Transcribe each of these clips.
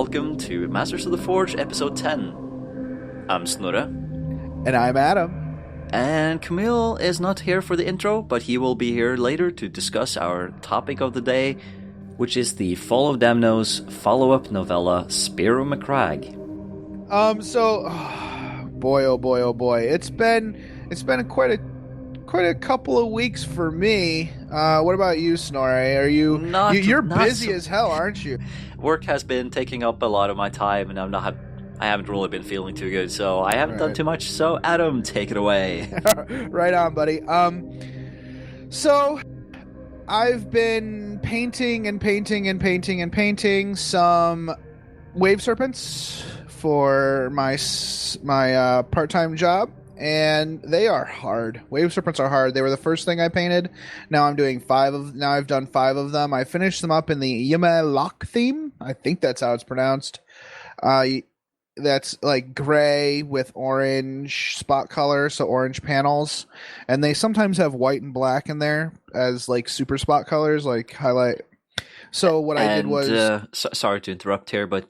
welcome to Masters of the Forge, episode 10. I'm Snorre. And I'm Adam. And Camille is not here for the intro, but he will be here later to discuss our topic of the day, which is the Fall of Damnos follow-up novella, Spear of Macragge. Boy, oh boy, oh boy. It's been quite a couple of weeks for me. What about you, Snorri? You're busy as hell, aren't you? Work has been taking up a lot of my time, and I haven't really been feeling too good, so I haven't done too much. So, Adam, take it away. Right on, buddy. So I've been painting some wave serpents for my part-time job. And they are hard. Wave serpents are hard. They were the first thing I painted. Now I've done 5 of them. I finished them up in the Ymelok theme. I think that's how it's pronounced. That's like gray with orange spot color, so orange panels. And they sometimes have white and black in there as like super spot colors, like highlight. So what I did was... sorry to interrupt here, but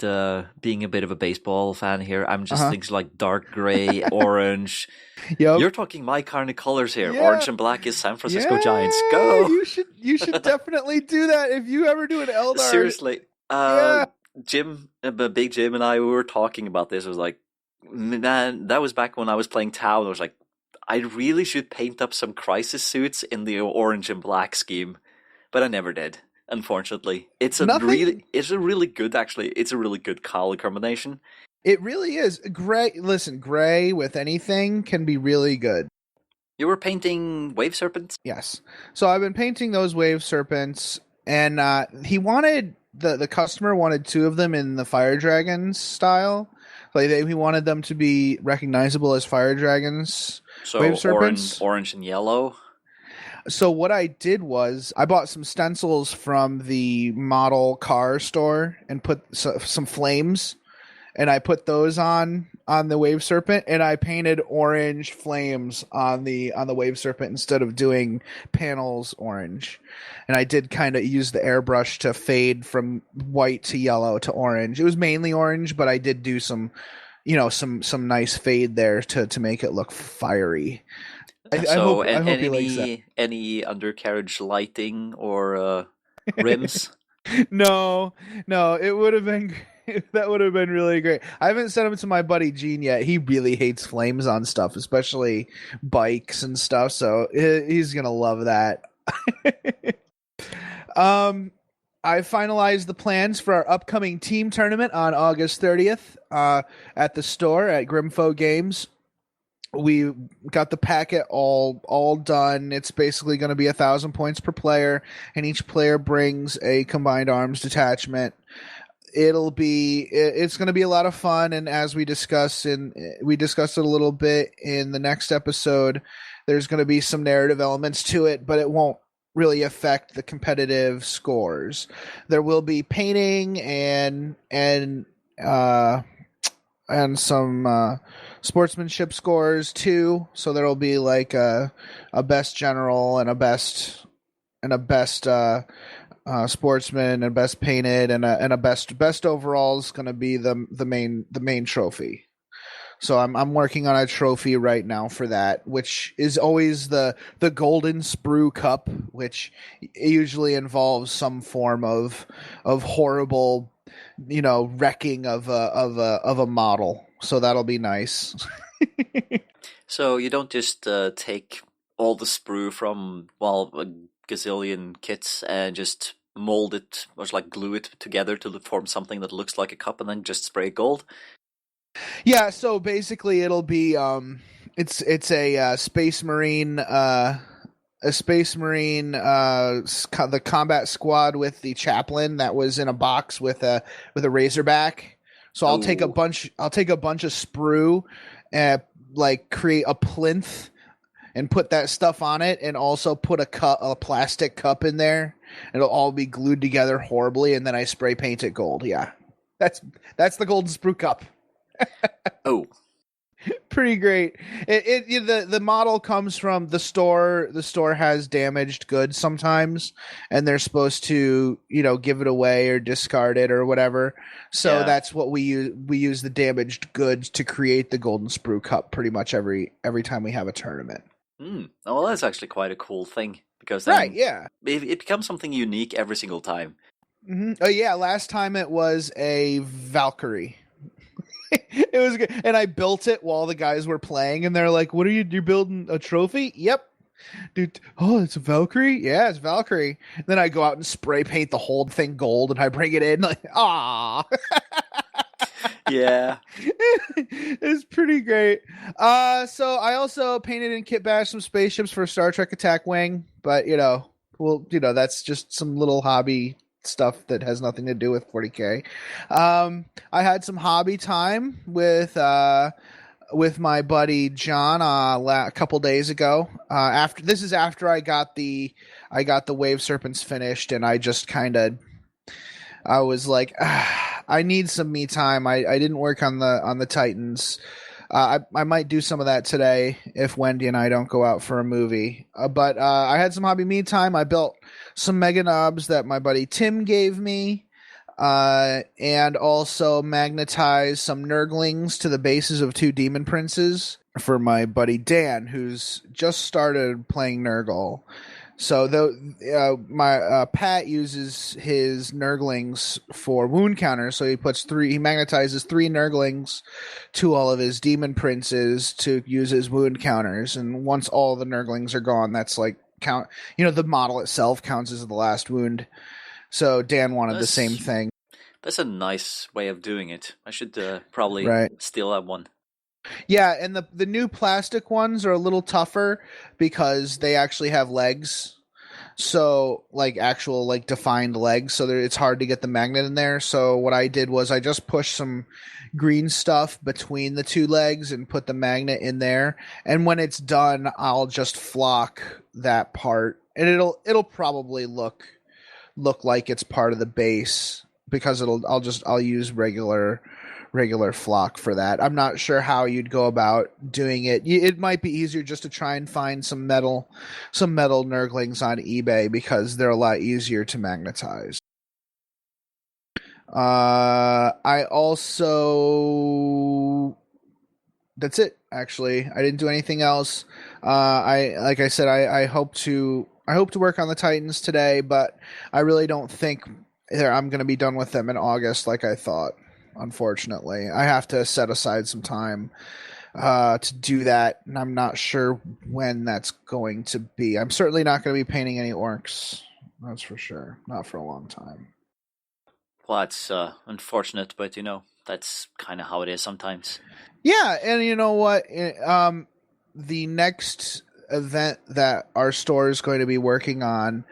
being a bit of a baseball fan here, I'm just thinking like dark gray, orange. Yep. You're talking my kind of colors here. Yeah. Orange and black is San Francisco Giants. Go! You should definitely do that if you ever do an Eldar. Seriously. Jim, Big Jim and I, we were talking about this. I was like, man, that was back when I was playing Tau. I was like, I really should paint up some crisis suits in the orange and black scheme. But I never did. Unfortunately, it's a really good color combination. It really is. Gray with anything can be really good. You were painting wave serpents? Yes. So I've been painting those wave serpents, and the customer wanted 2 of them in the fire dragons style. Like he wanted them to be recognizable as fire dragons. So wave serpents, orange and yellow. So what I did was I bought some stencils from the model car store and put some flames, and I put those on the wave serpent, and I painted orange flames on the wave serpent instead of doing panels orange. And I did kind of use the airbrush to fade from white to yellow to orange. It was mainly orange, but I did do some nice fade there to make it look fiery. I hope he likes that. Any undercarriage lighting or rims? No, it would have been that would have been really great. I haven't sent them to my buddy Gene yet. He really hates flames on stuff, especially bikes and stuff. So he's gonna love that. I finalized the plans for our upcoming team tournament on August 30th at the store at Grimfoe Games. We got the packet all done. It's basically going to be 1,000 points per player, and each player brings a combined arms detachment. It's going to be a lot of fun, and as we discussed it a little bit in the next episode, there's going to be some narrative elements to it, but it won't really affect the competitive scores. There will be painting and some sportsmanship scores too. So there will be like a best general and a best sportsman and best painted and a best overall is going to be the main trophy. So I'm working on a trophy right now for that, which is always the Golden Sprue Cup, which usually involves some form of horrible, wrecking of a model. So that'll be nice. So you don't just take all the sprue from a gazillion kits and just mold it or like glue it together to form something that looks like a cup and then just spray gold? Yeah, so basically it'll be it's a Space Marine the combat squad with the chaplain that was in a box with a Razorback. So I'll take a bunch of sprue and like create a plinth and put that stuff on it, and also put a plastic cup in there. It'll all be glued together horribly, and then I spray paint it gold. Yeah. That's the Golden Sprue Cup. Oh. pretty great. The model comes from the store. The store has damaged goods sometimes, and they're supposed to give it away or discard it or whatever. So Yeah. that's what we use. We use the damaged goods to create the Golden Sprue Cup pretty much every time we have a tournament. Oh, well, that's actually quite a cool thing because Right? then Yeah. it becomes something unique every single time. Oh yeah. Last time it was a Valkyrie. It was good, and I built it while the guys were playing, and they're like, "What are you building a trophy?" Yep, dude. Oh, it's a Valkyrie. Yeah, it's Valkyrie. Then I go out and spray paint the whole thing gold, and I bring it in like, ah. Yeah. It's pretty great. So I also painted and kit bashed some spaceships for Star Trek Attack Wing, but that's just some little hobby stuff that has nothing to do with 40K. I had some hobby time with my buddy John a couple days ago. After I got the Wave Serpents finished, and I was like, I need some me time. I didn't work on the Titans. I might do some of that today if Wendy and I don't go out for a movie. But I had some hobby me time. I built some Mega Knobs that my buddy Tim gave me, and also magnetized some Nurglings to the bases of 2 Demon Princes for my buddy Dan, who's just started playing Nurgle. So my Pat uses his Nurglings for wound counters. So he magnetizes 3 Nurglings to all of his Demon Princes to use as wound counters. And once all the Nurglings are gone, that's like the model itself counts as the last wound. So Dan wanted the same thing. That's a nice way of doing it. I should probably steal that one. Yeah, and the new plastic ones are a little tougher because they actually have legs. So, actual defined legs, so it's hard to get the magnet in there. So what I did was I just pushed some green stuff between the 2 legs and put the magnet in there. And when it's done, I'll just flock that part, and it'll probably look like it's part of the base because I'll use regular flock for that. I'm not sure how you'd go about doing it. It might be easier just to try and find some metal Nurglings on eBay because they're a lot easier to magnetize. I also that's it. Actually, I didn't do anything else. Like I said, I hope to work on the Titans today, but I really don't think I'm going to be done with them in August like I thought. Unfortunately, I have to set aside some time to do that, and I'm not sure when that's going to be. I'm certainly not going to be painting any orcs. That's for sure. Not for a long time. Well, that's unfortunate, but that's kind of how it is sometimes. Yeah, and you know what? The next event that our store is going to be working on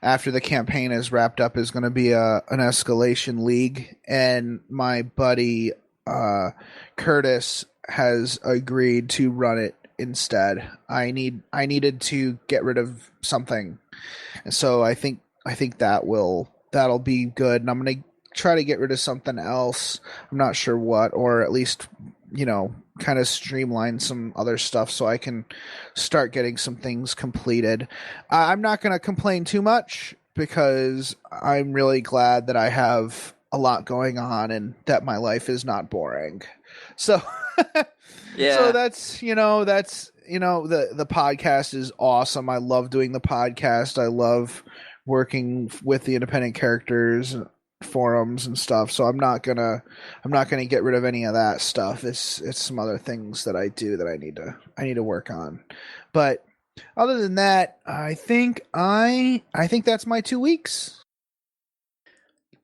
after the campaign is wrapped up is going to be an escalation league, and my buddy Curtis has agreed to run it instead. I needed to get rid of something, so I think that'll be good, and I'm going to try to get rid of something else. I'm not sure what, or at least kind of streamline some other stuff so I can start getting some things completed. I'm not going to complain too much because I'm really glad that I have a lot going on and that my life is not boring. So yeah. So that's the podcast is awesome. I love doing the podcast. I love working with the independent characters, forums and stuff. So I'm not gonna get rid of any of that stuff. It's some other things that I do that I need to work on. But other than that, I think that's my 2 weeks.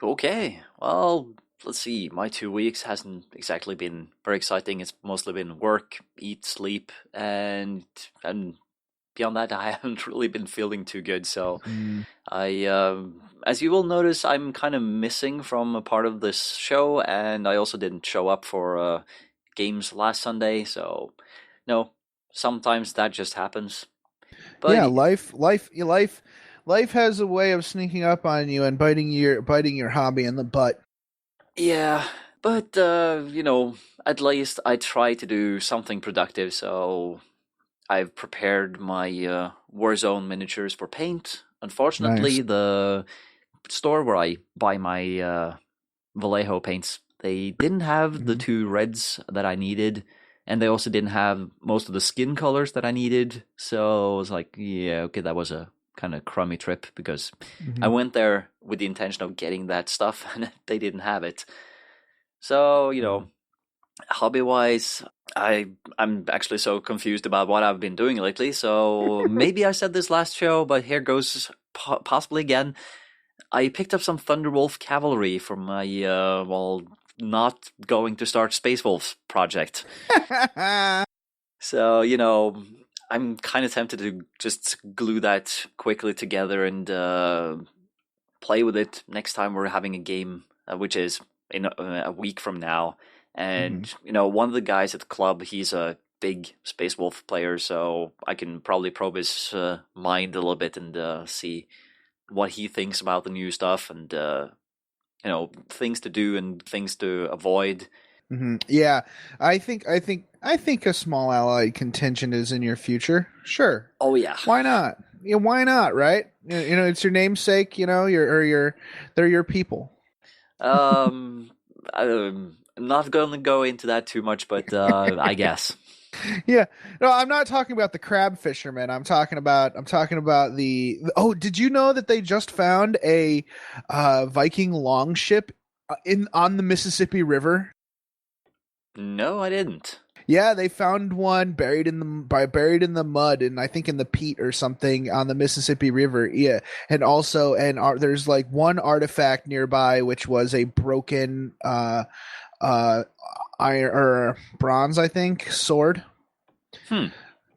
Okay. Well, let's see. My 2 weeks hasn't exactly been very exciting. It's mostly been work, eat, sleep, and beyond that, I haven't really been feeling too good. So as you will notice, I'm kind of missing from a part of this show, and I also didn't show up for games last Sunday. So, no, sometimes that just happens. But yeah, life has a way of sneaking up on you and biting your hobby in the butt. Yeah, But at least I try to do something productive. So I've prepared my Warzone miniatures for paint. Nice. Unfortunately, the store where I buy my Vallejo paints, they didn't have the Mhm. 2 reds that I needed, and they also didn't have most of the skin colors that I needed. So I was like, yeah, okay, that was a kind of crummy trip because I Mhm. went there with the intention of getting that stuff, and they didn't have it. So hobby wise, I'm actually so confused about what I've been doing lately. So maybe I said this last show, but here goes possibly again. I picked up some Thunderwolf cavalry for my not going to start Space Wolves project. So I'm kind of tempted to just glue that quickly together and play with it next time we're having a game, which is in a week from now. Mhm. And one of the guys at the club, he's a big Space Wolf player, so I can probably probe his mind a little bit and see what he thinks about the new stuff and things to do and things to avoid. Mhm. Yeah, I think a small allied contingent is in your future. Sure, Oh yeah. why not? Yeah, why not? Right? It's your namesake. They're your people. um I'm not going to go into that too much, but I guess. Yeah. No, I'm not talking about the crab fishermen. I'm talking about the. Oh, did you know that they just found a Viking longship in on the Mississippi River? No, I didn't. Yeah, they found one buried in the mud, and I think in the peat or something on the Mississippi River. Yeah, and also there's like one artifact nearby which was a broken iron or bronze, I think, sword. Hmm.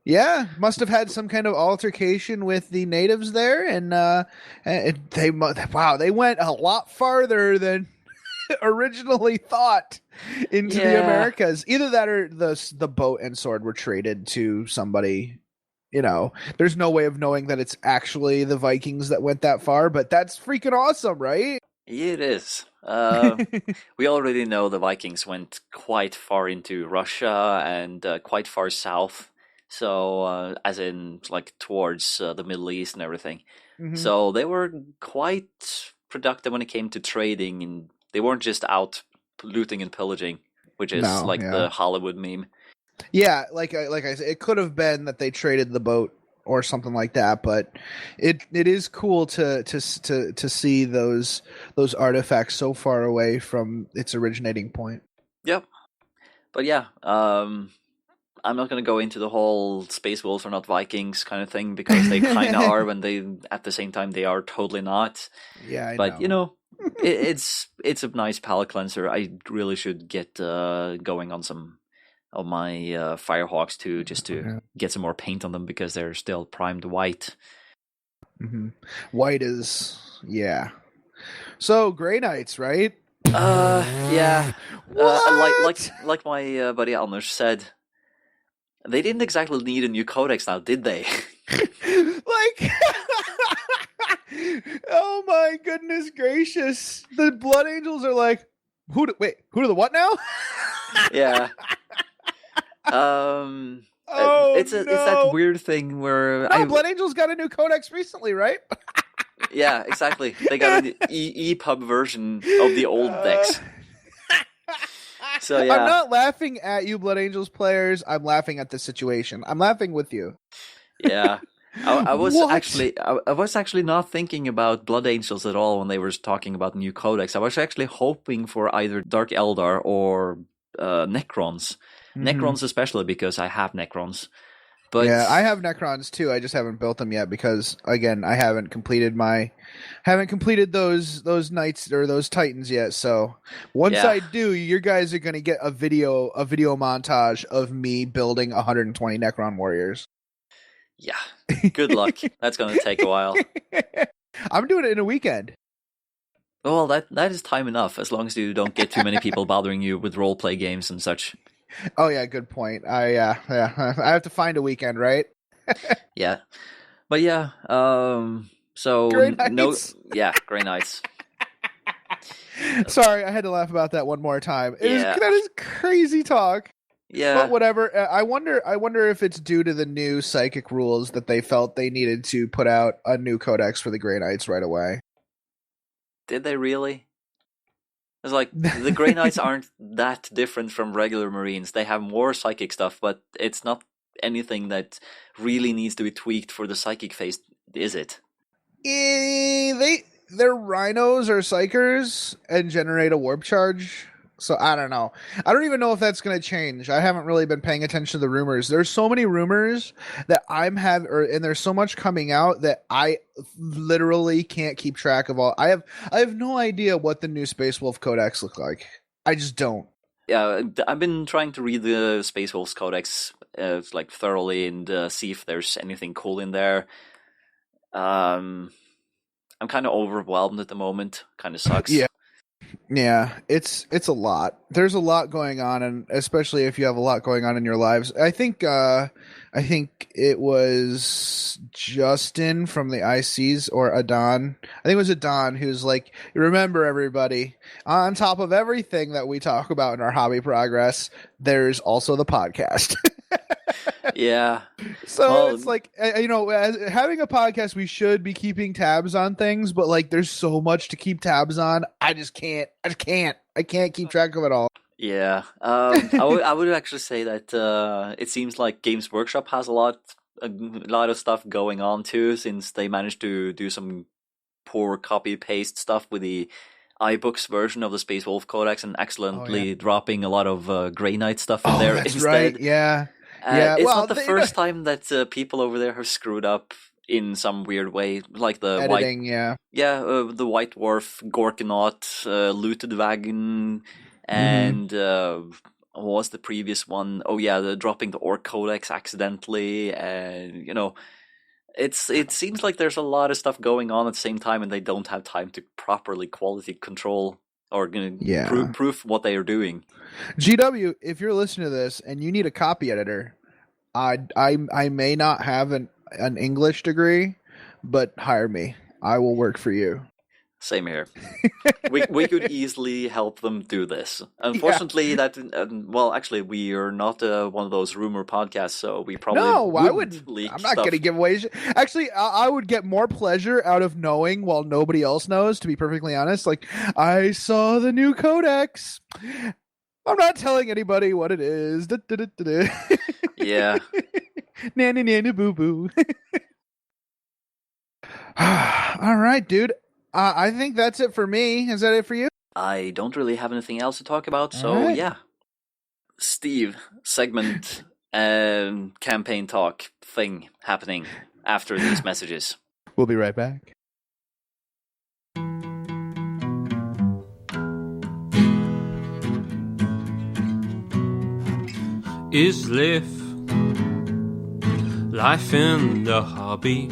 Yeah, must have had some kind of altercation with the natives there, and they went a lot farther than originally thought into the Yeah. Americas. Either that or the boat and sword were traded to somebody. There's no way of knowing that it's actually the Vikings that went that far, but that's freaking awesome, right? It is. We already know the Vikings went quite far into Russia and quite far south. So, as in, like, towards the Middle East and everything. Hmm. So, they were quite productive when it came to trading, and they weren't just out looting and pillaging, which is No, like yeah, the Hollywood meme. yeah. Like I said, it could have been that they traded the boat or something like that, but it is cool to see those artifacts so far away from its originating point. Yep. But yeah, I'm not going to go into the whole Space Wolves are not Vikings kind of thing because they kind of are when they, at the same time, they are totally not. Yeah, I But know. it's a nice palate cleanser. I really should get going on some of my Firehawks too, just to Yeah. get some more paint on them because they're still primed white. Hmm. White is, yeah. So Grey Knights, right? Yeah. Like What? like my buddy Anders said, they didn't exactly need a new codex now, did they? Like, oh my goodness gracious! The Blood Angels are like, who do the what now? Yeah. Um, Oh it's that no! weird thing where No, Blood Angels got a new codex recently, right? yeah, exactly. They got an EPUB version of the old Uh, decks. So I'm yeah, not laughing at you, Blood Angels players. I'm laughing at the situation. I'm laughing with you. yeah. I was What? actually I was actually not thinking about Blood Angels at all when they were talking about new codex. I was actually hoping for either Dark Eldar or Necrons. Hmm. Necrons especially because I have Necrons. Yeah, I But have Necrons too. I just haven't built them yet because again, I haven't completed those knights or those titans yet. So once yeah, I do, you guys are gonna get a video montage of me building 120 Necron warriors. yeah. Good luck. That's gonna take a while. I'm doing it in a weekend. Well, that is time enough as long as you don't get too many people bothering you with role play games and such. Oh yeah, good point. Yeah, I have to find a weekend, right? Yeah. But yeah, so Great no, nights. yeah, Grey Knights. Sorry, I had to laugh about that one more time. That is crazy talk. Yeah. But whatever. I wonder if it's due to the new psychic rules that they felt they needed to put out a new codex for the Grey Knights right away. Did they really? It's like the Grey Knights aren't that different from regular Marines. They have more psychic stuff, but it's not anything that really needs to be tweaked for the psychic phase, is it? Their rhinos are psychers and generate a warp charge. So I don't know. I don't even know if that's going to change. I haven't really been paying attention to the rumors. There's so many rumors that and there's so much coming out that I literally can't keep track of all. I have no idea what the new Space Wolf Codex look like. I just don't. Yeah, I've been trying to read the Space Wolves Codex like thoroughly and see if there's anything cool in there. I'm kind of overwhelmed at the moment. Kind of sucks. Yeah, it's a lot. There's a lot going on, and especially if you have a lot going on in your lives. I think it was Justin from the ICs or Adon. I think it was Adon who's like, remember everybody, on top of everything that we talk about in our hobby progress, there's also the podcast. Yeah. So it's like, having a podcast, we should be keeping tabs on things, but like there's so much to keep tabs on. I can't keep track of it all. Yeah. I would actually say that it seems like Games Workshop has a lot of stuff going on too, since they managed to do some poor copy paste stuff with the iBooks version of the Space Wolf Codex and excellently dropping a lot of Grey Knight stuff in there that's instead. Right. Yeah. It's not the first time that people over there have screwed up in some weird way, like the editing, the White Dwarf, Gorkanaut, Looted Wagon, and what was the previous one? Oh yeah, the dropping the Orc Codex accidentally, and it seems like there's a lot of stuff going on at the same time, and they don't have time to properly quality control or proof what they are doing. GW, if you're listening to this and you need a copy editor, I may not have an English degree, but hire me. I will work for you. Same here. we could easily help them do this. Unfortunately, actually, we are not one of those rumor podcasts, so we probably wouldn't leak I'm not going to give away. Actually, I would get more pleasure out of knowing while nobody else knows. To be perfectly honest, like I saw the new codex. I'm not telling anybody what it is. Yeah. Nanny nanny boo boo. All right, dude. I think that's it for me. Is that it for you? I don't really have anything else to talk about, so yeah. Steve, segment campaign talk thing happening after these messages. We'll be right back. ISLITH, life in the hobby.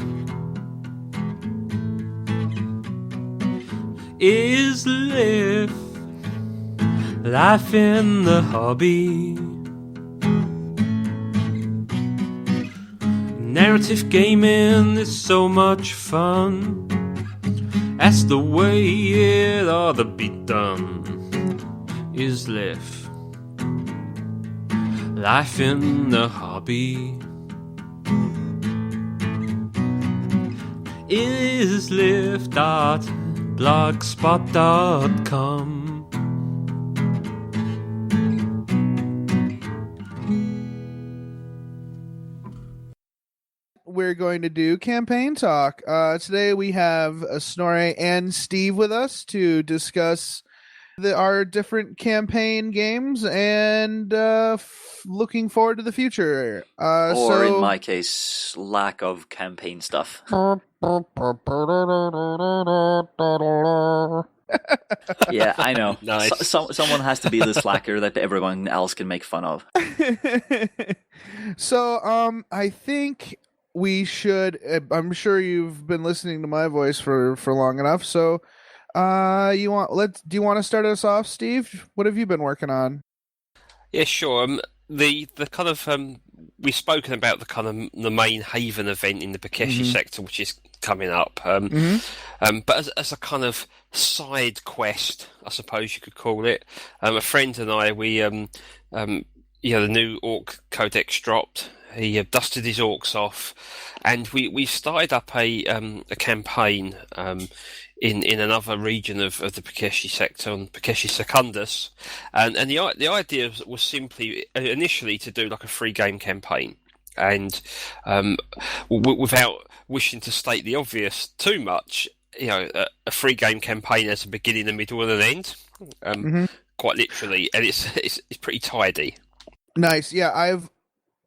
ISLITH, life in the hobby. Narrative gaming is so much fun. That's the way it ought to be done. ISLITH, life in the hobby. ISLITH.blogspot.com. We're going to do campaign talk. Today we have Snorri and Steve with us to discuss our different campaign games and looking forward to the future. Or in my case, lack of campaign stuff. Yeah, I know. Nice. Someone has to be the slacker that everyone else can make fun of. So, I think we should. I'm sure you've been listening to my voice for long enough. So, do you want to start us off, Steve? What have you been working on? Yeah, sure. The kind of we've spoken about the kind of the main Haven event in the Bakeshi sector, which is coming up. But as a kind of side quest, I suppose you could call it, a friend and I, the new Orc Codex dropped. He dusted his orcs off, and we started up a campaign in another region of the Pikeshi sector, on Pikeshi Secundus, and the idea was simply initially to do like a free game campaign, and without wishing to state the obvious too much, a free game campaign has a beginning, a middle, and an end, quite literally, and it's pretty tidy. Nice, yeah.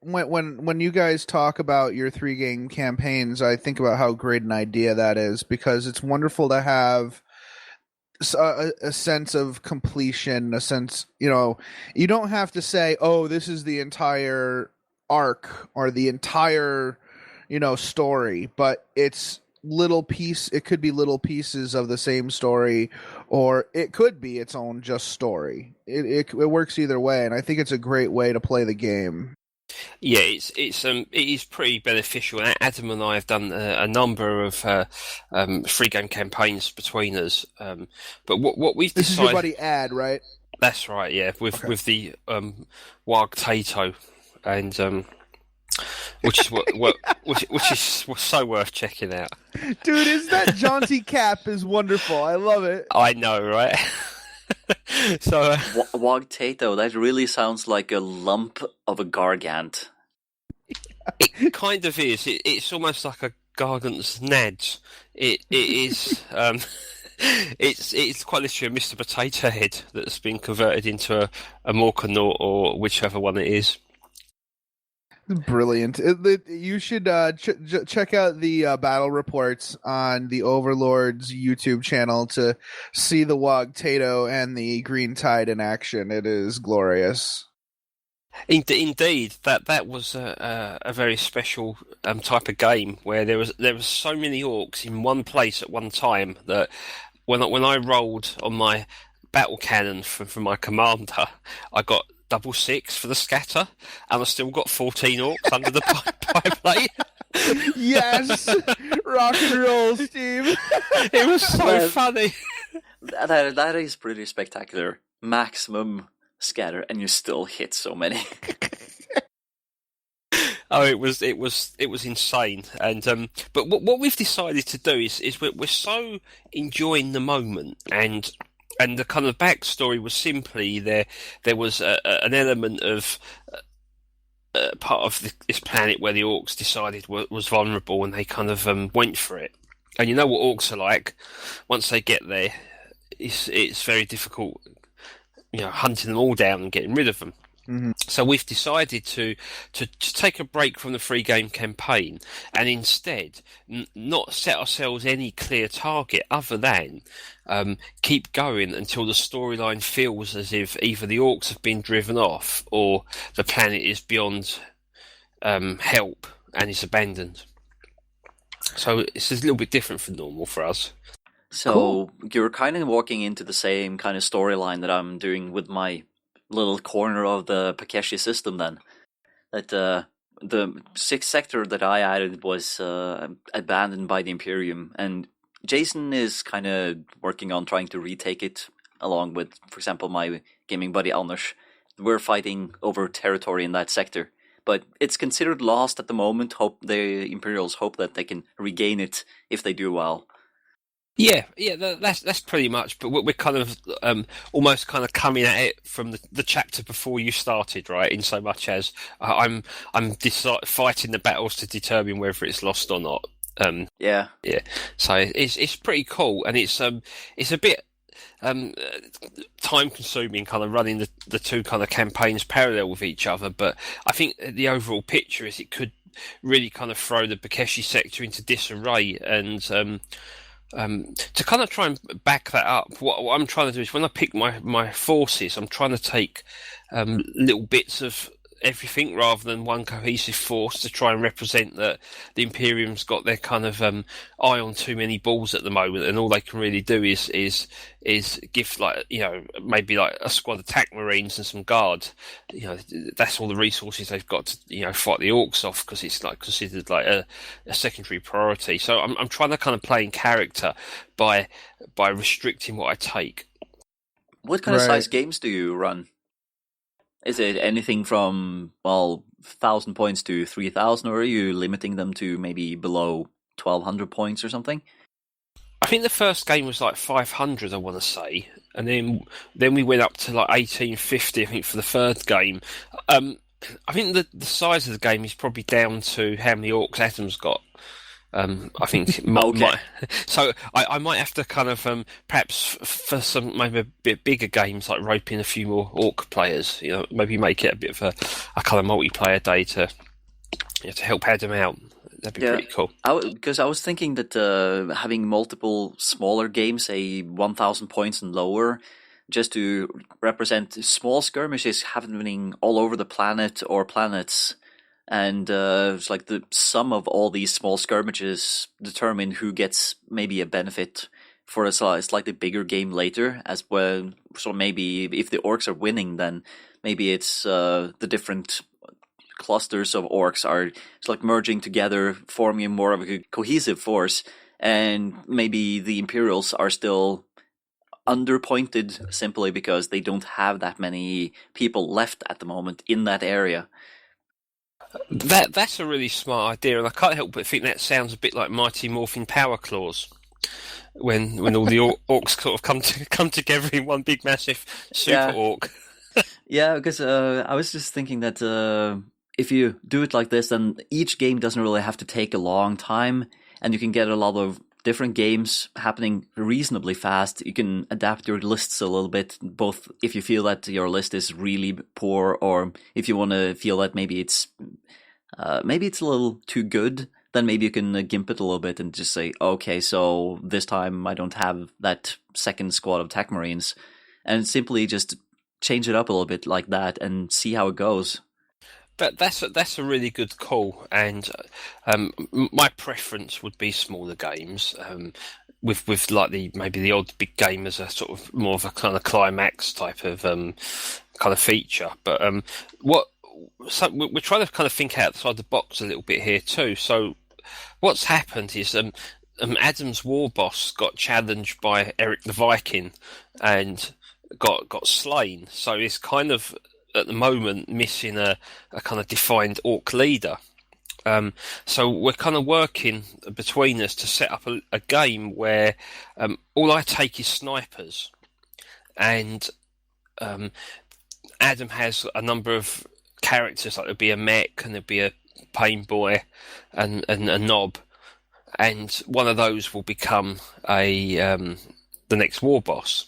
When you guys talk about your 3-game campaigns, I think about how great an idea that is, because it's wonderful to have a sense of completion, a sense, you don't have to say, oh, this is the entire arc or the entire, story, but it could be little pieces of the same story, or it could be its own just story. It works either way, and I think it's a great way to play the game. Yeah, it is pretty beneficial. Adam and I have done a number of free game campaigns between us. But what we've decided, this is your buddy Ad, right? That's right. Yeah, with the Warg Tato, and which is so worth checking out. Dude, that jaunty cap is wonderful. I love it. I know, right? So Warg Tato, that really sounds like a lump of a gargant. It kind of is. It's almost like a gargant's nads. It is. It's quite literally a Mr. Potato Head that's been converted into a Morkanaut, or whichever one it is. Brilliant. You should check out the battle reports on the Overlord's YouTube channel to see the Warg Tato and the Green Tide in action. It is glorious. Indeed, that was a very special type of game where there was so many orcs in one place at one time that when I rolled on my battle cannon from my commander, I got double 6 for the scatter, and I still got 14 orcs under the pie plate. Yes, rock and roll, Steve. It was so funny. That is pretty spectacular. Maximum scatter, and you still hit so many. Oh, it was insane, and but what we've decided to do is we're so enjoying the moment, and the kind of backstory was simply there was an element of part of this planet where the orcs decided was vulnerable, and they kind of went for it. And you know what orcs are like. Once they get there, it's very difficult, hunting them all down and getting rid of them. Mm-hmm. So we've decided to take a break from the free game campaign, and instead not set ourselves any clear target other than keep going until the storyline feels as if either the orcs have been driven off or the planet is beyond help and is abandoned. So it's a little bit different from normal for us. So cool. You're kind of walking into the same kind of storyline that I'm doing with my little corner of the Pikeshi system then. That the 6th sector that I added was abandoned by the Imperium, and Jason is kind of working on trying to retake it along with, for example, my gaming buddy Alnush. We're fighting over territory in that sector, but it's considered lost at the moment. The Imperials hope that they can regain it if they do well. Yeah, that's pretty much. But we're kind of almost kind of coming at it from the chapter before you started, right? In so much as I'm fighting the battles to determine whether it's lost or not. Yeah. So it's pretty cool, and it's a bit time consuming, kind of running the two kind of campaigns parallel with each other. But I think the overall picture is it could really kind of throw the Pikeshi sector into disarray, and to kind of try and back that up, what I'm trying to do is when I pick my forces, I'm trying to take little bits of everything rather than one cohesive force to try and represent that the Imperium's got their kind of eye on too many balls at the moment, and all they can really do is give, like, maybe like a squad of attack marines and some guards. That's all the resources they've got to fight the orcs off, because it's like considered like a secondary priority. So I'm trying to kind of play in character by restricting what I take. What kind of size games do you run? Is it anything from 1,000 points to 3,000, or are you limiting them to maybe below 1,200 points or something? I think the first game was like 500, I want to say, and then we went up to like 1850. I think for the third game. I think the size of the game is probably down to how many orcs Adam's got. I think okay. So I might have to kind of perhaps for some maybe a bit bigger games, like rope in a few more orc players. Maybe make it a bit of a kind of multiplayer day to help Adam out. That'd be pretty cool. Because I was thinking that having multiple smaller games, say 1,000 points and lower, just to represent small skirmishes happening all over the planet or planets. And it's like the sum of all these small skirmishes determine who gets maybe a benefit for a slightly bigger game later as well. So maybe if the orcs are winning, then maybe it's the different clusters of orcs are like merging together, forming more of a cohesive force. And maybe the Imperials are still underpointed simply because they don't have that many people left at the moment in that area. That's a really smart idea, and I can't help but think that sounds a bit like Mighty Morphin Power Claws, when all the orcs sort of come together in one big massive super orc. Yeah, because I was just thinking that if you do it like this, then each game doesn't really have to take a long time, and you can get a lot of different games happening reasonably fast. You can adapt your lists a little bit, both if you feel that your list is really poor, or if you want to feel that maybe it's a little too good, then maybe you can gimp it a little bit and just say, okay, so this time I don't have that second squad of attack marines, and simply just change it up a little bit like that and see how it goes. That's a really good call, and my preference would be smaller games, with like maybe the odd big game as a sort of more of a kind of climax type of kind of feature. But so we're trying to kind of think outside the box a little bit here too. So what's happened is Adam's war boss got challenged by Eric the Viking and got slain. So it's kind of at the moment missing a kind of defined orc leader. So we're kind of working between us to set up a game where all I take is snipers, and Adam has a number of characters, like there'll be a mech and there'll be a pain boy and a knob, and one of those will become the next war boss.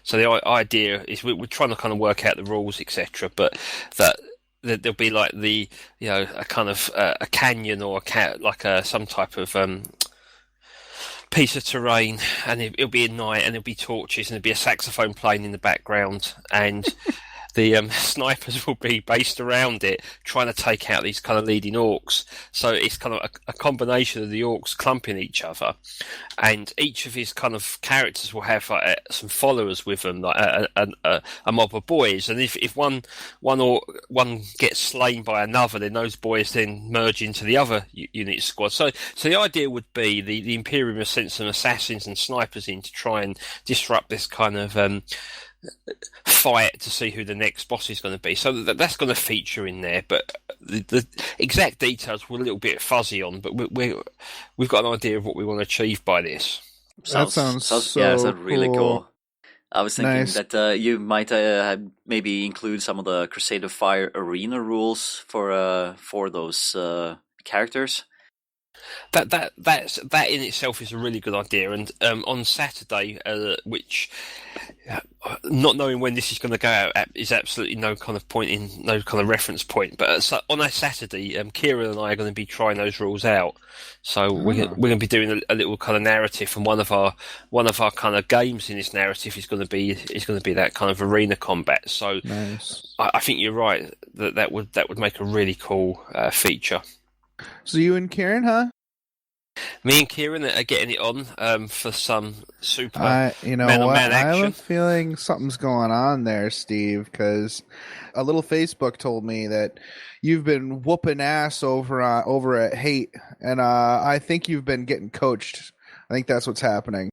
So the idea is we're trying to kind of work out the rules, etc. But that there'll be like a kind of a canyon or some type of piece of terrain, and it'll be at night, and there'll be torches, and there'll be a saxophone playing in the background, and the snipers will be based around it, trying to take out these kind of leading orcs. So it's kind of a combination of the orcs clumping each other, and each of his kind of characters will have some followers with them, like a mob of boys. And if one gets slain by another, then those boys then merge into the other unit squad. So the idea would be the Imperium has sent some assassins and snipers in to try and disrupt this kind of fight to see who the next boss is going to be. So that's going to feature in there, but the exact details we're a little bit fuzzy on, but we've got an idea of what we want to achieve by this. That sounds so yeah, sounds really cool. I was thinking Nice. that you might maybe include some of the Crusade of Fire arena rules for those characters. That in itself is a really good idea. And on Saturday, which not knowing when this is going to go out is absolutely no kind of reference point. But on a Saturday, Kieran and I are going to be trying those rules out. So we're going to be doing a little kind of narrative, and one of our kind of games in this narrative is going to be that kind of arena combat. So Nice. I think you're right that would make a really cool feature. So you and Kieran, huh? Me and Kieran are getting it on for some super You know man on what? man I have a action. feeling something's going on there, Steve, because a little Facebook told me that you've been whooping ass over at Hate, and I think you've been getting coached. I think that's what's happening.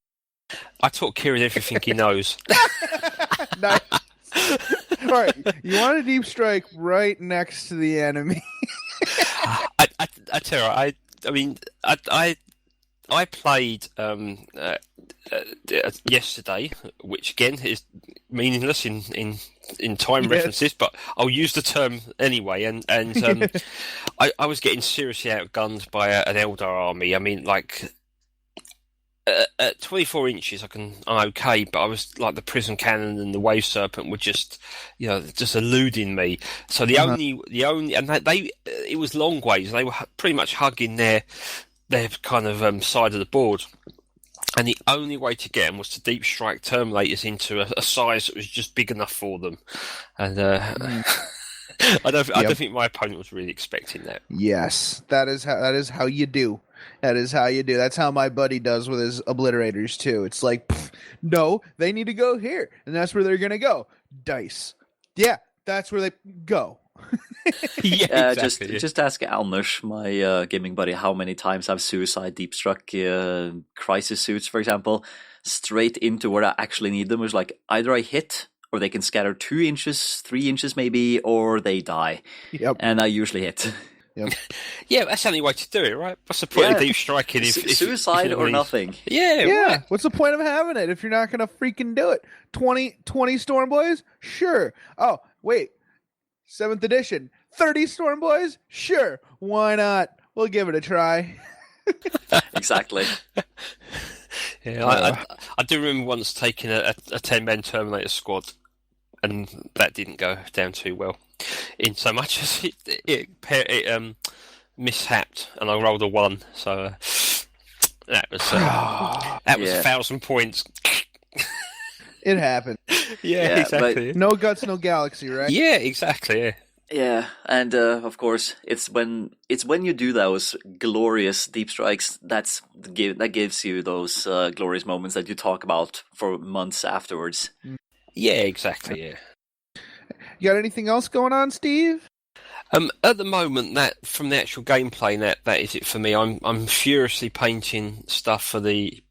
I taught Kieran everything he knows. Nice. All right, you want a deep strike right next to the enemy. I tell you, I mean, I played yesterday, which again is meaningless in time references, but I'll use the term anyway. And I was getting seriously outgunned by an Eldar army. I mean, like at 24 inches, I'm okay, but I was like the Prism Cannon and the Wave Serpent were just eluding me. So the only and it was long ways. They were pretty much hugging their kind of side of the board, and the only way to get them was to deep strike Terminators into a size that was just big enough for them. And I don't think my opponent was really expecting that. Yes, that is how you do. That is how you do. That's how my buddy does with his obliterators too. It's like, no, they need to go here, and that's where they're gonna go. Dice. Yeah, that's where they go. Yeah, exactly. Just ask Alnush, my gaming buddy, how many times I've suicide deep struck crisis suits, for example, straight into where I actually need them. It was like either I hit, or they can scatter 2 inches, 3 inches maybe, or they die. Yep. And I usually hit. Yep. Yeah, that's the only way to do it, right? What's the point of deep striking if suicide or nothing? Yeah. Right. What's the point of having it if you're not gonna freaking do it? 20 Storm Boys? Sure. Oh, wait. 7th edition. 30 Storm Boys? Sure. Why not? We'll give it a try. Exactly. Yeah, I do remember once taking a 10-man Terminator squad, and that didn't go down too well. In so much as it mishapped, and I rolled a 1. So that was 1,000 points. It happened. Yeah, exactly. No guts, no galaxy, right? Yeah, exactly. Yeah. Yeah, and of course, it's when you do those glorious deep strikes that gives you those glorious moments that you talk about for months afterwards. Yeah, exactly. Yeah. You got anything else going on, Steve? At the moment, that from the actual gameplay, that is it for me. I'm furiously painting stuff for the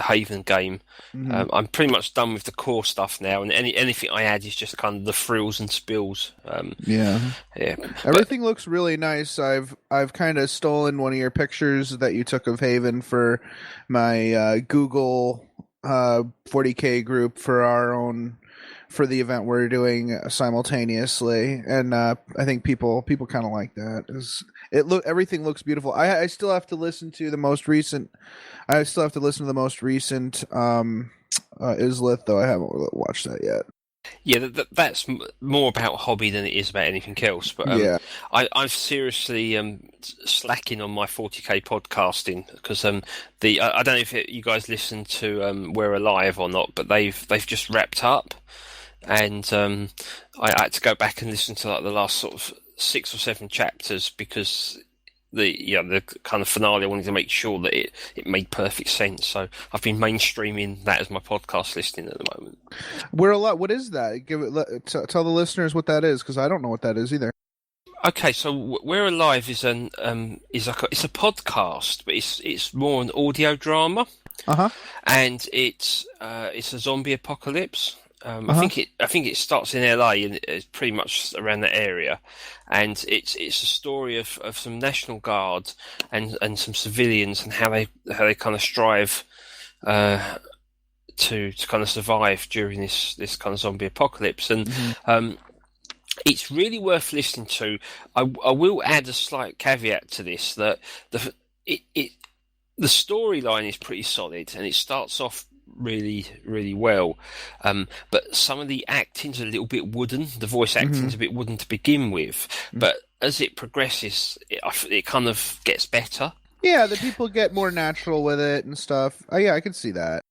Haven game. Mm-hmm. I'm pretty much done with the core stuff now, and anything I add is just kind of the frills and spills. Yeah. Everything looks really nice. I've kind of stolen one of your pictures that you took of Haven for my Google 40K group for the event we're doing simultaneously, and I think people kind of like that. Everything looks beautiful. I still have to listen to the most recent. ISLITH, though I haven't watched that yet. Yeah, that's more about hobby than it is about anything else. But yeah, I'm seriously slacking on my 40k podcasting because I don't know if you guys listen to We're Alive or not, but they've just wrapped up, and I had to go back and listen to like the last sort of 6 or 7 chapters because the kind of finale, I wanted to make sure that it made perfect sense. So I've been mainstreaming that as my podcast listening at the moment. What is that? Tell the listeners what that is, because I don't know what that is either. Okay, so We're Alive is it's a podcast, but it's more an audio drama. And it's a zombie apocalypse. I think it starts in LA and it's pretty much around that area, and it's a story of some National Guard and some civilians and how they kind of strive to kind of survive during this kind of zombie apocalypse, and it's really worth listening to. I will add a slight caveat to this, that it the storyline is pretty solid, and it starts off really, really well. But some of the acting's a little bit wooden. The voice acting's a bit wooden to begin with, but as it progresses, it kind of gets better. Yeah, the people get more natural with it and stuff. Oh, yeah, I can see that.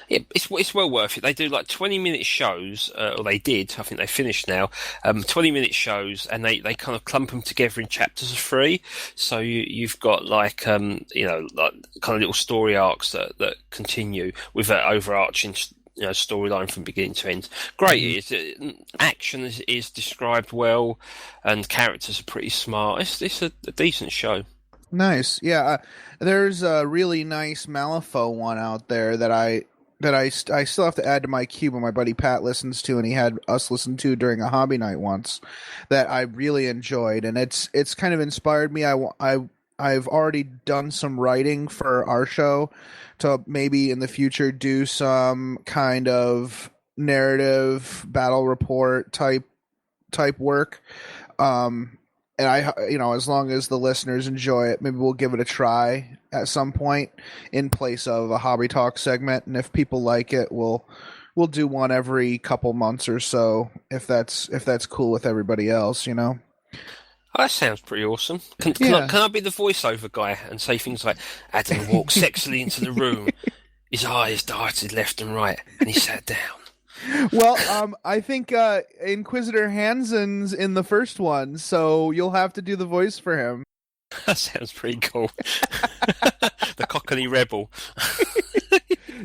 It's well worth it. They do like 20-minute shows, or they did. I think they finished now. 20-minute shows, and they kind of clump them together in chapters of 3. So you've got like like kind of little story arcs that continue with an overarching storyline from beginning to end. Great it is. Action is described well, and characters are pretty smart. It's a decent show. Nice. Yeah, there's a really nice Malifaux one out there that I still have to add to my queue, but my buddy Pat listens to, and he had us listen to during a hobby night once, that I really enjoyed, and it's kind of inspired me. I've already done some writing for our show to maybe in the future do some kind of narrative battle report type work. And I, as long as the listeners enjoy it, maybe we'll give it a try at some point in place of a hobby talk segment. And if people like it, we'll do one every couple months or so, if that's cool with everybody else, Oh, that sounds pretty awesome. Can I be the voiceover guy and say things like, Adam walked sexily into the room, his eyes darted left and right, and he sat down. Well, I think Inquisitor Hansen's in the first one, so you'll have to do the voice for him. That sounds pretty cool. The Cockney Rebel.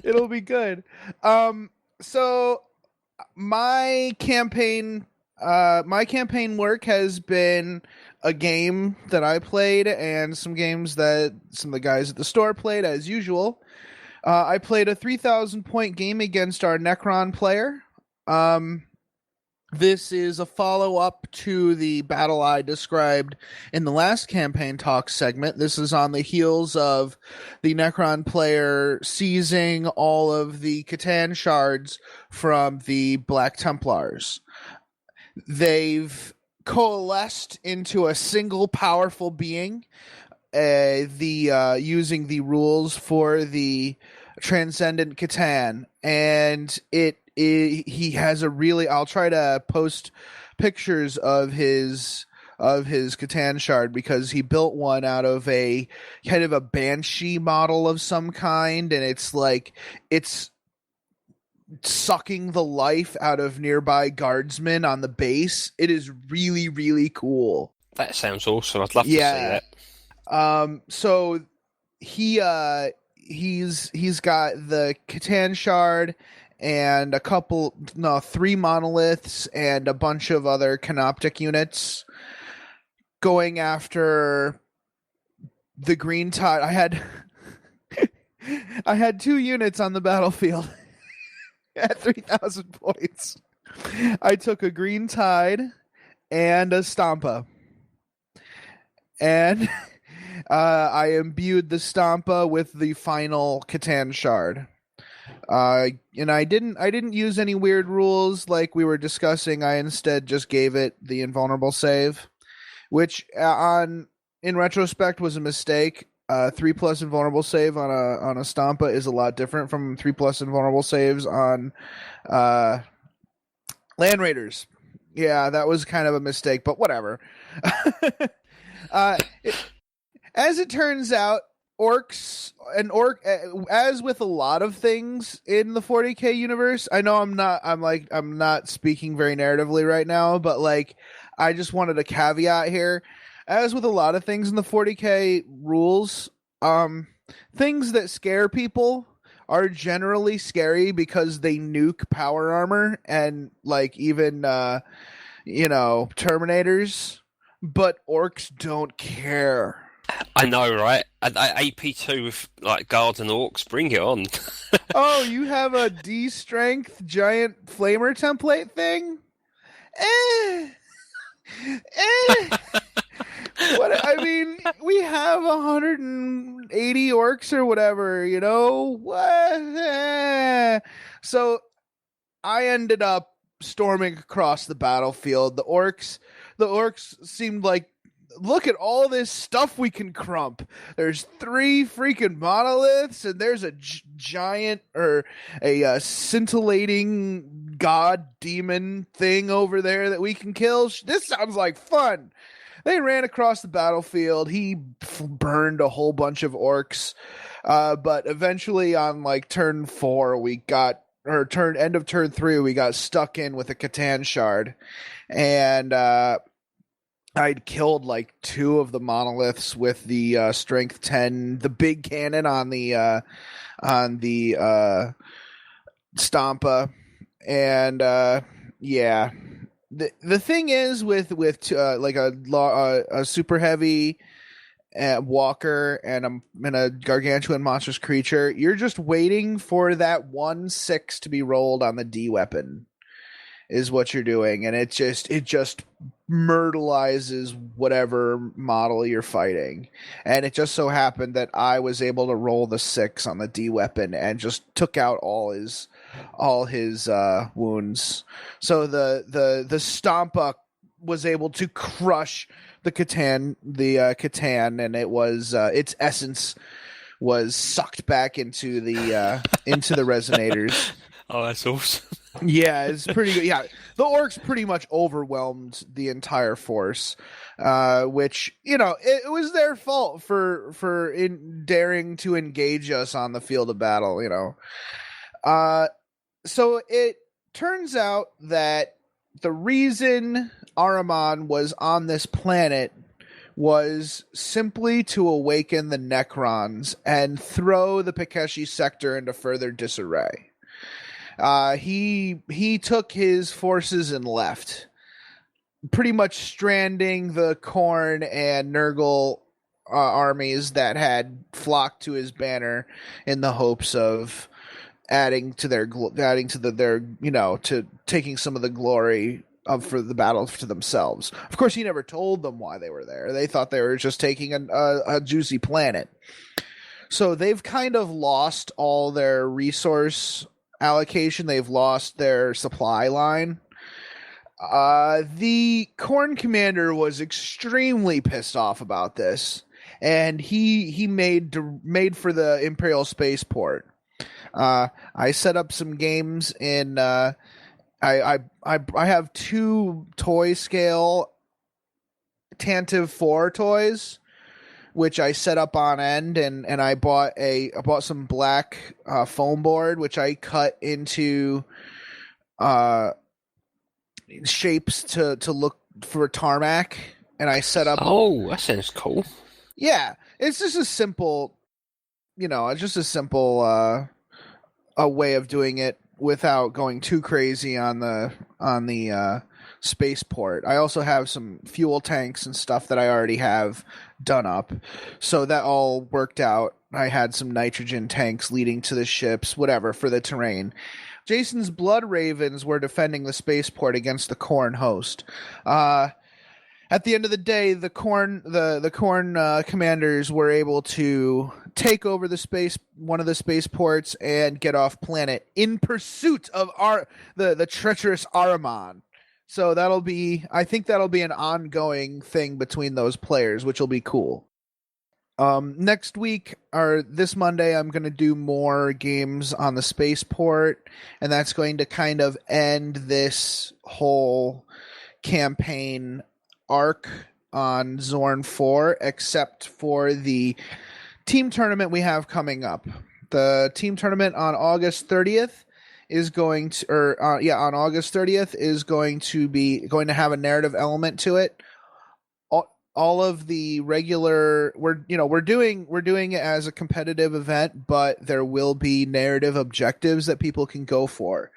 It'll be good. So my campaign work has been a game that I played and some games that some of the guys at the store played, as usual. I played a 3,000 point game against our Necron player. This is a follow-up to the battle I described in the last campaign talk segment. This is on the heels of the Necron player seizing all of the C'tan shards from the Black Templars. They've coalesced into a single powerful being, using the rules for the Transcendent C'tan, and he has a really, I'll try to post pictures of his C'tan shard, because he built one out of a kind of a banshee model of some kind, and it's sucking the life out of nearby guardsmen on the base. It is really, really cool. That sounds awesome. I'd love to see that. So he's got the C'tan shard and 3 monoliths and a bunch of other canoptic units going after the Green Tide. I had 2 units on the battlefield at 3,000 points. I took a Green Tide and a Stompa. And I imbued the Stompa with the final C'tan shard. And I didn't use any weird rules like we were discussing. I instead just gave it the invulnerable save, which in retrospect was a mistake. 3+ invulnerable save on a Stompa is a lot different from 3+ invulnerable saves on Land Raiders. Yeah, that was kind of a mistake, but whatever. As it turns out, as with a lot of things in the 40K universe, I know I'm not speaking very narratively right now, but I just wanted a caveat here. As with a lot of things in the 40K rules, things that scare people are generally scary because they nuke power armor and even Terminators, but orcs don't care. I know, right? AP2 with guards and orcs, bring it on. Oh, you have a D strength giant flamer template thing? What I mean, we have 180 orcs or whatever, What? So I ended up storming across the battlefield. The orcs seemed like look at all this stuff we can crump. There's 3 freaking monoliths, and there's a giant or a scintillating god demon thing over there that we can kill. This sounds like fun. They ran across the battlefield. He burned a whole bunch of orcs. But eventually on like turn 4, end of turn 3, we got stuck in with a C'tan shard. And I'd killed like 2 of the monoliths with the strength 10, the big cannon on the Stompa. And yeah. The thing is with like a super heavy walker and a gargantuan monstrous creature, you're just waiting for that 1/6 to be rolled on the D weapon is what you're doing, and it just myrtleizes whatever model you're fighting. And it just so happened that I was able to roll the 6 on the D weapon and just took out all his wounds. So the Stompa was able to crush the C'tan, and it was its essence was sucked back into the resonators. Oh, that's awesome. Yeah, it's pretty good. Yeah, the orcs pretty much overwhelmed the entire force, which, it was their fault for daring to engage us on the field of battle. So it turns out that the reason Ahriman was on this planet was simply to awaken the Necrons and throw the Pikeshi sector into further disarray. He took his forces and left, pretty much stranding the Khorne and Nurgle armies that had flocked to his banner in the hopes of adding to taking some of the glory for the battle to themselves. Of course, he never told them why they were there. They thought they were just taking a juicy planet. So they've kind of lost all their resource allocation. They've lost their supply line. The Khorne commander was extremely pissed off about this, and he made for the Imperial spaceport. I set up some games in. I have 2 toy scale Tantive 4 toys, which I set up on end, and I bought some black foam board, which I cut into shapes to look for tarmac, and I set up. Oh, that sounds cool. Yeah, it's just a simple, a way of doing it without going too crazy on the spaceport. I also have some fuel tanks and stuff that I already have done up, so that all worked out. I had some nitrogen tanks leading to the ships, whatever, for the terrain. Jason's Blood Ravens were defending the spaceport against the Khorne host. At the end of the day, the Khorne commanders were able to take over one of the spaceports and get off planet in pursuit of the treacherous Ahriman. So I think that'll be an ongoing thing between those players, which will be cool. Next week or this Monday, I'm going to do more games on the spaceport, and that's going to kind of end this whole campaign arc on Xorn IV, except for the team tournament we have coming up. The team tournament on August 30th is going to have a narrative element to it. All of the regular we're doing it as a competitive event, but there will be narrative objectives that people can go for.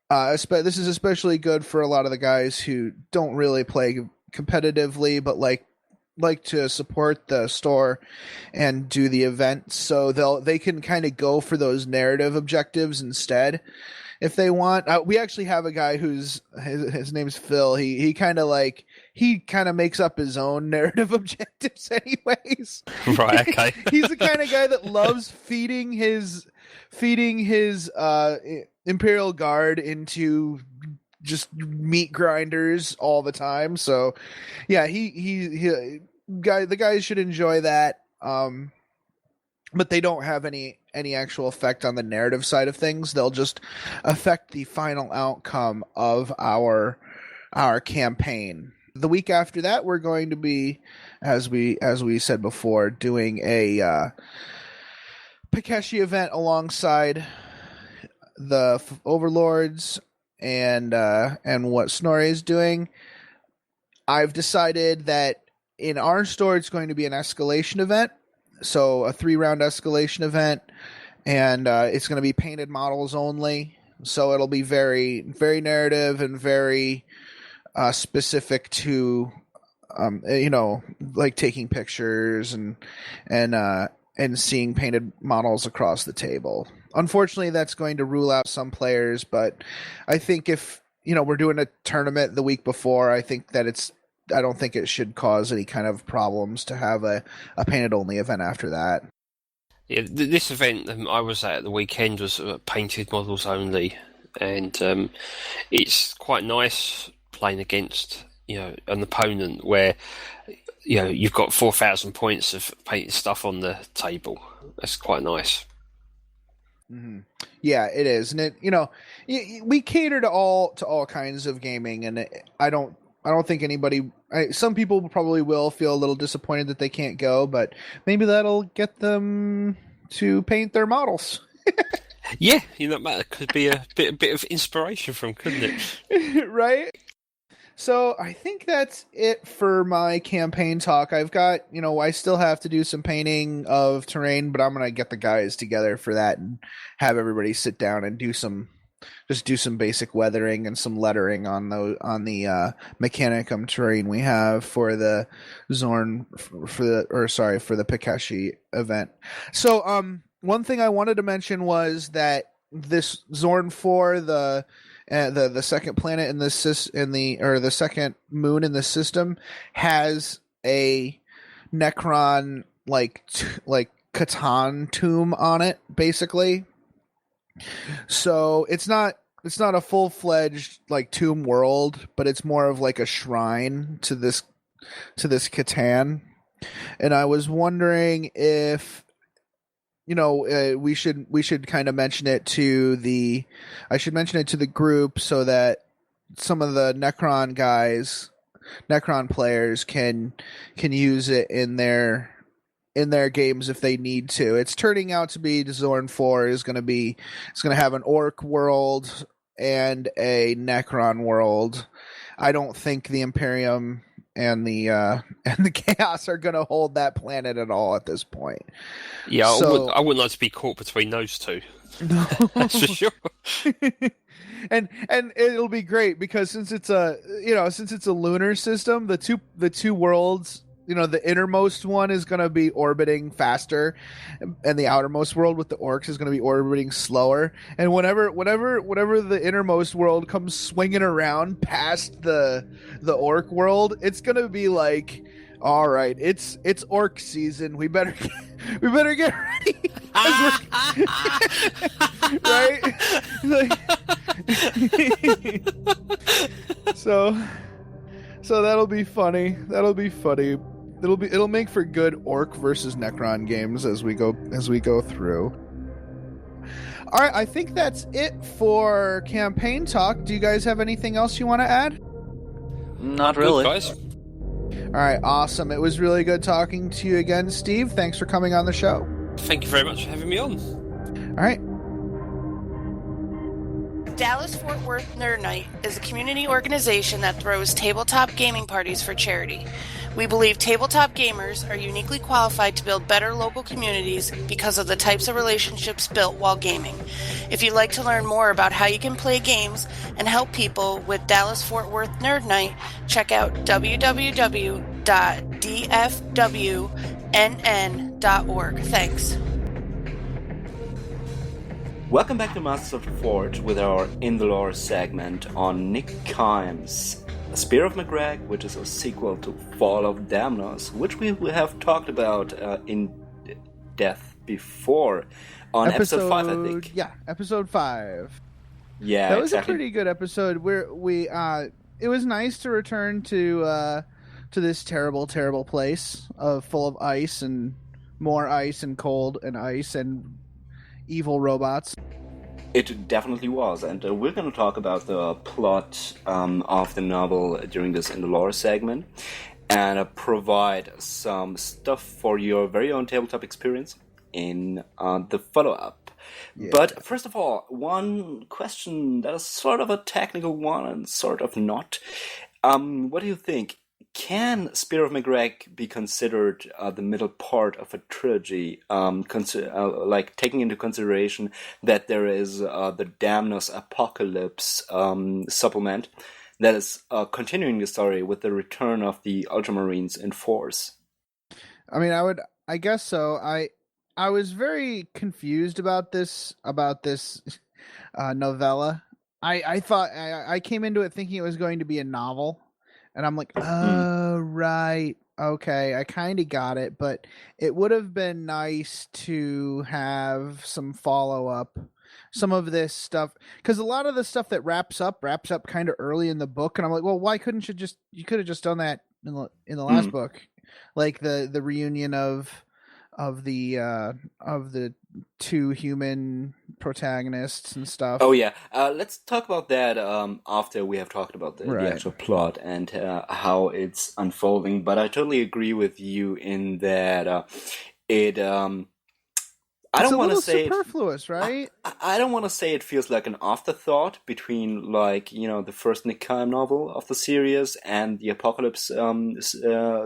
This is especially good for a lot of the guys who don't really play competitively, but like to support the store and do the event, so they can kind of go for those narrative objectives instead if they want. We actually have a guy who's his name's Phil. He kind of makes up his own narrative objectives anyways. Right, okay. He's the kind of guy that loves feeding his Imperial Guard into just meat grinders all the time. So yeah, the guys should enjoy that. But they don't have any actual effect on the narrative side of things. They'll just affect the final outcome of our campaign. The week after that, we're going to be, as we said before, doing a Pikashi event alongside the Overlords and what Snorri is doing. I've decided that in our store, it's going to be an escalation event. So a 3-round escalation event, and it's going to be painted models only. So it'll be very, very narrative and very specific to, like taking pictures and seeing painted models across the table. Unfortunately, that's going to rule out some players, but I think if we're doing a tournament the week before, I don't think it should cause any kind of problems to have a painted only event after that. Yeah, this event I was at the weekend was painted models only, and it's quite nice playing against an opponent where you've got 4,000 points of painted stuff on the table. That's quite nice. Mm-hmm. Yeah, it is, and we cater to all kinds of gaming, and I don't think anybody. Some people probably will feel a little disappointed that they can't go, but maybe that'll get them to paint their models. Yeah, that could be a bit of inspiration from, couldn't it? Right. So I think that's it for my campaign talk. I've got, I still have to do some painting of terrain, but I'm gonna get the guys together for that and have everybody sit down and do some basic weathering and some lettering on the Mechanicum terrain we have for the Xorn for the Pikashi event. So one thing I wanted to mention was that this Xorn IV, the second planet in the second moon in the system, has a Necron like C'tan tomb on it, basically. So it's not a full-fledged like tomb world, but it's more of like a shrine to this C'tan. And I was wondering if we should kind of mention it to the group so that some of the Necron players can use it in their games if they need to. It's turning out to be Xorn IV is going to have an orc world and a Necron world. I don't think the Imperium and the Chaos are going to hold that planet at all at this point. Yeah, so, I wouldn't like to be caught between those two. No. That's for sure. And it'll be great because since it's a lunar system, the two worlds, the innermost one is going to be orbiting faster, and the outermost world with the orcs is going to be orbiting slower. And whenever the innermost world comes swinging around past the orc world, it's going to be like, all right, it's orc season. We better get ready. Right? So that'll be funny. It'll make for good orc versus Necron games as we go through. All right, I think that's it for campaign talk. Do you guys have anything else you want to add? Not really. Good, guys. All right, awesome. It was really good talking to you again, Steve. Thanks for coming on the show. Thank you very much for having me on. All right. Dallas-Fort Worth Nerd Night is a community organization that throws tabletop gaming parties for charity. We believe tabletop gamers are uniquely qualified to build better local communities because of the types of relationships built while gaming. If you'd like to learn more about how you can play games and help people with Dallas-Fort Worth Nerd Night, check out www.dfwnn.org. Thanks. Welcome back to Masters of the Forge with our In the Lore segment on Nick Kime's Spear of Macragge, which is a sequel to Fall of Damnos, which we have talked about in depth before on episode 5, I think. Yeah, episode 5. Yeah, That was a exactly. pretty good episode where it was nice to return to this terrible, terrible place full of ice and more ice and cold and ice and evil robots. It definitely was, and we're going to talk about the plot of the novel during this In the Lore segment, and provide some stuff for your very own tabletop experience in the follow-up. Yeah. But first of all, one question that is sort of a technical one and sort of not. What do you think? Can Spear of Macragge be considered the middle part of a trilogy, like taking into consideration that there is the Damnos Apocalypse supplement that is continuing the story with the return of the Ultramarines in force? I mean, I guess so. I was very confused about this novella. I thought I came into it thinking it was going to be a novel, and I'm like, oh right, okay, I kind of got it, but it would have been nice to have some follow up, some of this stuff, because a lot of the stuff that wraps up kind of early in the book, and I'm like, well, why couldn't you could have just done that in the last book, like the reunion of the two human protagonists and stuff. Oh yeah, let's talk about that after we have talked about the Right. actual plot and how it's unfolding. But I totally agree with you in that it. I It's don't a want to little say superfluous, right? I don't want to say it feels like an afterthought between, like, the first Nick Kime novel of the series and the Apocalypse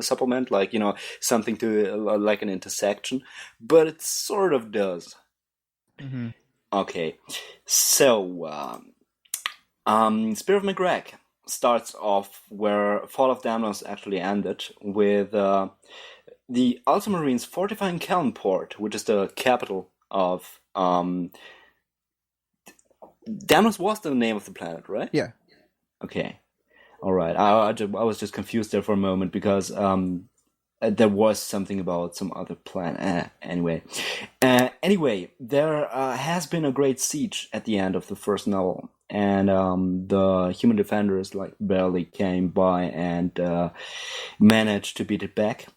supplement, like, something to like an intersection, but it sort of does. Mm-hmm. Okay, so Spear of Macragge starts off where Fall of Damnos actually ended, with the Ultramarines fortifying Kellenport, which is the capital of Damnos was the name of the planet, right? Yeah. Okay. All right. I was just confused there for a moment because there was something about some other planet. Anyway, there has been a great siege at the end of the first novel, and the human defenders like barely came by and managed to beat it back.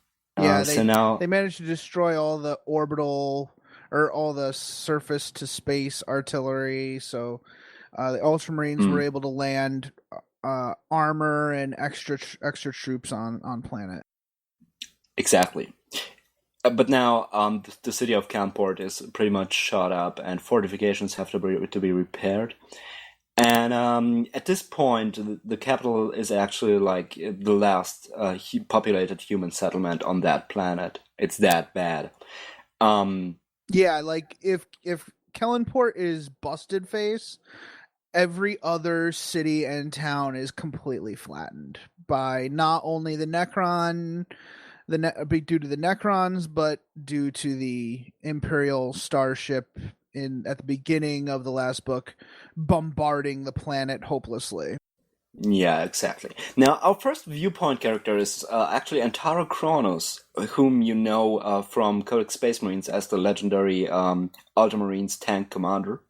Yeah, so they managed to destroy all the orbital or all the surface to space artillery. So the Ultramarines were able to land armor and extra troops on planet. Exactly. But now the city of Kellenport is pretty much shot up, and fortifications have to be repaired. And at this point, the capital is actually like the last populated human settlement on that planet. It's that bad. Yeah, like if Kellenport is busted face, every other city and town is completely flattened by not only the Necron, due to the Necrons, but due to the Imperial starship at the beginning of the last book bombarding the planet hopelessly. Yeah, exactly. Now, our first viewpoint character is actually Antara Kronos, whom you know from Codex Space Marines as the legendary Ultramarines tank commander.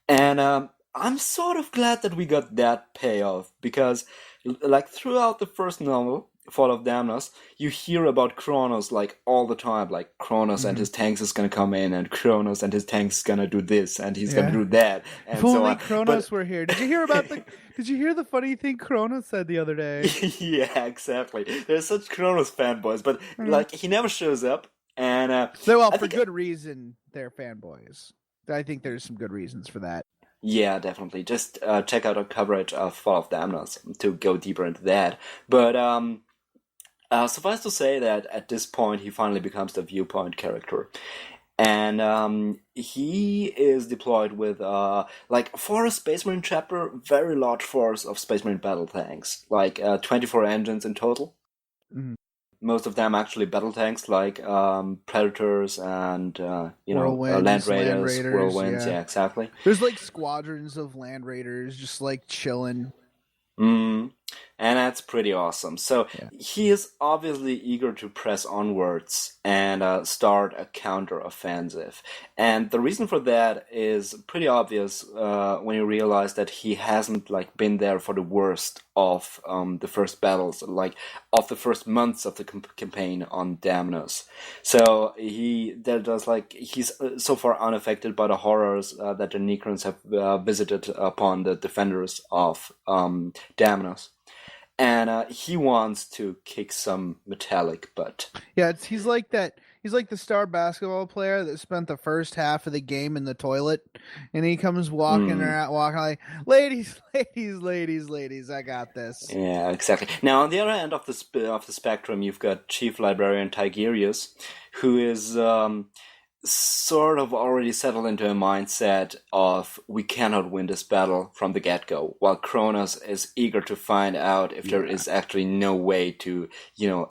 And I'm sort of glad that we got that payoff, because like throughout the first novel, Fall of Damnos, you hear about Kronos like all the time, like Kronos and his tanks is gonna come in, and Kronos and his tanks is gonna do this, and he's gonna do that, and if only so on. Kronos were here. Did you hear the funny thing Kronos said the other day? Yeah, exactly. There's such Kronos fanboys, but like he never shows up, and for good reason they're fanboys. I think there's some good reasons for that. Yeah, definitely. Just check out our coverage of Fall of Damnos to go deeper into that. But suffice to say that at this point he finally becomes the viewpoint character. And he is deployed with, for a Space Marine chapter, very large force of Space Marine battle tanks, like 24 engines in total. Mm-hmm. Most of them actually battle tanks, like Predators and Whirlwinds, Land Raiders, Whirlwinds. yeah. Yeah, exactly. There's like squadrons of Land Raiders just like chilling. And And that's pretty awesome. So he is obviously eager to press onwards and start a counter-offensive. And the reason for that is pretty obvious when you realize that he hasn't been there for the worst of the first battles, of the first months of the campaign on Damnos. So he's so far unaffected by the horrors that the Necrons have visited upon the defenders of Damnos. And he wants to kick some metallic butt. Yeah, he's like that. He's like the star basketball player that spent the first half of the game in the toilet, and he comes walking like, "Ladies, I got this." Yeah, exactly. Now, on the other end of the spectrum, you've got Chief Librarian Tigerius, who is sort of already settled into a mindset of we cannot win this battle from the get-go, while Kronos is eager to find out if there is actually no way to,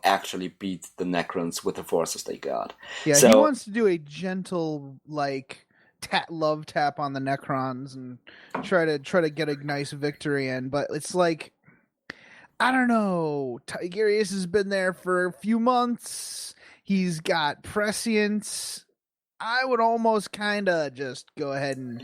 actually beat the Necrons with the forces they got. Yeah, so, he wants to do a gentle, love tap on the Necrons and try to get a nice victory in, but it's I don't know. Tigerius has been there for a few months. He's got prescience. I would almost kind of just go ahead and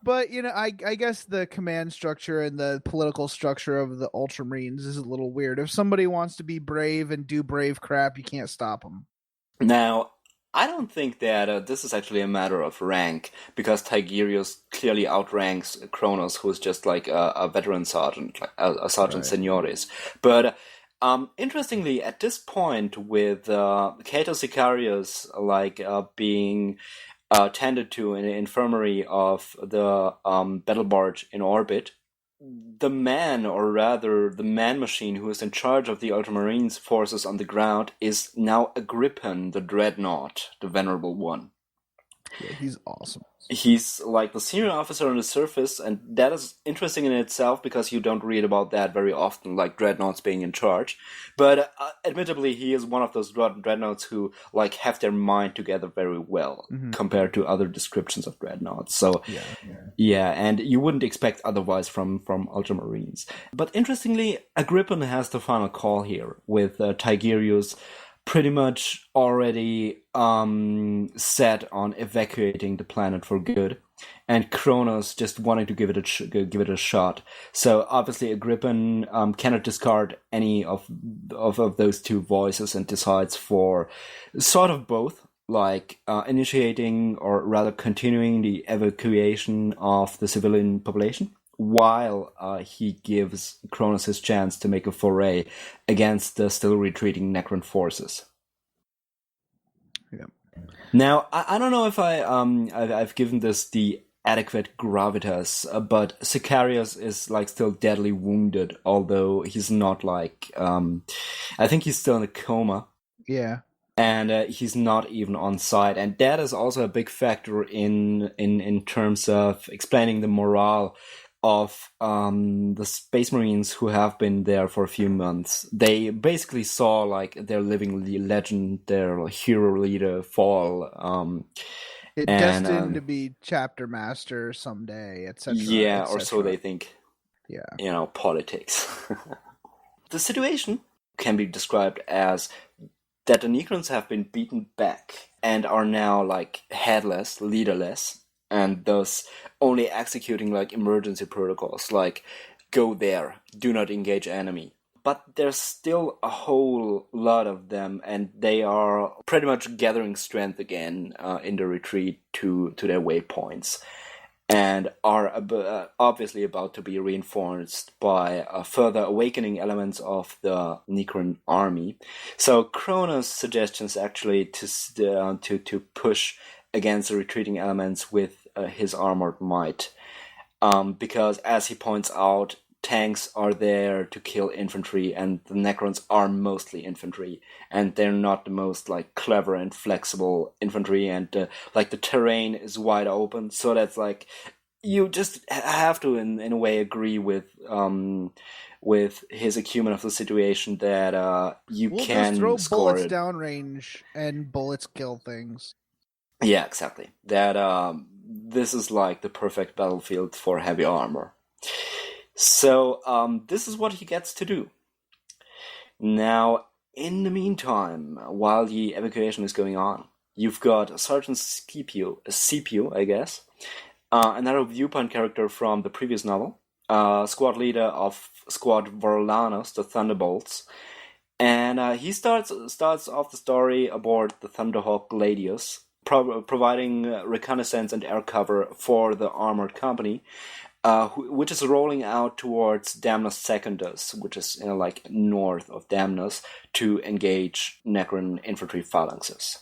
but I guess the command structure and the political structure of the Ultramarines is a little weird. If somebody wants to be brave and do brave crap, you can't stop them. Now, I don't think that this is actually a matter of rank, because Tigerius clearly outranks Kronos, who's just like a veteran sergeant, like a sergeant seniores. But interestingly, at this point, with Cato Sicarius being tended to in the infirmary of the battle barge in orbit, the man, or rather the man-machine who is in charge of the Ultramarines forces on the ground, is now Agrippin, the Dreadnought, the Venerable One. Yeah, he's awesome. He's like the senior officer on the surface, and that is interesting in itself because you don't read about that very often, like Dreadnoughts being in charge. But admittedly, he is one of those Dreadnoughts who have their mind together very well compared to other descriptions of Dreadnoughts. So and you wouldn't expect otherwise from Ultramarines. But interestingly, Agrippin has the final call here, with Tigerius pretty much already set on evacuating the planet for good, and Kronos just wanting to give it a shot. So obviously Agrippin cannot discard any of those two voices and decides for sort of both, initiating or rather continuing the evacuation of the civilian population, while he gives Kronos his chance to make a foray against the still retreating Necron forces. Yeah. Now, I don't know if I've given this the adequate gravitas, but Sicarius is still deadly wounded, although he's not I think he's still in a coma. Yeah. And he's not even on site, and that is also a big factor in terms of explaining the morale of the Space Marines who have been there for a few months. They basically saw their living legend, their hero leader fall. Destined to be chapter master someday, etc. Yeah, or so they think. Yeah. Politics. The situation can be described as that the Necrons have been beaten back and are now headless, leaderless, and thus only executing emergency protocols, go there, do not engage enemy. But there's still a whole lot of them, and they are pretty much gathering strength again in the retreat to their waypoints, and are obviously about to be reinforced by further awakening elements of the Necron army. So Kronos' suggestions actually to push against the retreating elements with his armored might, because as he points out, tanks are there to kill infantry, and the Necrons are mostly infantry, and they're not the most clever and flexible infantry, and the terrain is wide open, so that's you just have to in a way agree with his acumen of the situation that we'll can just throw score bullets it downrange and bullets kill things. Yeah, exactly. That this is the perfect battlefield for heavy armor. So this is what he gets to do. Now, in the meantime, while the evacuation is going on, you've got Sergeant Scipio, I guess, another viewpoint character from the previous novel, squad leader of Squad Vorlanos, the Thunderbolts, and he starts off the story aboard the Thunderhawk Gladius, providing reconnaissance and air cover for the armored company, which is rolling out towards Damnos Secundus, which is like north of Damnos, to engage Necron infantry phalanxes.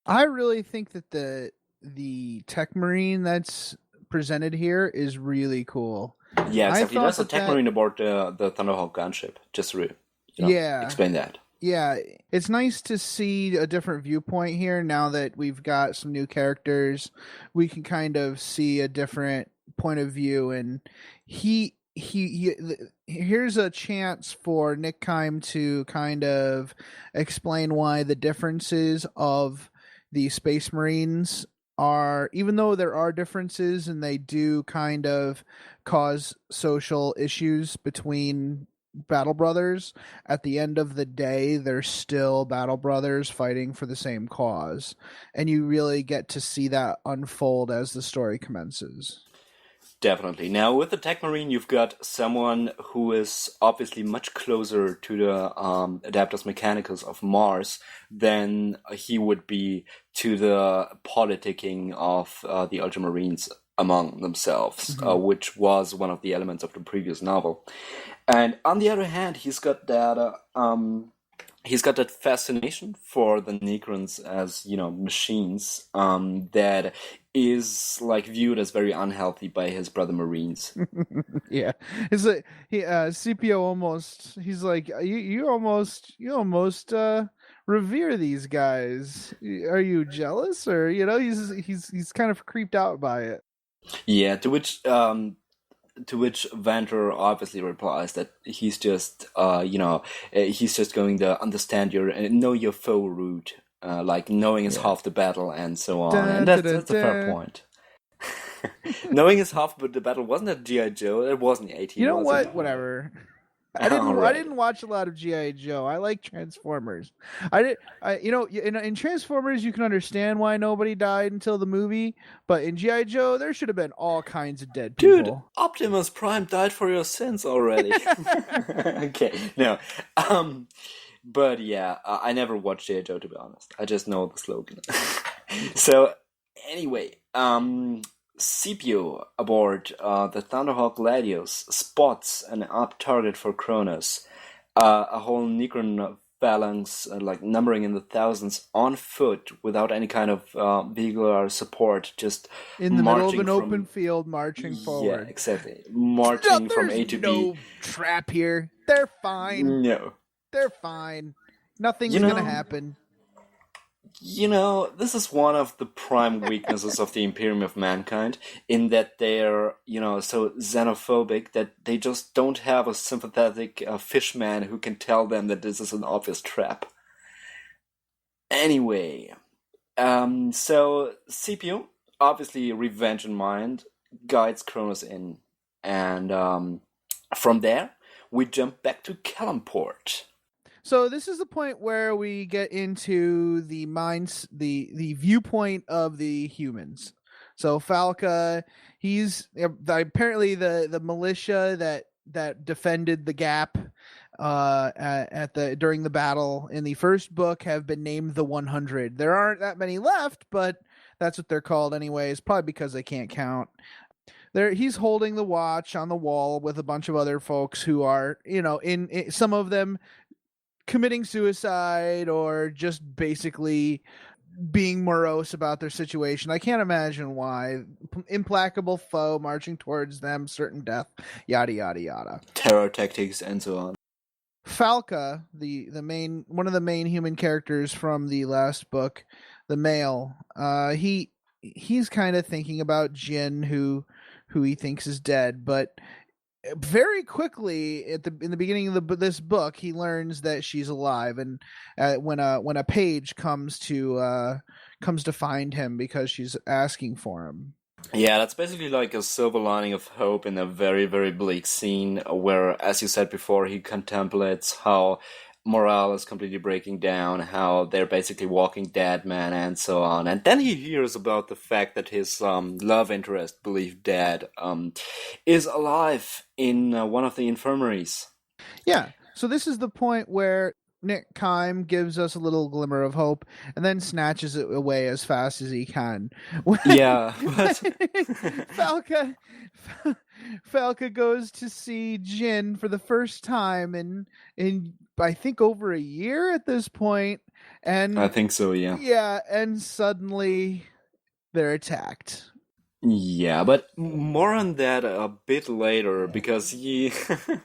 I really think that the Tech Marine that's presented here is really cool. Yeah, exactly. That's a Tech Marine aboard the Thunderhawk gunship. Just to explain that. Yeah, it's nice to see a different viewpoint here. Now that we've got some new characters, we can kind of see a different point of view, and here's a chance for Nick Kime to kind of explain why the differences of the Space Marines are, even though there are differences and they do kind of cause social issues between battle brothers, at the end of the day they're still battle brothers fighting for the same cause, and you really get to see that unfold as the story commences. Definitely. Now, with the Tech Marine, you've got someone who is obviously much closer to the Adeptus Mechanicus of Mars than he would be to the politicking of the Ultramarines among themselves, which was one of the elements of the previous novel. And on the other hand, he's got that fascination for the Necrons as, machines, that is viewed as very unhealthy by his brother Marines. Yeah, it's like CPO almost. He's like, you almost revere these guys. Are you jealous, or he's kind of creeped out by it? Yeah, to which Vanter obviously replies that he's just he's just going to understand know your foe route. Knowing is half the battle, and so on. And that's a fair point. Knowing is half the battle. Wasn't that G.I. Joe? It wasn't 18. You know what? Whatever. I didn't watch a lot of G.I. Joe. I like Transformers. In Transformers you can understand why nobody died until the movie, but in G.I. Joe there should have been all kinds of dead people. Dude, Optimus Prime died for your sins already. Okay, no. But yeah, I never watched G.I. Joe, to be honest. I just know the slogan. So, anyway, Scipio aboard the Thunderhawk Gladius spots an up target for Cronus, a whole Necron phalanx, numbering in the thousands, on foot, without any kind of vehicular support, just in the middle of an open field, marching forward. Yeah, exactly. Marching from A to B. No trap here. They're fine. No. They're fine. Nothing's going to happen. This is one of the prime weaknesses of the Imperium of Mankind, in that they're, so xenophobic that they just don't have a sympathetic fishman who can tell them that this is an obvious trap. Anyway, so Scipio, obviously revenge in mind, guides Cronus in, and from there we jump back to Kellenport. So this is the point where we get into the viewpoint of the humans. So Falca, he's apparently the militia that defended the gap during the battle in the first book have been named the 100. There aren't that many left, but that's what they're called anyways, probably because they can't count. He's holding the watch on the wall with a bunch of other folks who are, in some of them committing suicide or just basically being morose about their situation. I can't imagine why. Implacable foe marching towards them, certain death, yada yada yada. Terror tactics and so on. Falca, one of the main human characters from the last book, the male, he's kind of thinking about Jin, who he thinks is dead, but very quickly in the beginning of this book, he learns that she's alive, and when a page comes to find him because she's asking for him. Yeah, that's basically like a silver lining of hope in a very, very bleak scene where, as you said before, he contemplates how morale is completely breaking down, how they're basically walking dead men, and so on. And then he hears about the fact that his love interest, believed dead, is alive in one of the infirmaries. Yeah. So this is the point where Nick Kime gives us a little glimmer of hope and then snatches it away as fast as he can. Yeah, but Falca goes to see Jin for the first time in I think over a year at this point, and I think so, yeah. Yeah, and suddenly they're attacked. Yeah, but more on that a bit later because you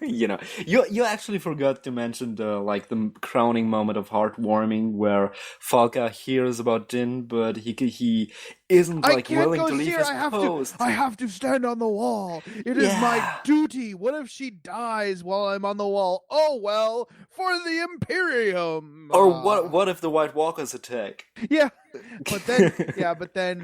you actually forgot to mention the crowning moment of heartwarming where Falca hears about Jin, but he isn't I like can't willing go to leave see her. his I post. have to stand on the wall. It is my Yeah. duty. What if she dies while I'm on the wall? Oh well, for the Imperium. Or what if the White Walkers attack? Yeah, but then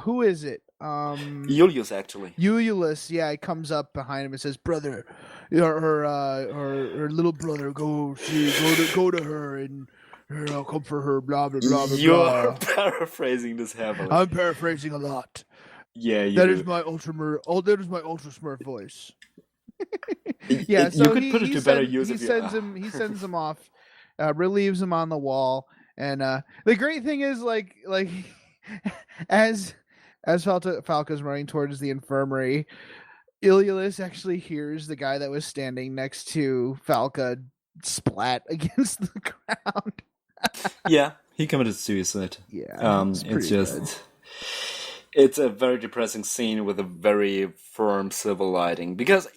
who is it? Julius actually. Eululus, yeah, he comes up behind him and says, "Brother, her little brother, go to her and I'll comfort her." Blah blah blah blah. You're blah. paraphrasing this heavily. I'm paraphrasing a lot. Yeah, That is my ultra smart voice. Yeah, so you could put it to better use. He sends him off, relieves him on the wall, and the great thing is like as Falca's running towards the infirmary, Iliolus actually hears the guy that was standing next to Falca splat against the ground. Yeah, he committed suicide. Yeah, it's just. It's a very depressing scene with a very firm civil lighting because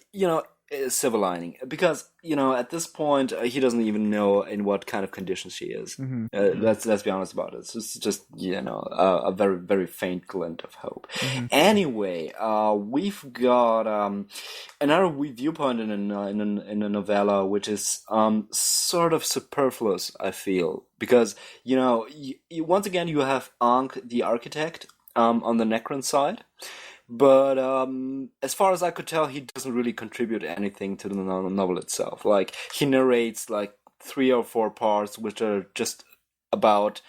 civil lining because at this point he doesn't even know in what kind of condition she is. Mm-hmm. Let's be honest about it. It's just a very, very faint glint of hope. Mm-hmm. Anyway, we've got another viewpoint in a novella which is sort of superfluous, I feel, because once again you have Ankh the architect on the Necron side. But as far as I could tell, he doesn't really contribute anything to the novel itself. Like, he narrates like 3 or 4 parts, which are just about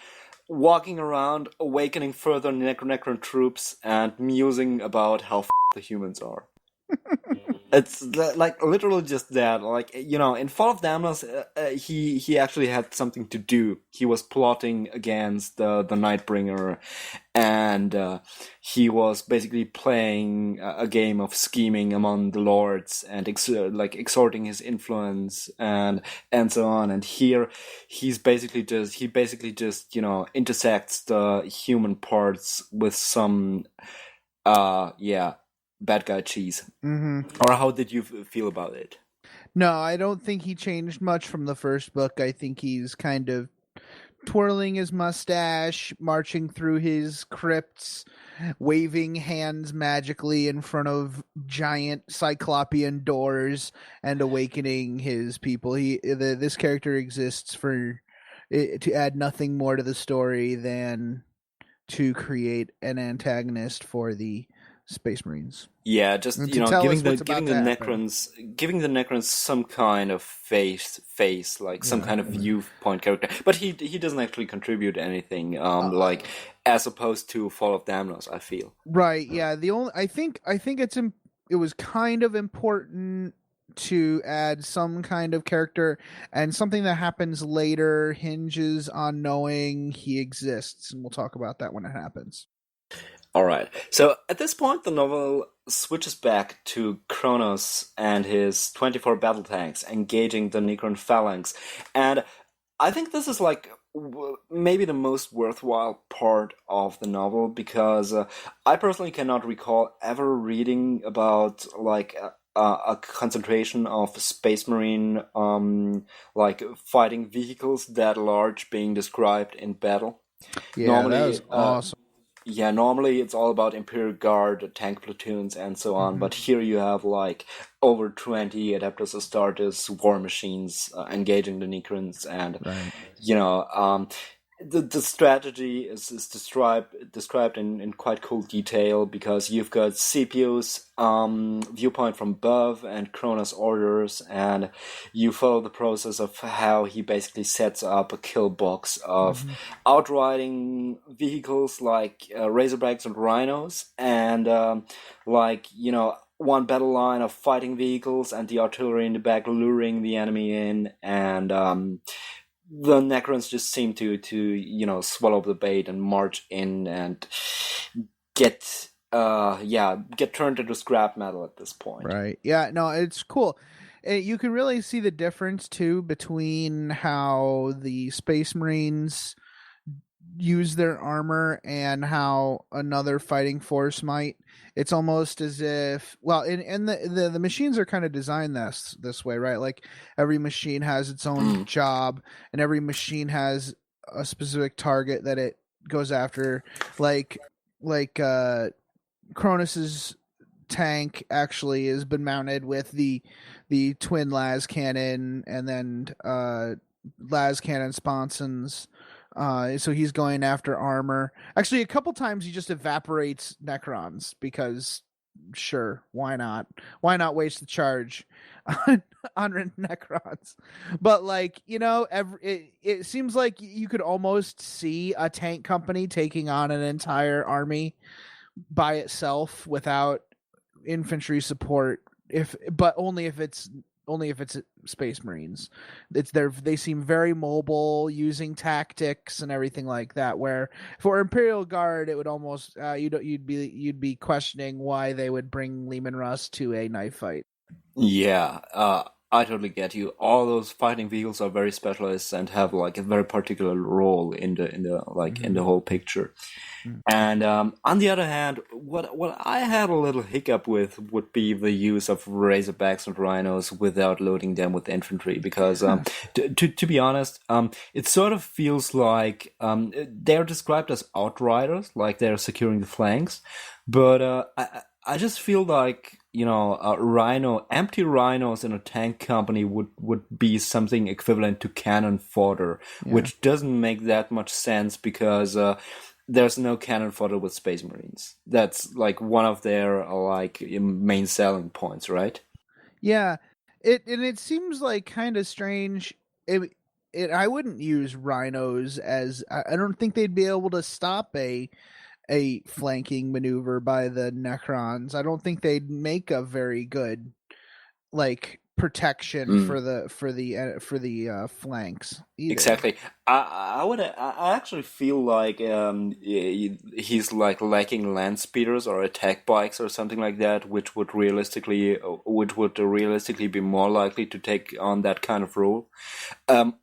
walking around, awakening further Necron troops, and musing about how the humans are. It's like literally just that. Like, in Fall of Damnos, he actually had something to do. He was plotting against the Nightbringer, and he was basically playing a game of scheming among the lords and exerting his influence and so on. And here, he basically just intersects the human parts with some bad guy cheese. Mm-hmm. Or how did you feel about it? No, I don't think he changed much from the first book. I think he's kind of twirling his mustache, marching through his crypts, waving hands magically in front of giant cyclopean doors, and awakening his people. This character exists to add nothing more to the story than to create an antagonist for the Space Marines. Yeah, just giving the Necrons some kind of face, like some kind of viewpoint character. But he doesn't actually contribute anything, as opposed to Fall of Damnos, I feel. Right. Yeah. I think it was kind of important to add some kind of character, and something that happens later hinges on knowing he exists, and we'll talk about that when it happens. All right. So at this point, the novel switches back to Kronos and his 24 battle tanks engaging the Necron phalanx. And I think this is like maybe the most worthwhile part of the novel because I personally cannot recall ever reading about like a concentration of Space Marine fighting vehicles that large being described in battle. Yeah, normally, that was awesome. Yeah, normally it's all about Imperial Guard, tank platoons, and so on. But here you have like over 20 Adeptus Astartes war machines engaging the Necrons, and the strategy is described in quite cool detail, because you've got Scipio's viewpoint from above and Kronos' orders, and you follow the process of how he basically sets up a kill box of outriding vehicles like Razorbacks and Rhinos, and one battle line of fighting vehicles and the artillery in the back luring the enemy in, and the Necrons just seem to swallow the bait and march in and get turned into scrap metal at this point. Right. Yeah, no, it's cool. You can really see the difference too between how the Space Marines use their armor and how another fighting force might. It's almost as if, well, and the machines are kind of designed this way, right? Like every machine has its own job, and every machine has a specific target that it goes after. Like Kronos's tank actually has been mounted with the twin las cannon, and then las cannon sponsons. So he's going after armor. Actually, a couple times he just evaporates Necrons because, sure, why not? Why not waste the charge on Necrons? But it seems like you could almost see a tank company taking on an entire army by itself without infantry support, but only if it's Space Marines. They seem very mobile, using tactics and everything like that. Where for Imperial Guard, it would almost you'd be questioning why they would bring Leman Russ to a knife fight. Yeah, I totally get you. All those fighting vehicles are very specialized and have like a very particular role in the whole picture. And on the other hand, what I had a little hiccup with would be the use of Razorbacks and Rhinos without loading them with infantry, because to be honest, it sort of feels like they're described as outriders, like they're securing the flanks, but I just feel like empty rhinos in a tank company would be something equivalent to cannon fodder, which doesn't make that much sense, because there's no cannon fodder with Space Marines. That's like one of their main selling points, right? Yeah, it seems like kind of strange. I wouldn't use rhinos as I don't think they'd be able to stop a flanking maneuver by the Necrons. I don't think they'd make a very good protection for the flanks either. Exactly. I actually feel like he's lacking land speeders or attack bikes or something like that, which would realistically be more likely to take on that kind of role,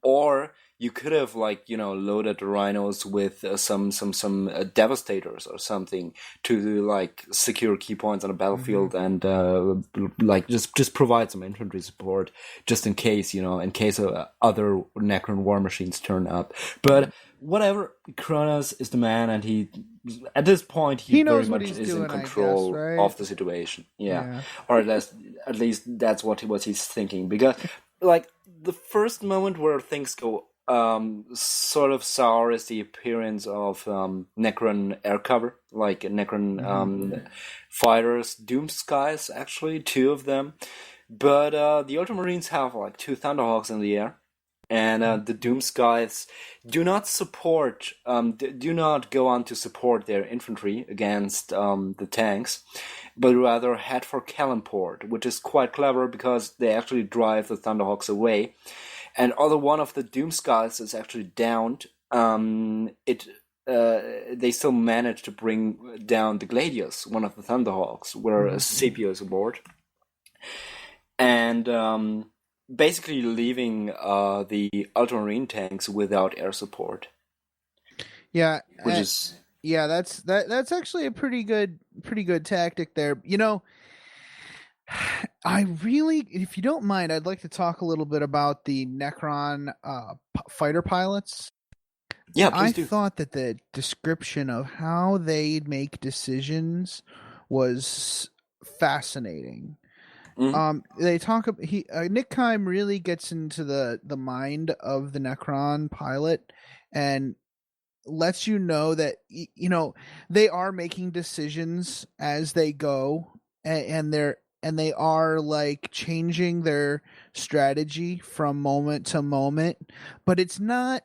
or you could have loaded the rhinos with some devastators or something to secure key points on the battlefield, and just provide some infantry support just in case other Necron war machines turn up. But whatever, Kronos is the man, and he at this point he very much is in control of the situation. Yeah. Or at least that's what he's thinking, because the first moment where things go sort of sour is the appearance of Necron air cover, like Necron fighters, Doom Skies, actually, 2 of them. But the Ultramarines have 2 Thunderhawks in the air, and the Doom Skies do not go on to support their infantry against the tanks, but rather head for Kellenport, which is quite clever because they actually drive the Thunderhawks away. And although one of the Doom Skies is actually downed, they still manage to bring down the Gladius, one of the Thunderhawks, where Scipio is aboard, and basically leaving the Ultramarine tanks without air support. Yeah, that's actually a pretty good tactic there. I really, if you don't mind, I'd like to talk a little bit about the Necron fighter pilots. Yeah, please do. I thought that the description of how they make decisions was fascinating. They talk. Nick Kime really gets into the mind of the Necron pilot, and lets you know that they are making decisions as they go, and they are like changing their strategy from moment to moment, but it's not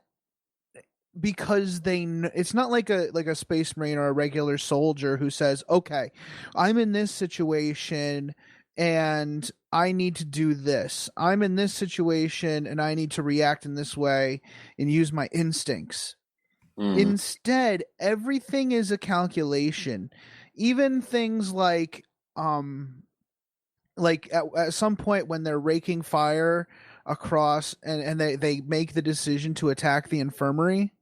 because it's not like a space marine or a regular soldier who says, okay, I'm in this situation and I need to do this. I'm in this situation and I need to react in this way and use my instincts. Instead, everything is a calculation. Even things like at some point when they're raking fire across and they make the decision to attack the infirmary,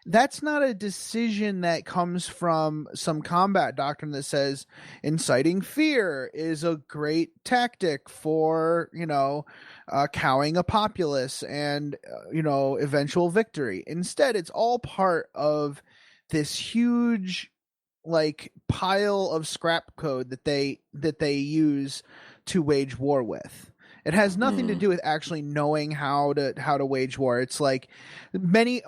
that's not a decision that comes from some combat doctrine that says inciting fear is a great tactic for, cowing a populace and, eventual victory. Instead, it's all part of this huge like pile of scrap code that they use to wage war with. It has nothing to do with actually knowing how to wage war. It's like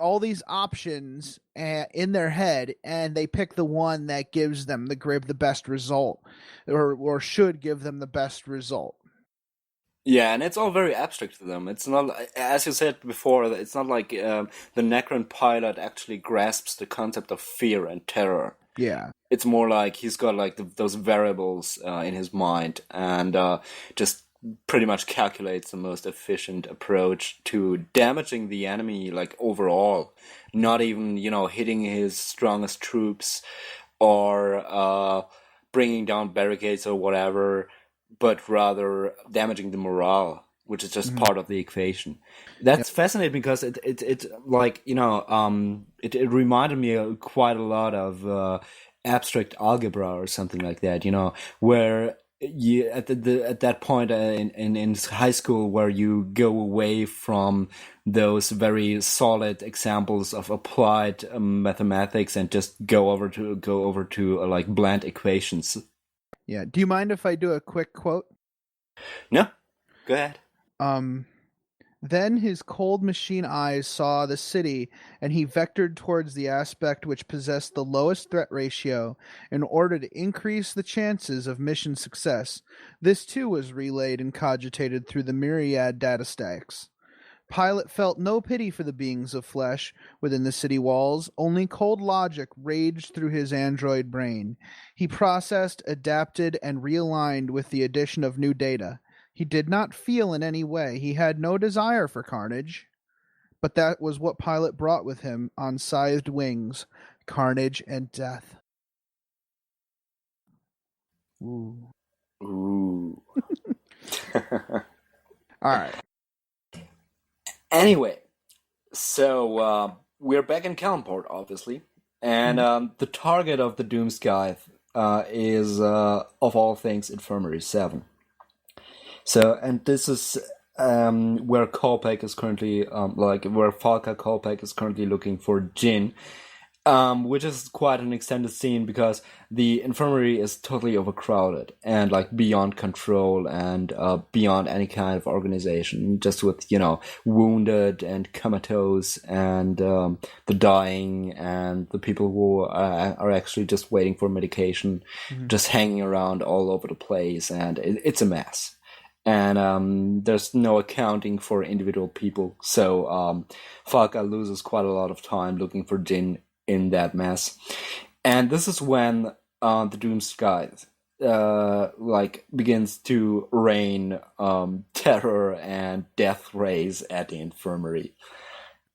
all these options in their head, and they pick the one that gives them the best result, or should give them the best result. Yeah, and it's all very abstract to them. It's not, as you said before, it's not like the Necron pilot actually grasps the concept of fear and terror. Yeah. It's more like he's got like those variables in his mind, and just pretty much calculates the most efficient approach to damaging the enemy, like overall, not even hitting his strongest troops or bringing down barricades or whatever, but rather damaging the morale, which is just part of the equation. That's fascinating because it like it reminded me quite a lot of abstract algebra or something like that, where you at that point in high school where you go away from those very solid examples of applied mathematics and just go over to like bland equations. Yeah. Do you mind if I do a quick quote? No, go ahead. Then his cold machine eyes saw the city, and he vectored towards the aspect which possessed the lowest threat ratio in order to increase the chances of mission success. This too was relayed and cogitated through the myriad data stacks. Pilot felt no pity for the beings of flesh within the city walls. Only cold logic raged through his android brain. He processed, adapted, and realigned with the addition of new data. He did not feel in any way. He had no desire for carnage. But that was what Pilot brought with him on scythed wings, carnage and death. Ooh. Ooh. All right. Anyway, so we're back in Kellenport, obviously. And the target of the Doomsky is, of all things, Infirmary 7. So, and this is where Kolpek is currently, where Falka Kolpek is currently looking for Jin, which is quite an extended scene because the infirmary is totally overcrowded and like beyond control and beyond any kind of organization, just with, wounded and comatose and the dying and the people who are actually just waiting for medication, just hanging around all over the place, and it's a mess. And there's no accounting for individual people, so Falka loses quite a lot of time looking for Jin in that mess. And this is when the Doomsky begins to rain terror and death rays at the infirmary.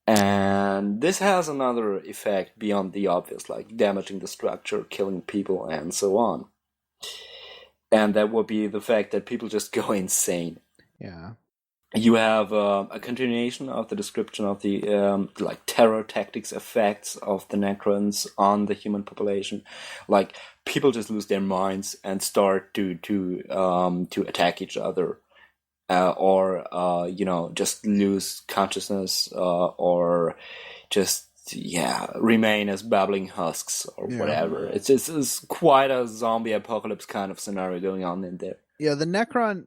And this has another effect beyond the obvious, like damaging the structure, killing people, and so on. And that would be the fact that people just go insane. Yeah. You have a continuation of the description of the terror tactics effects of the Necrons on the human population. Like people just lose their minds and start to attack each other, or just lose consciousness, or just remain as babbling husks or whatever. It's quite a zombie apocalypse kind of scenario going on in there. Yeah, the Necron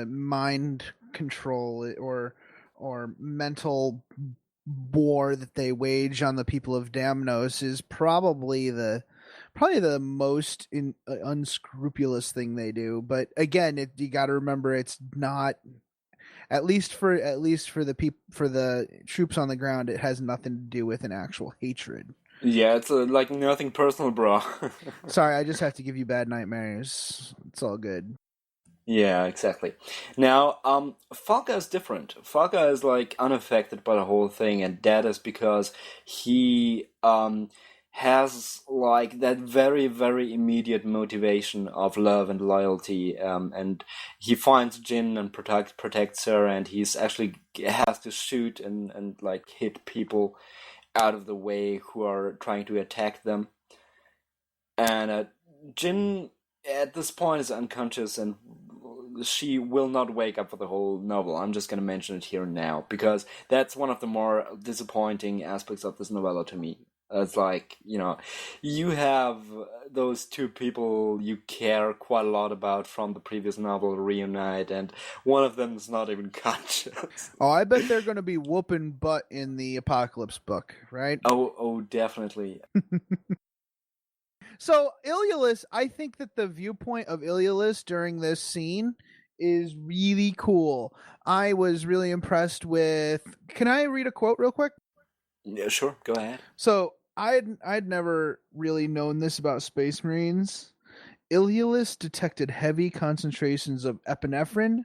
mind control or mental war that they wage on the people of Damnos is probably the most unscrupulous thing they do. But again, you got to remember, it's not, at least for the troops on the ground, it has nothing to do with an actual hatred. Yeah, it's like nothing personal, bro. Sorry, I just have to give you bad nightmares. It's all good. Yeah, exactly. Now, Falca is different. Falca is like unaffected by the whole thing, and that is because he has like that very, very immediate motivation of love and loyalty, and he finds Jin and protects her, and he's actually has to shoot and like hit people out of the way who are trying to attack them. And Jin at this point is unconscious, and she will not wake up for the whole novel. I'm just going to mention it here and now, because that's one of the more disappointing aspects of this novella to me. It's like, you have those two people you care quite a lot about from the previous novel reunite, and one of them is not even conscious. Oh, I bet they're going to be whooping butt in the Apocalypse book, right? Oh, definitely. So, Ilulis, I think that the viewpoint of Ilulis during this scene is really cool. I was really impressed with... Can I read a quote real quick? Yeah, sure. Go ahead. So, I'd never really known this about Space Marines. Ilulis detected heavy concentrations of epinephrine,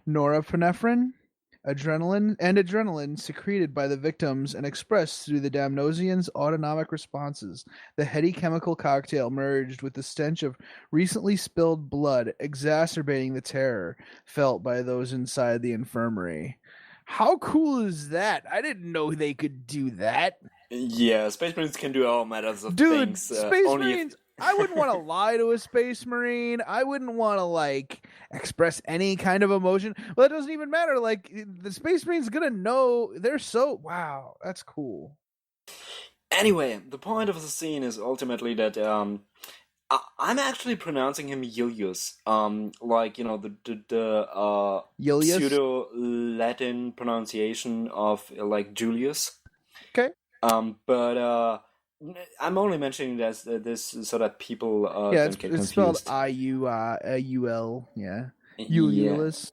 norepinephrine, adrenaline secreted by the victims and expressed through the Damnosians' autonomic responses. The heady chemical cocktail merged with the stench of recently spilled blood, exacerbating the terror felt by those inside the infirmary. How cool is that? I didn't know they could do that. Yeah, Space Marines can do all matters of Dude, things. Space Marines... I wouldn't want to lie to a Space Marine. I wouldn't want to, express any kind of emotion. Well, it doesn't even matter. The Space Marine's going to know. They're so... Wow, that's cool. Anyway, the point of the scene is ultimately that I'm actually pronouncing him Julius. The pseudo-Latin pronunciation of, Julius. Okay. But I'm only mentioning this so that people don't get confused. It's spelled I-U-L, yeah. Julius.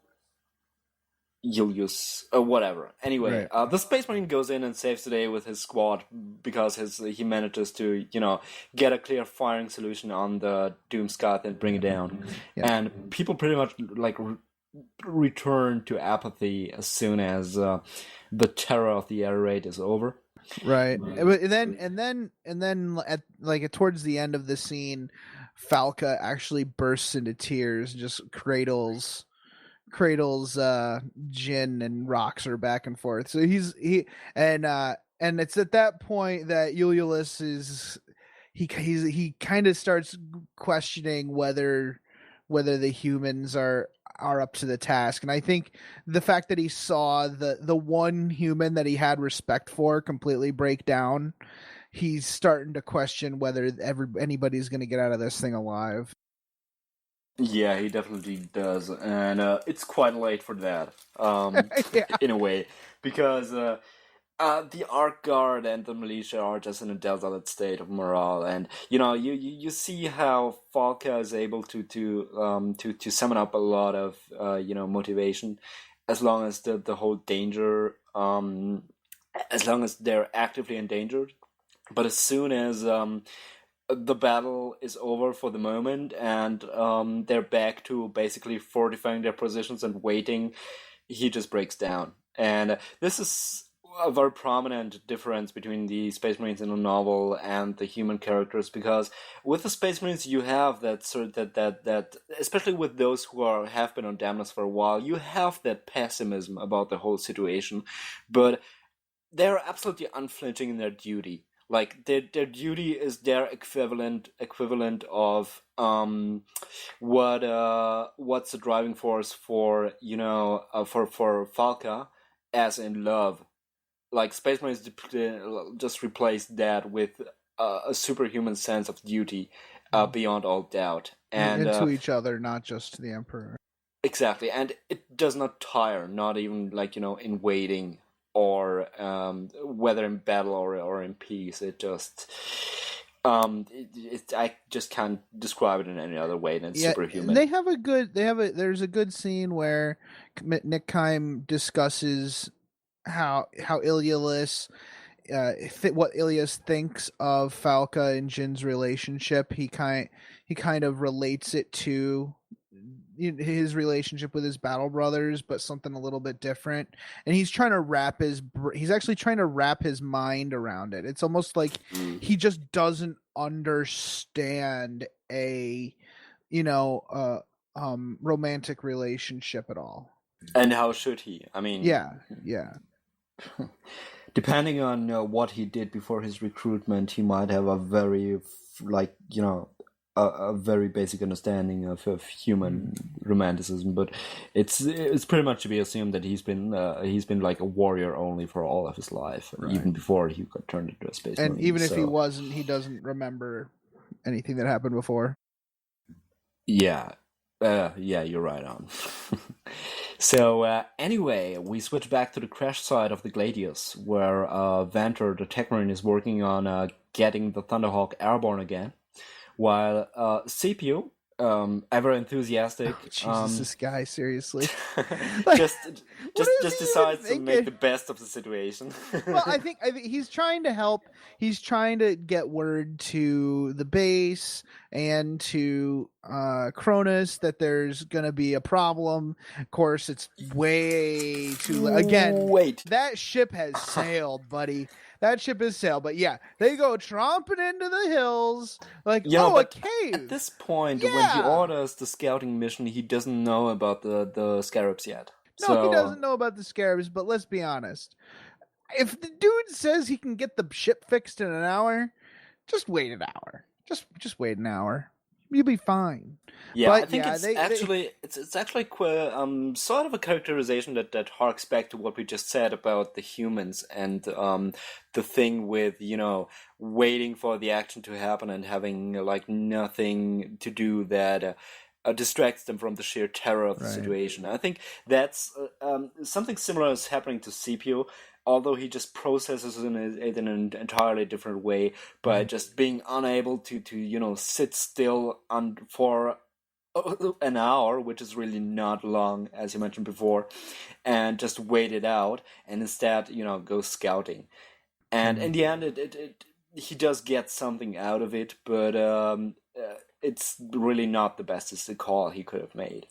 Julius, whatever. Anyway, right. The Space Marine goes in and saves the day with his squad because he manages to, get a clear firing solution on the Doomscott and bring it down. Yeah. And people pretty much return to apathy as soon as the terror of the air raid is over. Right. And then towards the end of the scene, Falca actually bursts into tears, just cradles Jin and rocks her back and forth. So and it's at that point that Ilulis is he kind of starts questioning whether the humans are up to the task. And I think the fact that he saw the one human that he had respect for completely break down, he's starting to question whether anybody's going to get out of this thing alive. Yeah, he definitely does, and it's quite late for that, in a way, because the Ark Guard and the militia are just in a desolate state of morale, and you see how Falca is able to summon up a lot of motivation, as long as the whole danger, as long as they're actively endangered, but as soon as the battle is over for the moment, and they're back to basically fortifying their positions and waiting, he just breaks down. And this is a very prominent difference between the Space Marines in the novel and the human characters, because with the Space Marines you have that especially with those who have been on Damnos for a while, you have that pessimism about the whole situation, but they're absolutely unflinching in their duty. Like their duty is their equivalent of what's the driving force for for Falca, as in love. Like Space Marines just replaced that with a superhuman sense of duty, beyond all doubt, and to each other, not just to the Emperor. Exactly, and it does not tire, not even in waiting or whether in battle or in peace. It just I just can't describe it in any other way than superhuman. There's a good scene where Nick Kime discusses how Ilias what Ilias thinks of Falca and Jin's relationship. He kind of relates it to his relationship with his battle brothers, but something a little bit different. And he's trying to wrap his mind around it. It's almost like he just doesn't understand a romantic relationship at all. And how should he? I mean, yeah. Depending on what he did before his recruitment, he might have a very a very basic understanding of human romanticism, but it's pretty much to be assumed that he's been like a warrior only for all of his life, right, even before he got turned into a space marine. And even if he wasn't, he doesn't remember anything that happened before. Yeah, you're right on. So anyway, we switch back to the crash site of the Gladius, where Vanter, the tech marine, is working on getting the Thunderhawk airborne again, while CPU, ever enthusiastic, Jesus, this guy, seriously, just decides to make the best of the situation. Well, I think he's trying to help. He's trying to get word to the base and to Cronus that there's going to be a problem. Of course, it's way too late. Again, wait, that ship has sailed, buddy. That ship has sailed. But yeah, they go tromping into the hills like, a cave. At this point, when he orders the scouting mission, he doesn't know about the scarabs yet. No, he doesn't know about the scarabs, but let's be honest. If the dude says he can get the ship fixed in an hour, just wait an hour. Just wait an hour. You'll be fine. Yeah, but, I think it's actually sort of a characterization that harks back to what we just said about the humans and the thing with waiting for the action to happen and having like nothing to do that distracts them from the sheer terror of the situation. I think that's something similar is happening to CPU. Although he just processes it in an entirely different way by just being unable to sit still for an hour, which is really not long, as you mentioned before, and just wait it out, and instead, go scouting. And in the end, he does get something out of it, but it's really not the best call he could have made.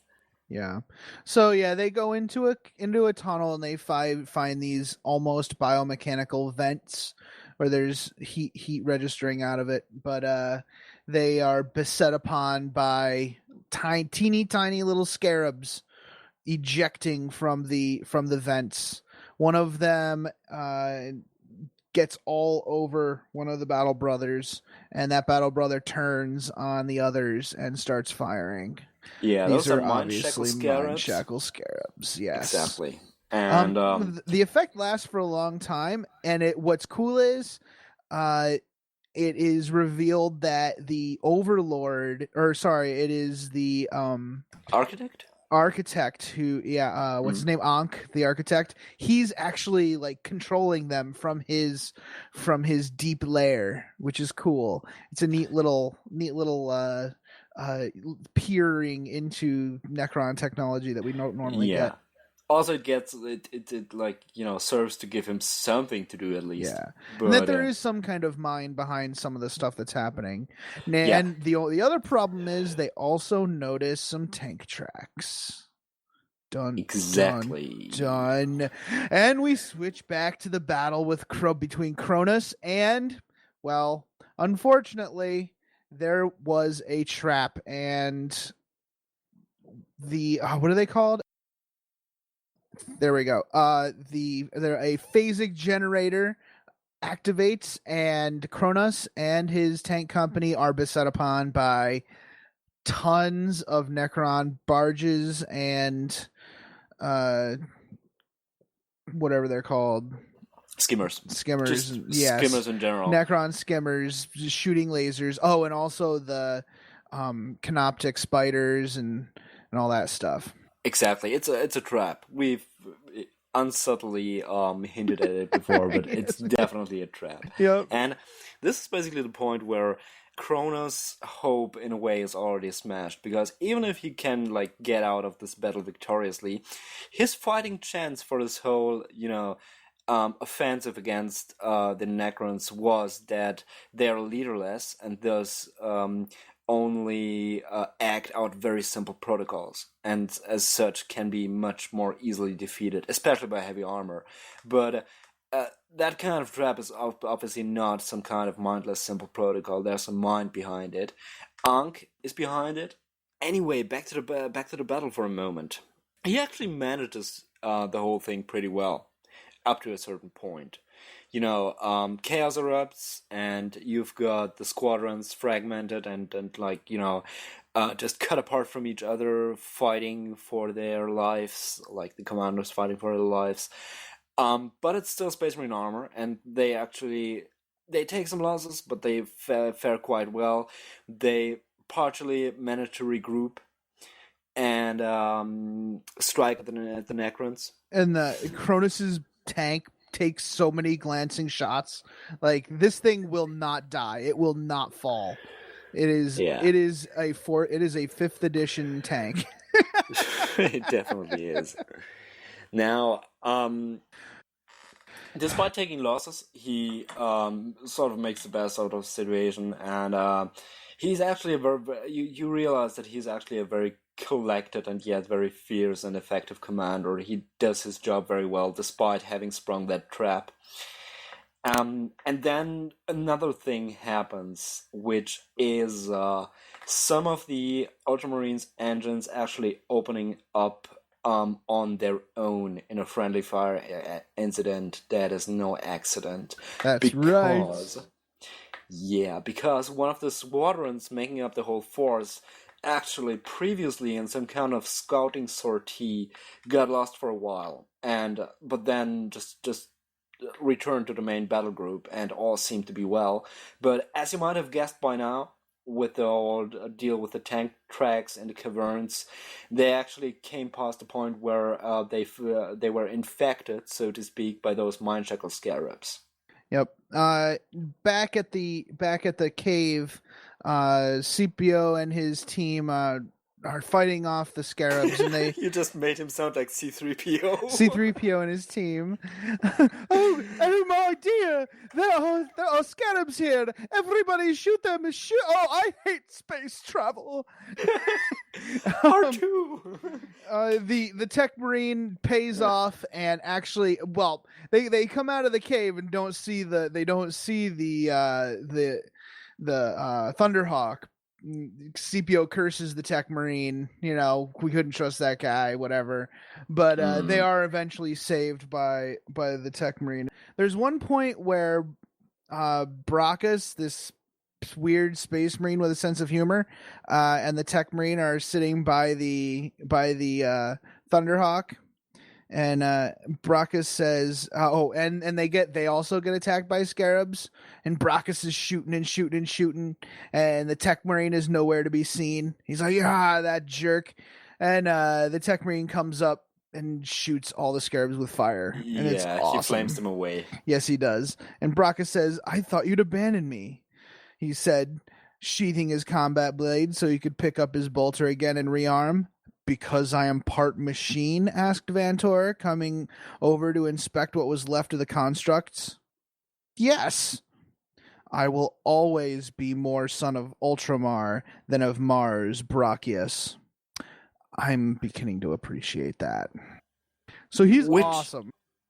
Yeah. So they go into a tunnel and they find these almost biomechanical vents where there's heat registering out of it, but they are beset upon by teeny tiny little scarabs ejecting from the vents. One of them gets all over one of the battle brothers, and that battle brother turns on the others and starts firing. Yeah, these those are obviously mind shackle scarabs. Yes, exactly. And the effect lasts for a long time, and what's cool is, it is revealed that the Overlord, it is the architect who what's his name, Ankh, the architect, he's actually like controlling them from his deep lair, which is cool. It's a neat little peering into Necron technology that we don't normally get. Also, it like serves to give him something to do at least. Yeah, but, and that there is some kind of mind behind some of the stuff that's happening. And the other problem is they also notice some tank tracks. Done. Exactly. Done. And we switch back to the battle between Cronus and, well, unfortunately, there was a trap, and the what are they called? There we go. A phasic generator activates, and Cronus and his tank company are beset upon by tons of Necron barges and whatever they're called. Skimmers. Yes. Skimmers in general. Necron skimmers shooting lasers. Oh, and also the canoptic spiders and all that stuff. Exactly. It's a trap. unsubtly hinted at it before, but it's definitely a trap. Yep. And this is basically the point where Kronos' hope, in a way, is already smashed, because even if he can, like, get out of this battle victoriously, his fighting chance for this whole, offensive against the Necrons was that they're leaderless and thus only act out very simple protocols, and as such can be much more easily defeated, especially by heavy armor. But that kind of trap is obviously not some kind of mindless simple protocol. There's a mind behind it. Ankh is behind it. Anyway, back to the battle for a moment. He actually manages the whole thing pretty well, up to a certain point. Chaos erupts, and you've got the squadrons fragmented and just cut apart from each other, fighting for their lives, like the commanders fighting for their lives. But it's still Space Marine armor, and they take some losses, but they fare quite well. They partially manage to regroup and strike at the Necrons. And Kronos' tank takes so many glancing shots. Like, this thing will not die. It will not fall. It is a 5th edition tank. It definitely is. Now, despite taking losses, he sort of makes the best out of the situation, and he's actually you realize that he's actually a very collected and yet very fierce and effective commander. He does his job very well, despite having sprung that trap. And then another thing happens, which is some of the Ultramarines' engines actually opening up on their own in a friendly fire incident that is no accident. That's right. Yeah, because one of the squadrons making up the whole force actually previously in some kind of scouting sortie got lost for a while, but then just returned to the main battle group, and all seemed to be well. But as you might have guessed by now, with the old deal with the tank tracks and the caverns, they actually came past the point where they were infected, so to speak, by those mind shackle scarabs. Yep. Back at the cave, Scipio and his team are fighting off the scarabs, and they You just made him sound like C-3PO. C-3PO and his team. Oh my dear! There are scarabs here. Everybody shoot them! Oh, I hate space travel. R2. The Tech Marine pays off, and actually, well, they come out of the cave and don't see the Thunderhawk. Scipio curses the Tech Marine, we couldn't trust that guy, whatever. But they are eventually saved by the Tech Marine. There's one point where Bracchus, this weird space marine with a sense of humor, and the Tech Marine are sitting by the Thunderhawk. And Bracchus says, and they also get attacked by scarabs, and Bracchus is shooting, and the Tech Marine is nowhere to be seen. He's like, that jerk. And the Tech Marine comes up and shoots all the scarabs with fire. And it's awesome. He flames them away. Yes, he does. And Bracchus says, I thought you'd abandon me, he said, sheathing his combat blade so he could pick up his bolter again and rearm. Because I am part machine? Asked Vantor, coming over to inspect what was left of the constructs. Yes. I will always be more son of Ultramar than of Mars, Brachus. I'm beginning to appreciate that. So he's awesome.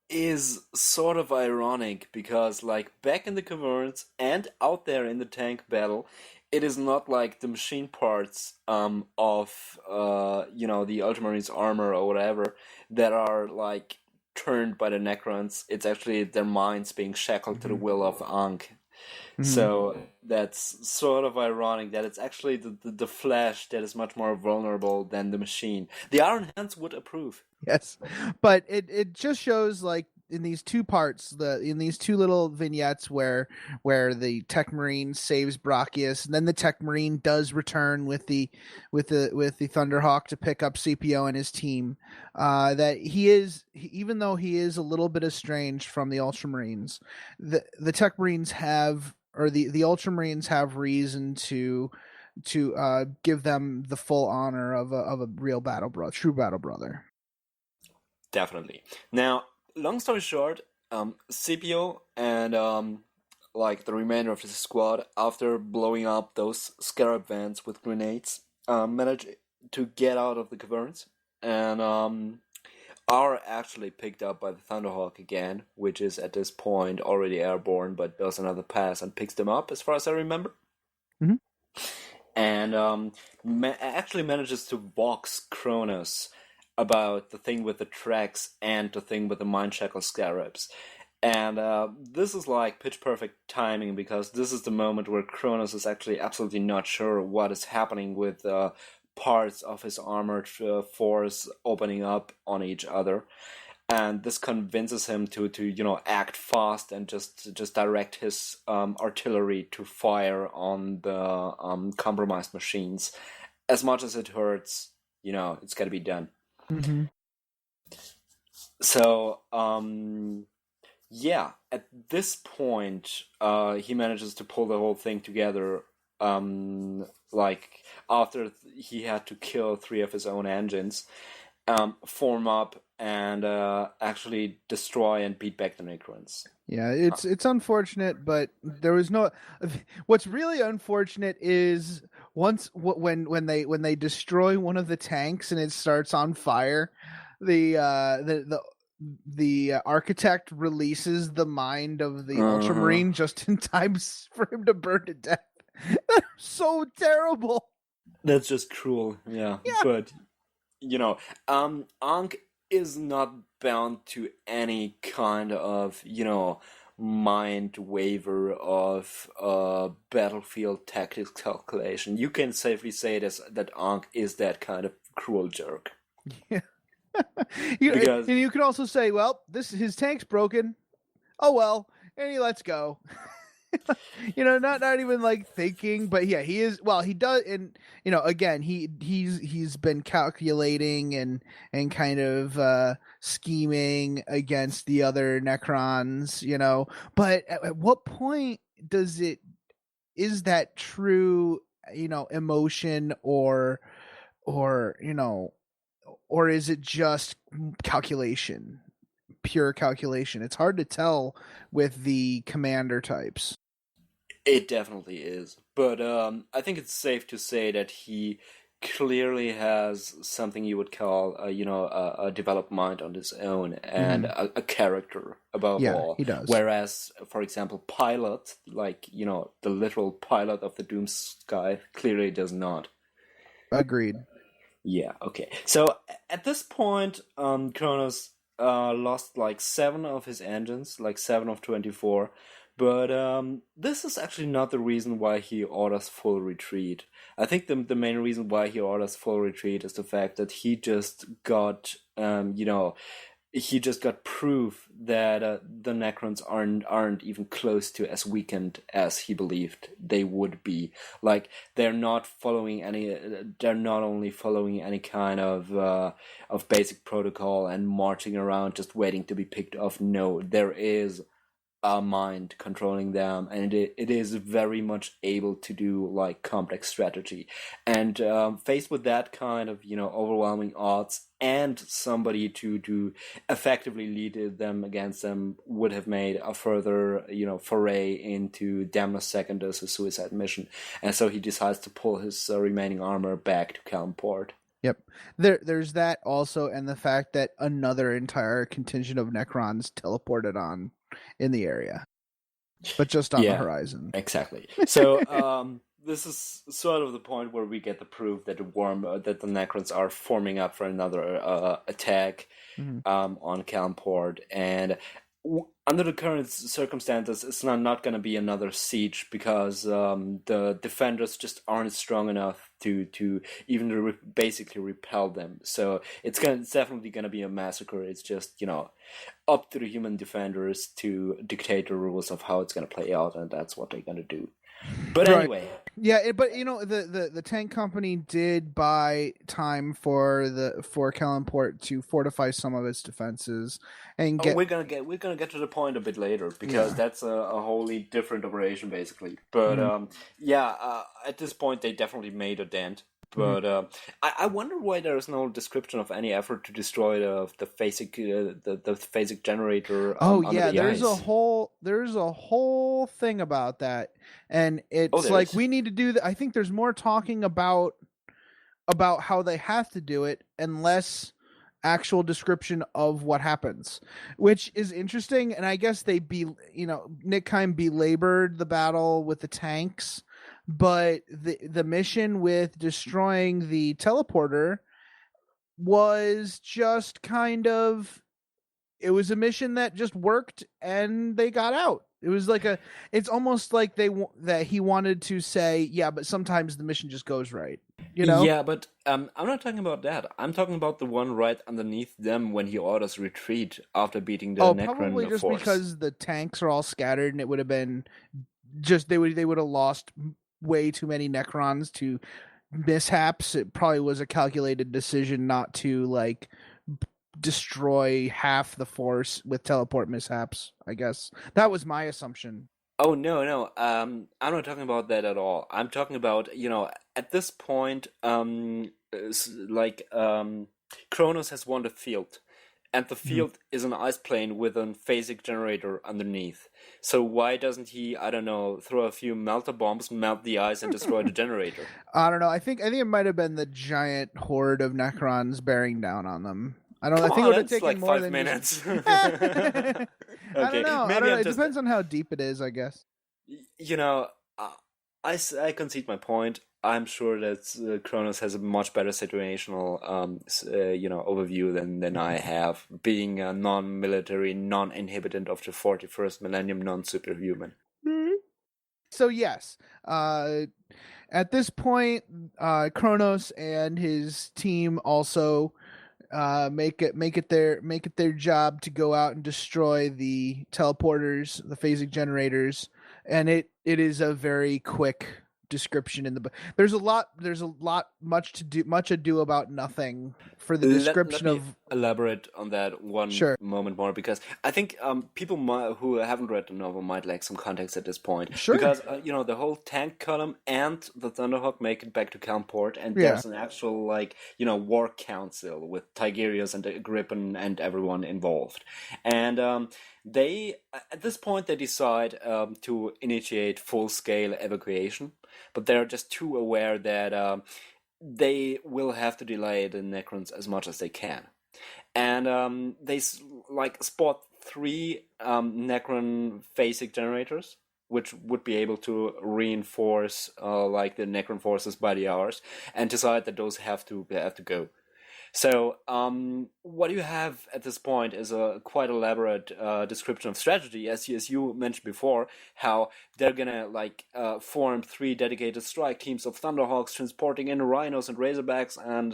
Is sort of ironic, because back in the caverns and out there in the tank battle, it is not like the machine parts of the Ultramarines' armor or whatever that are turned by the Necrons. It's actually their minds being shackled to the will of Ankh. Mm-hmm. So that's sort of ironic that it's actually the flesh that is much more vulnerable than the machine. The Iron Hands would approve. Yes, but it just shows two parts, in these two little vignettes where the Tech Marine saves Brachius, and then the Tech Marine does return with the Thunderhawk to pick up CPO and his team. That even though he is a little bit estranged from the Ultramarines, the Tech Marines have, or the Ultramarines have reason to give them the full honor of a real true battle brother. Definitely. Now, long story short, CPO and like the remainder of the squad, after blowing up those Scarab vans with grenades, manage to get out of the caverns and are actually picked up by the Thunderhawk again, which is at this point already airborne, but does another pass and picks them up, as far as I remember. Mm-hmm. And actually manages to box Kronos about the thing with the tracks and the thing with the mind shackle scarabs. And this is like pitch perfect timing, because this is the moment where Kronos is actually absolutely not sure what is happening with parts of his armored force opening up on each other. And this convinces him to act fast and just direct his artillery to fire on the compromised machines. As much as it hurts, it's got to be done. Mm-hmm. So, at this point, he manages to pull the whole thing together. Like after he had to kill 3 of his own engines, form up and actually destroy and beat back the Necrons. Yeah, it's unfortunate, but there was no. What's really unfortunate is when they destroy one of the tanks and it starts on fire, the architect releases the mind of the Ultramarine just in time for him to burn to death. That's so terrible. That's just cruel. Yeah. But Ankh is not bound to any kind of mind waver of battlefield tactics calculation. You can safely say that Ankh is that kind of cruel jerk. Yeah. And you can also say, well, his tank's broken. Oh well, and he lets go. Not even like thinking, but yeah, he is. Well, he does, and again, he's been calculating and kind of scheming against the other Necrons, But at what point is that true, emotion or is it just calculation? Pure calculation. It's hard to tell with the commander types. It definitely is, but I think it's safe to say that he clearly has something you would call a developed mind on his own and a character above all. He does. Whereas, for example, Pilot, the literal pilot of the Doom Sky, clearly does not. Agreed. Yeah. Okay. So at this point, Kronos lost 7 of his engines, 7 of 24. But this is actually not the reason why he orders full retreat. I think the main reason why he orders full retreat is the fact that he just got proof that the Necrons aren't even close to as weakened as he believed they would be. They're not only following any kind of basic protocol and marching around just waiting to be picked off. No, there is a mind controlling them, and it is very much able to do complex strategy. And faced with that kind of overwhelming odds and somebody to effectively lead them against them would have made a further foray into Damnos second as a suicide mission. And so he decides to pull his remaining armor back to Calmport. Yep. There's that also, and the fact that another entire contingent of Necrons teleported on in the area, but just on the horizon. Exactly. So this is sort of the point where we get the proof that the Necrons are forming up for another attack on Calmport, and under the current circumstances, it's not going to be another siege because the defenders just aren't strong enough to even basically repel them. So it's definitely going to be a massacre. It's just up to the human defenders to dictate the rules of how it's going to play out, and that's what they're going to do. But Right. anyway, yeah, but the tank company did buy time for Kellenport to fortify some of its defenses and get. we're gonna get to the point a bit later because that's a wholly different operation basically. But at this point they definitely made a dent. But I wonder why there is no description of any effort to destroy the phasic generator. There's a whole thing about that, and it's like we need to do that. I think there's more talking about how they have to do it and less actual description of what happens, which is interesting. And I guess Nick Kime belabored the battle with the tanks. But the mission with destroying the teleporter was just it was a mission that just worked and they got out. It was like it's almost like that he wanted to say, yeah, but sometimes the mission just goes right. Yeah, but I'm not talking about that. I'm talking about the one right underneath them when he orders retreat after beating the Necron probably just force. Because the tanks are all scattered and it would have been just they would have lost way too many Necrons to mishaps. It probably was a calculated decision not to destroy half the force with teleport mishaps. I guess that was my assumption. Oh no, I'm not talking about that at all. I'm talking about at this point, Kronos has won the field. And the field is an ice plane with a phasic generator underneath. So why doesn't he, I don't know, throw a few melter bombs, melt the ice, and destroy the generator? I don't know. I think it might have been the giant horde of Necrons bearing down on them. I don't know. I think it would have taken like more 5 than minutes. Okay. I don't know. It depends on how deep it is, I guess. I concede my point. I'm sure that Kronos has a much better situational, overview than I have, being a non-military, non-inhabitant of the 41st millennium, non-superhuman. So yes, at this point, Kronos and his team also make it their job to go out and destroy the teleporters, the phasic generators, and it is a very quick description in the book. There's much ado about nothing for the description let me elaborate on that one moment more, because I think people who haven't read the novel might lack some context at this point. Because the whole tank column and the Thunderhawk make it back to Kellenport, and there's an actual war council with Tigerius and Agrippin and everyone involved, and they at this point they decide to initiate full-scale evacuation. But they're just too aware that they will have to delay the Necrons as much as they can. And they spot 3 Necron phasic generators, which would be able to reinforce the Necron forces by the hours, and decide that those have to go. So what you have at this point is a quite elaborate description of strategy, as you mentioned before, how they're gonna form 3 dedicated strike teams of Thunderhawks transporting in Rhinos and Razorbacks, and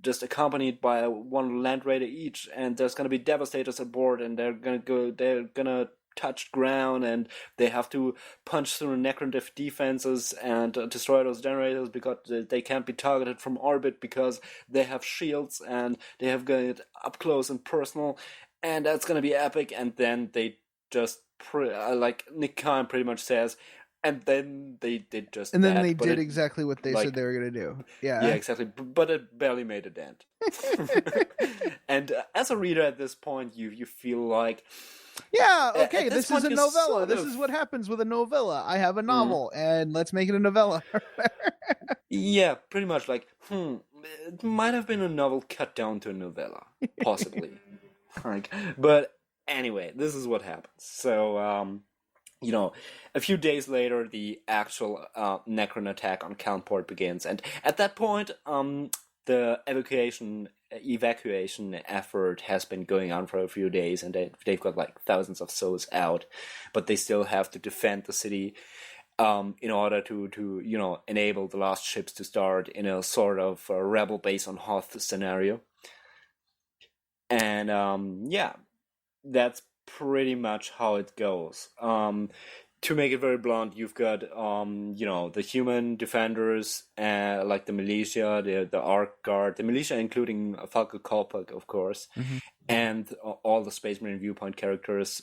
just accompanied by 1 Land Raider each, and there's gonna be Devastators aboard, and they're gonna touch ground, and they have to punch through Necron defenses and destroy those generators because they can't be targeted from orbit because they have shields and they have got up close and personal, and that's gonna be epic. And then they just Nick Kime pretty much says, and then they did just and then that, they did exactly what they said they were gonna do. Yeah, exactly. But it barely made a dent. And as a reader at this point, you feel like, yeah, okay, this is a novella. This is what happens with a novella. I have a novel, and let's make it a novella. Yeah, pretty much it might have been a novel cut down to a novella, possibly. But anyway, this is what happens. So, a few days later, the actual Necron attack on Kellenport begins, and at that point, the evacuation evacuation effort has been going on for a few days, and they've got like thousands of souls out, but they still have to defend the city in order to enable the last ships to start in a sort of rebel base on Hoth scenario. And that's pretty much how it goes. To make it very blunt, you've got the human defenders, like the militia, the Ark Guard, the militia including Falco Kolpak, of course, and all the Space Marine viewpoint characters,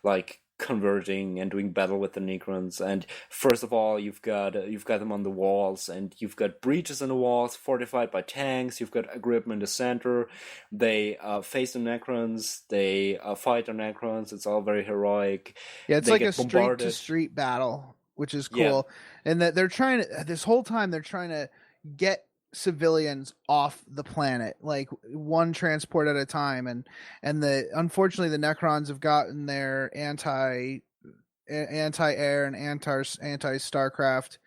like converging and doing battle with the Necrons. And first of all, you've got them on the walls, and you've got breaches in the walls fortified by tanks. You've got Agrippa in the center. They face the Necrons. They fight the Necrons. It's all very heroic. Yeah, it's They like get a street bombarded. to street battle, which is cool. Yeah. And that they're trying to, this whole time they're trying to get civilians off the planet, like one transport at a time, and unfortunately the Necrons have gotten their anti-air and anti-starcraft,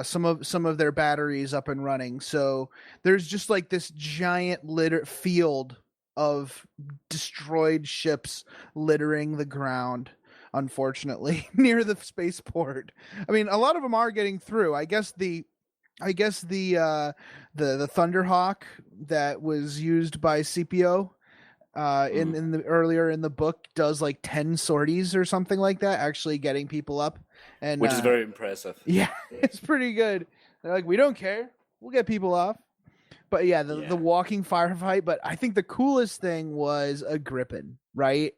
some of their batteries up and running, so there's just like this giant field of destroyed ships littering the ground, unfortunately, near the spaceport. I mean, a lot of them are getting through. I guess the Thunderhawk that was used by CPO in the earlier in the book does like 10 sorties or something like that, actually getting people up, and Which is very impressive. Yeah, it's pretty good. They're like, we don't care, we'll get people off. But yeah, the walking firefight. But I think the coolest thing was Agrippa, right?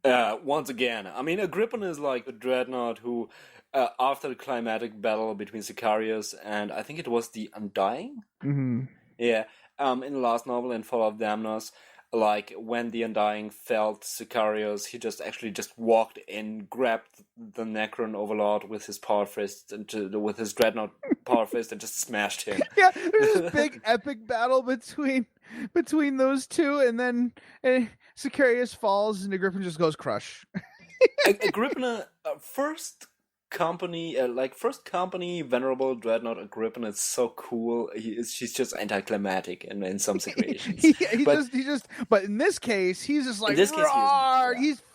Once again, I mean, Agrippa is like a dreadnought who, after the climatic battle between Sicarius and I think it was the Undying? Mm-hmm. Yeah, in the last novel, in Fall of Damnos, like when the Undying felt Sicarius, he just walked in, grabbed the Necron Overlord with his power fist, with his dreadnought power fist, and just smashed him. Yeah, there's this big epic battle between those two, and then Sicarius falls, and Agrippa just goes crush. Agrippa, first company venerable dreadnought Agrippa is so cool. She's just anticlimactic in some situations. But in this case, he's just like, he's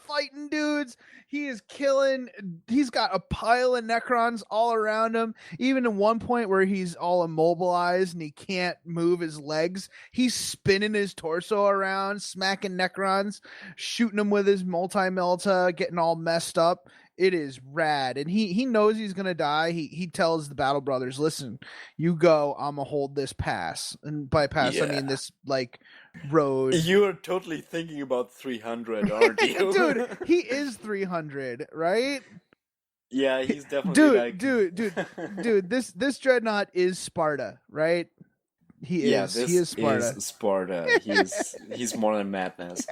fighting dudes. He is killing. He's got a pile of Necrons all around him. Even at one point where he's all immobilized and he can't move his legs, he's spinning his torso around, smacking Necrons, shooting them with his multi-melta, getting all messed up. It is rad, and he knows he's gonna die. He tells the Battle Brothers, "Listen, you go. I'm gonna hold this pass." And by pass, I mean this like road. You're totally thinking about 300, aren't you? Dude, he is 300, right? Yeah, he's definitely dude. This dreadnought is Sparta, right? He is Sparta. Is Sparta. He's more than madness.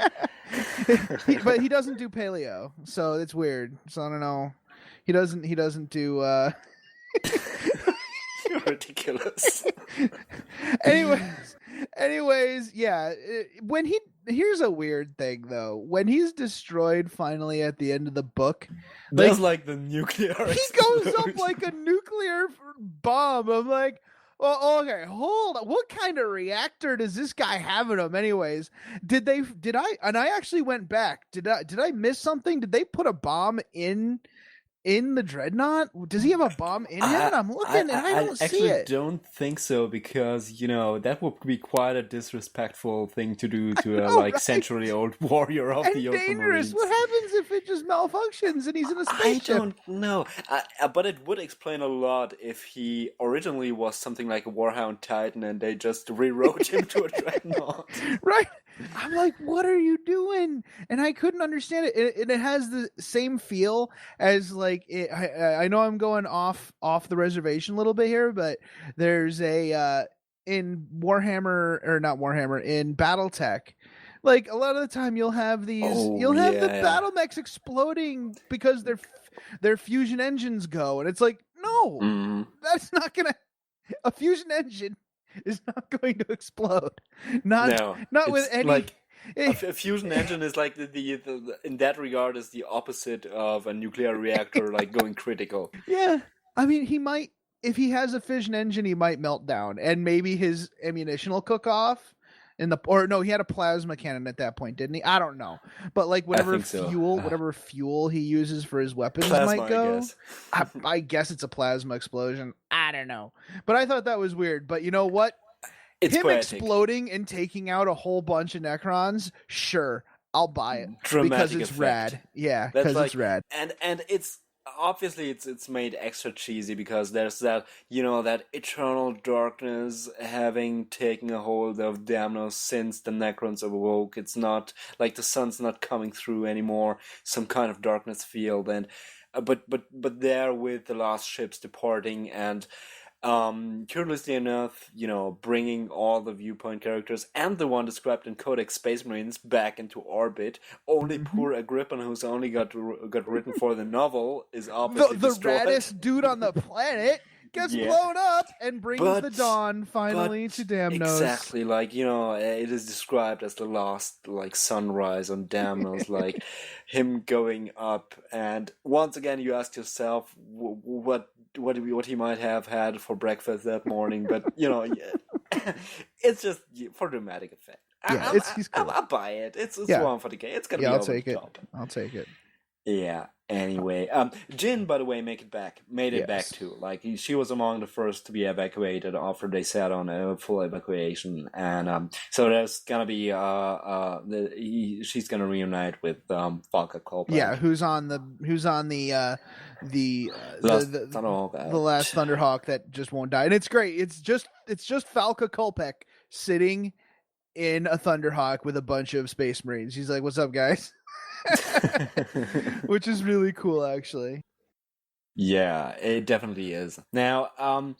But he doesn't do paleo, so it's weird. So I don't know. He doesn't do. You're ridiculous. Anyways, yeah. Here's a weird thing though. When he's destroyed finally at the end of the book, there's like the nuclear. He goes up like a nuclear bomb. I'm like, well, okay, hold on. What kind of reactor does this guy have in him anyways? I actually went back. Did I miss something? Did they put a bomb in the dreadnought? Does he have a bomb in him? I'm looking and I don't see it. I actually don't think so, because that would be quite a disrespectful thing to do to a century-old warrior of the dangerous. Ultramarines. What happens if it just malfunctions and he's in a spaceship? I don't know, but it would explain a lot if he originally was something like a Warhound Titan and they just rewrote him to a dreadnought. Right? I'm like, what are you doing? And I couldn't understand it. It has the same feel as like I know I'm going off the reservation a little bit here, but there's a in Warhammer, or not Warhammer, in BattleTech, like a lot of the time you'll have these the battle mechs exploding because their fusion engines go, and it's like, no, that's not gonna. A fusion engine is not going to explode. Not with any. Like, a fusion engine is like the in that regard is the opposite of a nuclear reactor, like going critical. Yeah, I mean, he might, if he has a fission engine, he might melt down, and maybe his ammunition will cook off. he had a plasma cannon at that point, didn't he? I don't know, but like whatever fuel he uses for his weapons Plasma, might go. I guess. I guess it's a plasma explosion. I don't know, but I thought that was weird. But you know what? It's him poetic. Exploding and taking out a whole bunch of Necrons, sure, I'll buy it. Dramatic because it's effect. rad. Yeah, That's because it's rad. And it's obviously it's made extra cheesy because there's that, you know, that eternal darkness having taken a hold of Damnos since the Necrons awoke. It's not like the sun's not coming through anymore, some kind of darkness field, and but there with the last ships departing, and curiously enough, you know, bringing all the viewpoint characters and the one described in Codex Space Marines back into orbit. Only poor Agrippin, who's only got written for the novel, is obviously the destroyed. raddest dude on the planet gets blown up and brings the dawn finally to Damnos. Exactly, like, you know, it is described as the last, like, sunrise on Damnos, like him going up, and once again you ask yourself what he might have had for breakfast that morning, but you know, it's just for dramatic effect. Yeah, he's cool. I'll buy it. It's one for the game. It's gonna be over the top. I'll take it. Yeah. Anyway, Jin, by the way, made it back too. Like she was among the first to be evacuated after they set on a full evacuation, and so there's gonna be she's gonna reunite with Valka Kolpak. Yeah, who's on the last Thunderhawk that just won't die, and it's great. It's just Valka Kolpak sitting in a Thunderhawk with a bunch of Space Marines. He's like, "What's up, guys?" Which is really cool, actually. Yeah, it definitely is. Now,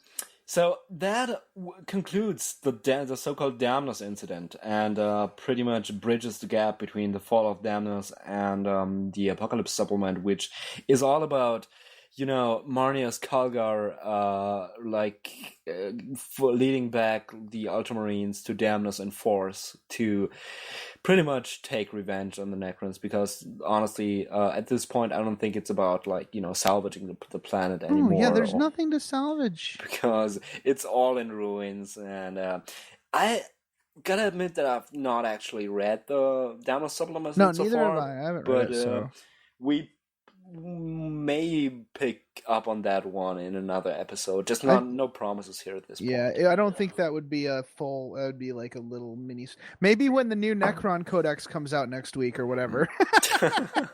so that concludes the so-called Damnos incident, and pretty much bridges the gap between the fall of Damnos and the Apocalypse supplement, which is all about, you know, Marnia's Kalgar, for leading back the Ultramarines to Damnos in force to pretty much take revenge on the Necrons, because honestly, at this point, I don't think it's about, like, you know, salvaging the planet anymore. Yeah, there's nothing to salvage. Because it's all in ruins, and I gotta admit that I've not actually read the Damnos supplement so neither far. have I. I haven't but read it, so. We may pick up on that one in another episode. Just no promises here at this point. Yeah, I don't think that would be a full. That would be like a little mini. Maybe when the new Necron Codex comes out next week or whatever.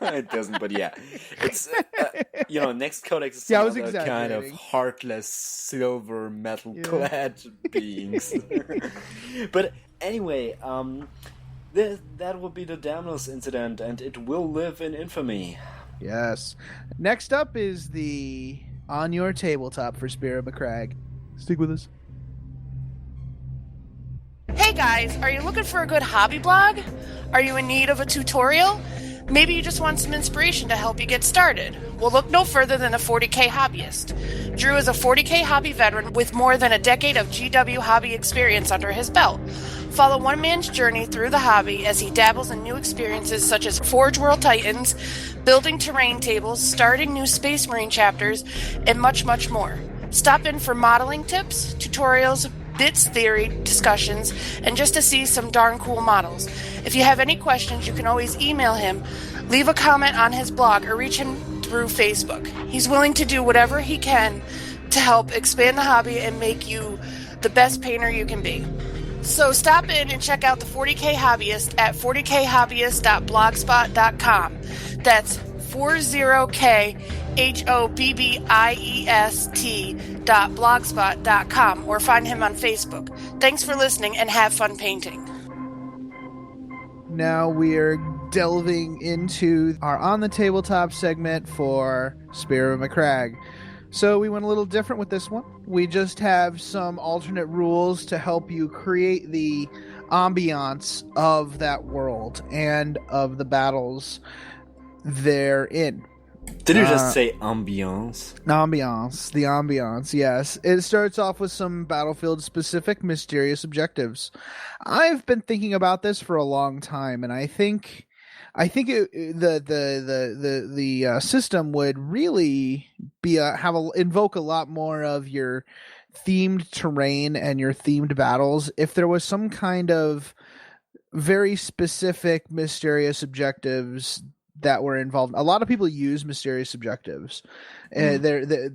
It doesn't, but yeah, it's you know, next Codex is kind of heartless silver metal clad beings. But anyway, that will be the Damnos incident, and it will live in infamy. Yes. Next up is the On Your Tabletop for Spear of Macragge. Stick with us. Hey guys, are you looking for a good hobby blog? Are you in need of a tutorial? Maybe you just want some inspiration to help you get started. Well, look no further than a 40K hobbyist. Drew is a 40K hobby veteran with more than a decade of GW hobby experience under his belt. Follow one man's journey through the hobby as he dabbles in new experiences such as Forge World Titans, building terrain tables, starting new Space Marine chapters, and much, much more. Stop in for modeling tips, tutorials, bits theory, discussions, and just to see some darn cool models. If you have any questions, you can always email him, leave a comment on his blog, or reach him through Facebook. He's willing to do whatever he can to help expand the hobby and make you the best painter you can be. So stop in and check out the 40K Hobbyist at 40khobbyist.blogspot.com. That's 40khobbyist.blogspot.com, or find him on Facebook. Thanks for listening and have fun painting. Now we are delving into our On the Tabletop segment for Spear of Macragge. So we went a little different with this one. We just have some alternate rules to help you create the ambiance of that world and of the battles therein. Did you just say ambiance? Ambiance. The ambiance, yes. It starts off with some battlefield-specific mysterious objectives. I've been thinking about this for a long time, and I think the system would really invoke a lot more of your themed terrain and your themed battles, if there was some kind of very specific mysterious objectives that were involved. A lot of people use mysterious objectives. The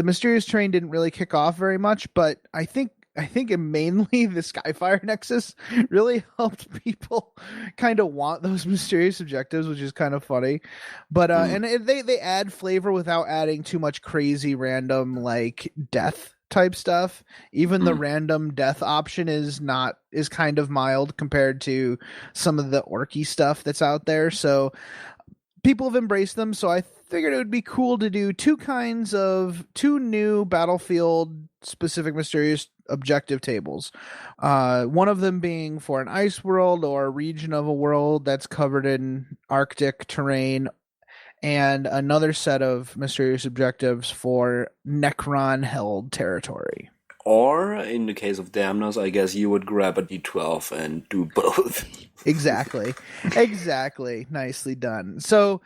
mysterious terrain didn't really kick off very much, but I think mainly the Skyfire Nexus really helped people kind of want those mysterious objectives, which is kind of funny. But and they add flavor without adding too much crazy random like death type stuff. Even the random death option is kind of mild compared to some of the orky stuff that's out there. So people have embraced them. So I figured it would be cool to do two new Battlefield specific mysterious objective tables. One of them being for an ice world or a region of a world that's covered in Arctic terrain, and another set of mysterious objectives for Necron-held territory. Or, in the case of Damnos, I guess you would grab a D12 and do both. Exactly. Nicely done. So,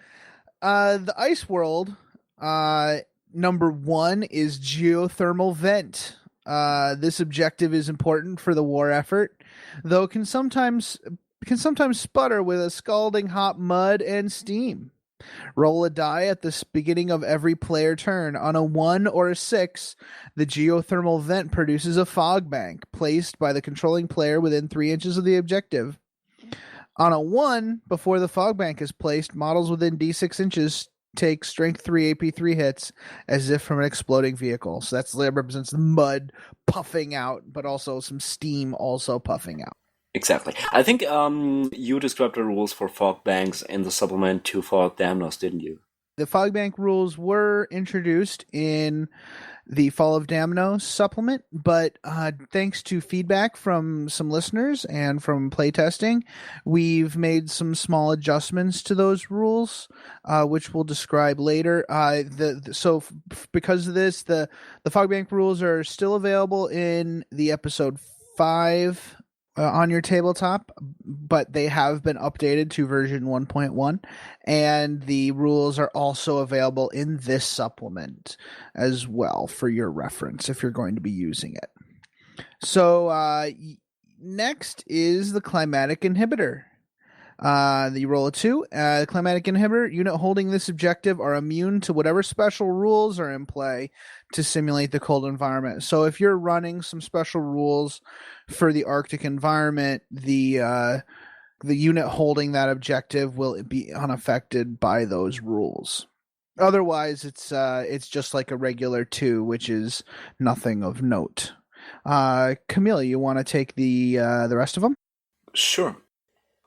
the ice world, number 1 is geothermal vent. This objective is important for the war effort, though can sometimes sputter with a scalding hot mud and steam. Roll a die at the beginning of every player turn. On a 1 or a 6, the geothermal vent produces a fog bank placed by the controlling player within 3 inches of the objective. On a 1, before the fog bank is placed, models within D6 inches take strength 3 AP3 hits as if from an exploding vehicle. So that represents the mud puffing out, but also some steam also puffing out. Exactly. I think you described the rules for fog banks in the supplement to Fog Damnos, didn't you? The fog bank rules were introduced in the Fall of Damnos supplement, but thanks to feedback from some listeners and from playtesting, we've made some small adjustments to those rules, which we'll describe later. Because of this, the fog bank rules are still available in the episode 5 on your tabletop, but they have been updated to version 1.1, and the rules are also available in this supplement as well for your reference if you're going to be using it. So next is the climatic inhibitor. You roll a 2. The climatic inhibitor unit holding this objective are immune to whatever special rules are in play to simulate the cold environment. So if you're running some special rules for the Arctic environment, the unit holding that objective will be unaffected by those rules. Otherwise, it's just like a regular 2, which is nothing of note. Camille, you want to take the rest of them? Sure.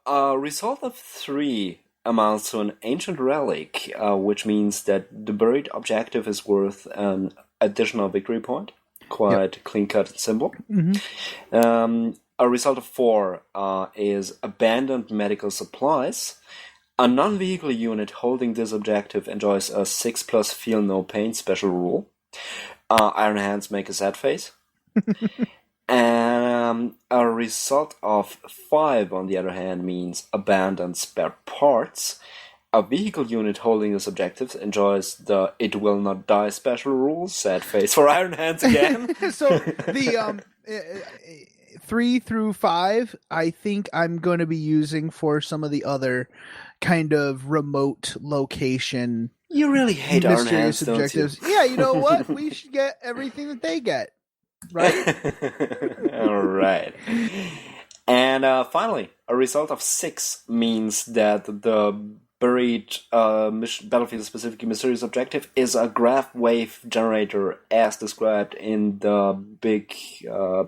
Result of 3 amounts to an ancient relic, which means that the buried objective is worth an additional victory point. Quite clean-cut and simple. Mm-hmm. A result of 4 is abandoned medical supplies. A non-vehicle unit holding this objective enjoys a 6+ feel no pain special rule. Iron hands make a sad face. A result of 5, on the other hand, means abandoned spare parts. A vehicle unit holding this objective enjoys the it will not die special rule. Sad face for Iron Hands again. So the 3 through 5, I think I'm going to be using for some of the other kind of remote location. You really hate Iron Hands, objectives. Don't you? Yeah, you know what? We should get everything that they get. Right? All right. And finally, a result of 6 means that the buried battlefield-specific mysterious objective is a graph wave generator as described in the big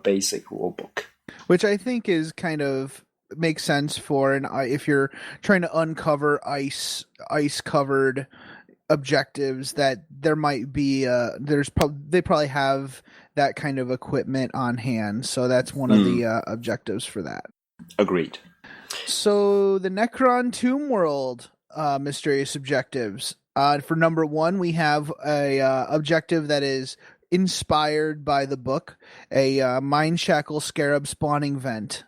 basic rulebook. Which I think is kind of makes sense for if you're trying to uncover ice-covered objectives, that there might be they probably have that kind of equipment on hand, so that's one of the objectives for that. Agreed. So the Necron Tomb World mysterious objectives. For number 1, we have a objective that is inspired by the book, a Mind Shackle Scarab spawning vent.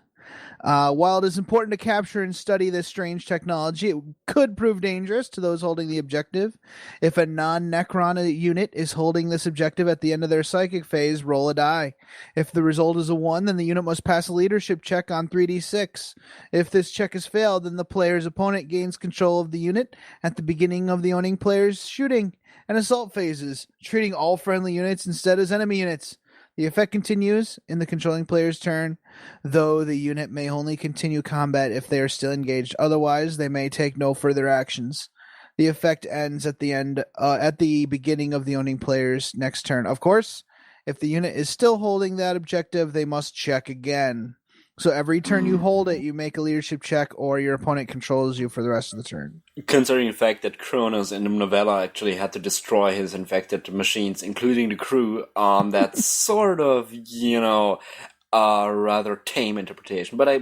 While it is important to capture and study this strange technology, it could prove dangerous to those holding the objective. If a non-Necron unit is holding this objective at the end of their psychic phase, roll a die. If the result is a 1, then the unit must pass a leadership check on 3d6. If this check is failed, then the player's opponent gains control of the unit at the beginning of the owning player's shooting and assault phases, treating all friendly units instead as enemy units. The effect continues in the controlling player's turn, though the unit may only continue combat if they are still engaged. Otherwise, they may take no further actions. The effect ends at the beginning of the owning player's next turn. Of course, if the unit is still holding that objective, they must check again. So every turn you hold it, you make a leadership check, or your opponent controls you for the rest of the turn. Considering the fact that Kronos in the novella actually had to destroy his infected machines, including the crew, that's sort of, a rather tame interpretation. But I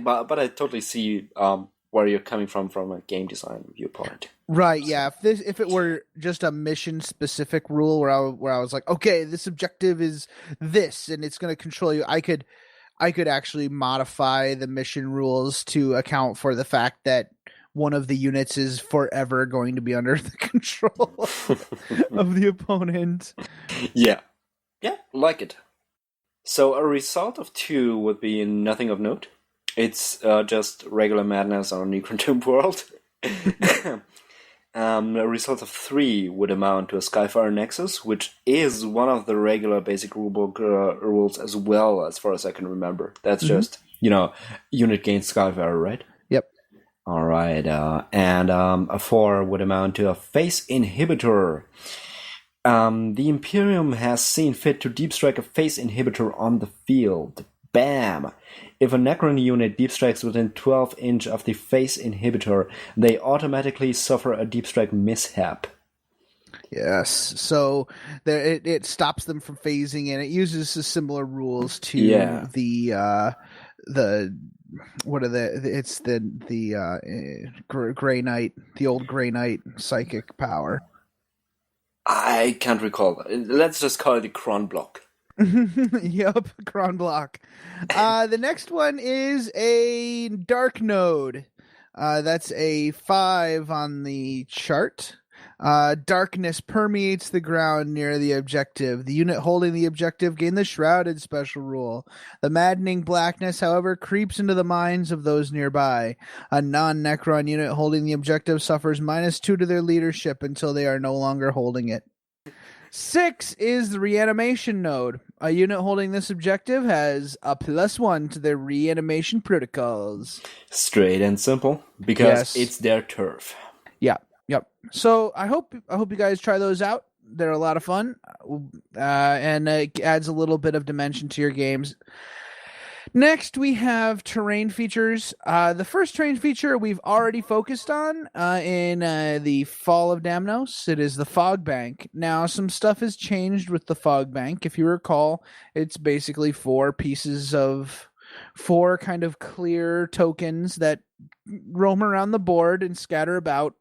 totally see where you're coming from a game design viewpoint. Right, yeah. If it were just a mission specific rule where I was like, okay, this objective is this and it's going to control you, I could actually modify the mission rules to account for the fact that one of the units is forever going to be under the control of the opponent. Yeah, like it. So a result of 2 would be nothing of note. It's just regular madness on a Necron world. A result of 3 would amount to a Skyfire Nexus, which is one of the regular basic rulebook rules as well, as far as I can remember. That's just, unit gains Skyfire, right? Yep. All right. And a 4 would amount to a Phase Inhibitor. The Imperium has seen fit to deep strike a Phase Inhibitor on the field. Bam! If a Necron unit deep strikes within 12 inch of the Phase Inhibitor, they automatically suffer a deep strike mishap. Yes, so it stops them from phasing in. It uses similar rules to Grey Knight, the old Grey Knight psychic power. I can't recall. Let's just call it the Cron block. Yep, Cron block. The next one is a Dark Node. That's a 5 on the chart. Darkness permeates the ground near the objective. The unit holding the objective gain the Shrouded special rule. The maddening blackness, however, creeps into the minds of those nearby. A non-Necron unit holding the objective suffers -2 to their leadership until they are no longer holding it. 6 is the Reanimation Node. A unit holding this objective has a +1 to their reanimation protocols. Straight and simple, because it's their turf. Yep. So I hope you guys try those out. They're a lot of fun, and it adds a little bit of dimension to your games. Next, we have terrain features. The first terrain feature we've already focused on in the Fall of Damnos. It is the Fog Bank. Now, some stuff has changed with the Fog Bank. If you recall, it's basically 4 kind of clear tokens that roam around the board and scatter about,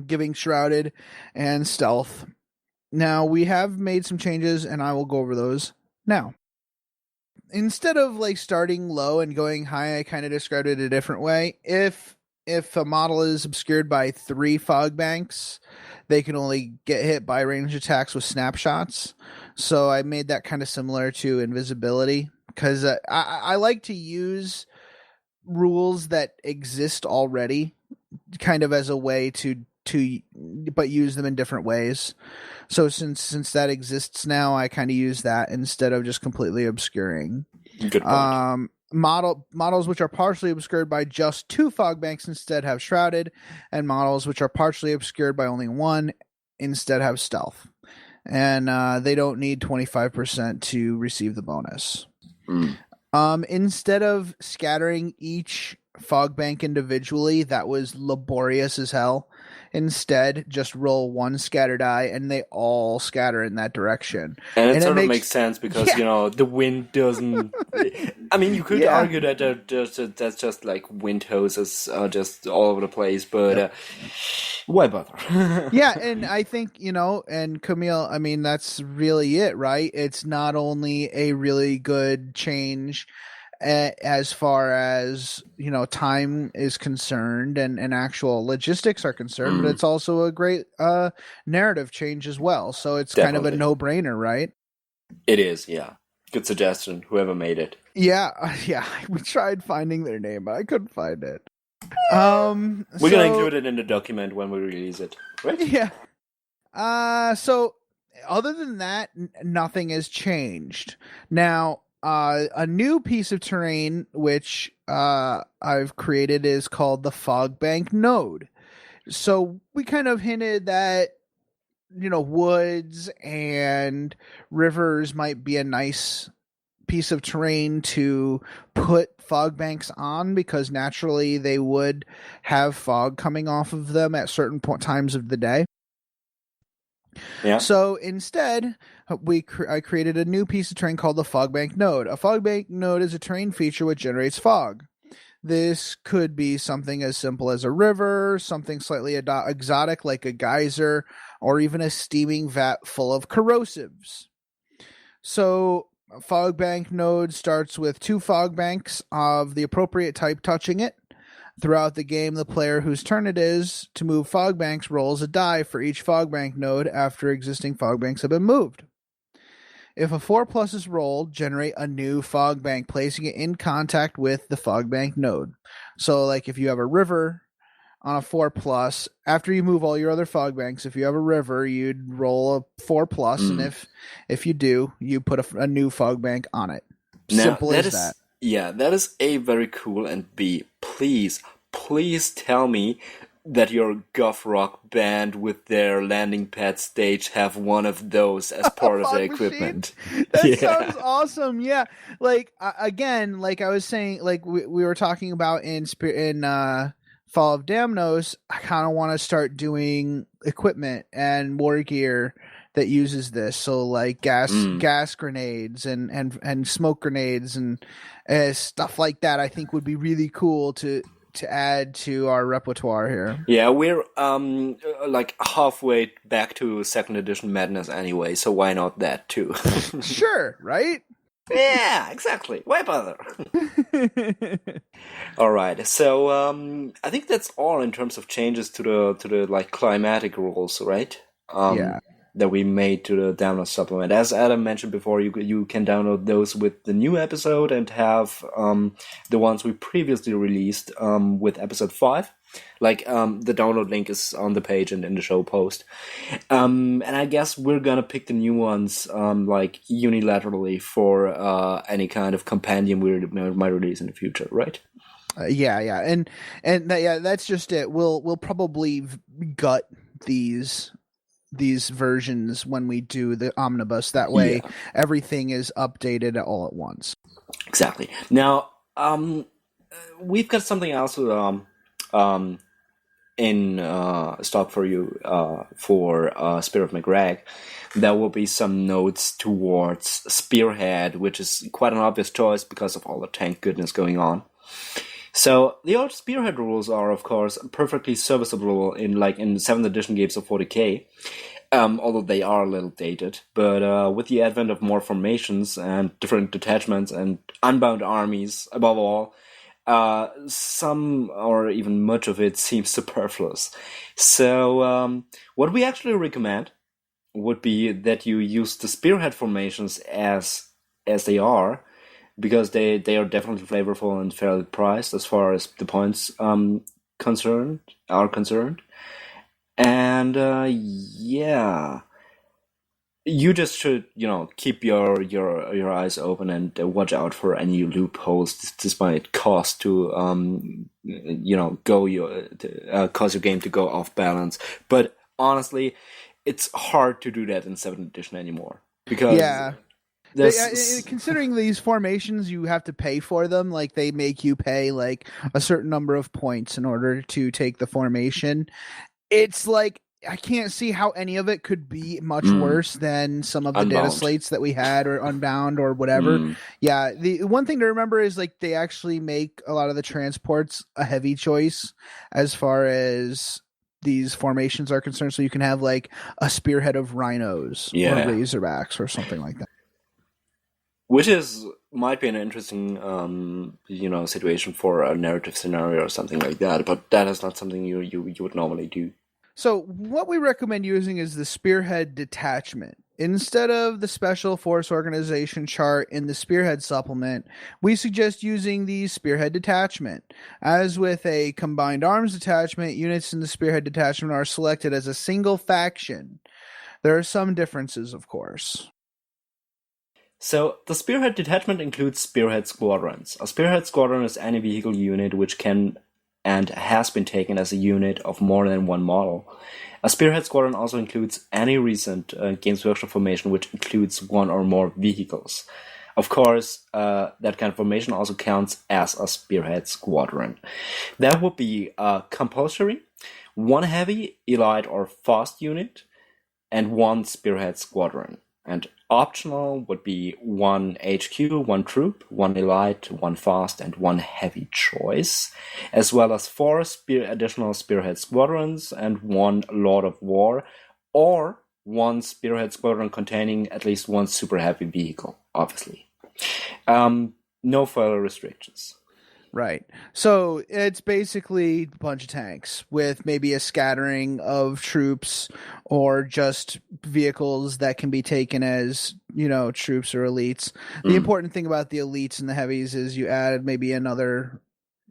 giving Shrouded and Stealth. Now, we have made some changes, and I will go over those now. Instead of starting low and going high, I kind of described it a different way. If a model is obscured by 3 fog banks, they can only get hit by ranged attacks with snapshots. So I made that kind of similar to invisibility, because I like to use rules that exist already kind of as a way to but use them in different ways. So since that exists now, I kind of use that instead of just completely obscuring. Good point. Models which are partially obscured by just 2 fog banks instead have Shrouded, and models which are partially obscured by only 1 instead have Stealth. And they don't need 25% to receive the bonus. Instead of scattering each fog bank individually, that was laborious as hell. Instead, just roll 1 scatter die, and they all scatter in that direction. And it sort of makes sense because, the wind doesn't... I mean, you could argue that that's just like wind hoses just all over the place, but why bother? Yeah, and I think, and Camille, I mean, that's really it, right? It's not only a really good change as far as time is concerned and actual logistics are concerned, but it's also a great narrative change as well. So it's kind of a no-brainer, right? It is, yeah. Good suggestion, whoever made it. Yeah. We tried finding their name, but I couldn't find it. We're gonna include it in the document when we release it, right? Yeah. So other than that, nothing has changed. Now, a new piece of terrain which I've created is called the Fogbank Node. So we kind of hinted that woods and rivers might be a nice piece of terrain to put fog banks on, because naturally they would have fog coming off of them at certain times of the day. Yeah. So instead, I created a new piece of terrain called the Fogbank Node. A Fogbank Node is a terrain feature which generates fog. This could be something as simple as a river, something slightly exotic like a geyser, or even a steaming vat full of corrosives. So a Fogbank Node starts with 2 fog banks of the appropriate type touching it. Throughout the game, the player whose turn it is to move fog banks rolls a die for each fogbank node after existing fog banks have been moved. If a 4+ is rolled, generate a new fog bank, placing it in contact with the fogbank node. So, like if you have a river on a 4+, after you move all your other fog banks, if you have a river, you'd roll a 4+, and if you do, you put a new fog bank on it. Simple as that. Yeah, that is A, very cool, and B, please tell me that your goth rock band with their landing pad stage have one of those as part of their equipment. That sounds awesome. Yeah, like again, like I was saying, like we were talking about in Fall of Damnos, I kind of want to start doing equipment and war gear that uses this. So like gas grenades and smoke grenades and stuff like that, I think would be really cool to add to our repertoire here. Yeah, we're like halfway back to 2nd edition madness anyway, so why not that too? Sure, right? Yeah, exactly. Why bother? All right. So I think that's all in terms of changes to the like climatic rules, right? Yeah. That we made to the Damnos supplement. As Adam mentioned before, you can download those with the new episode and have the ones we previously released with episode 5. Like the download link is on the page and in the show post. And I guess we're gonna pick the new ones like unilaterally for any kind of compendium we might release in the future, right? Yeah, and that's just it. We'll probably gut these versions when we do the omnibus. That way everything is updated all at once. Exactly. Now we've got something else in stock for you for Spear of Macragge. There will be some notes towards Spearhead, which is quite an obvious choice because of all the tank goodness going on. So the old Spearhead rules are, of course, perfectly serviceable in 7th edition games of 40k, although they are a little dated. But with the advent of more formations and different detachments and unbound armies, above all, some or even much of it seems superfluous. So what we actually recommend would be that you use the Spearhead formations as they are, because they are definitely flavorful and fairly priced as far as the points are concerned. And you just should keep your eyes open and watch out for any loopholes. This might cause to cause your game to go off balance. But honestly, it's hard to do that in 7th edition anymore, because considering these formations, you have to pay for them. Like they make you pay like a certain number of points in order to take the formation. It's like I can't see how any of it could be much worse than some of the Unbound data slates that we had, or Unbound or whatever. Yeah, the one thing to remember is like they actually make a lot of the transports a heavy choice as far as these formations are concerned. So you can have like a spearhead of rhinos or razorbacks or something like that. Which is might be an interesting, situation for a narrative scenario or something like that. But that is not something you would normally do. So what we recommend using is the Spearhead Detachment. Instead of the Special Force Organization chart in the Spearhead supplement, we suggest using the Spearhead Detachment. As with a Combined Arms Detachment, units in the Spearhead Detachment are selected as a single faction. There are some differences, of course. So, the Spearhead Detachment includes Spearhead Squadrons. A Spearhead Squadron is any vehicle unit which can and has been taken as a unit of more than one model. A Spearhead Squadron also includes any recent Games Workshop formation which includes one or more vehicles. Of course, that kind of formation also counts as a Spearhead Squadron. That would be compulsory, one heavy, elite, or fast unit, and one Spearhead Squadron. And optional would be one HQ, one troop, one elite, one fast, and one heavy choice, as well as 4 additional Spearhead Squadrons and one Lord of War, or one Spearhead Squadron containing at least one super heavy vehicle, obviously. No further restrictions. Right. So it's basically a bunch of tanks with maybe a scattering of troops or just vehicles that can be taken as, troops or elites. The important thing about the elites and the heavies is you add maybe another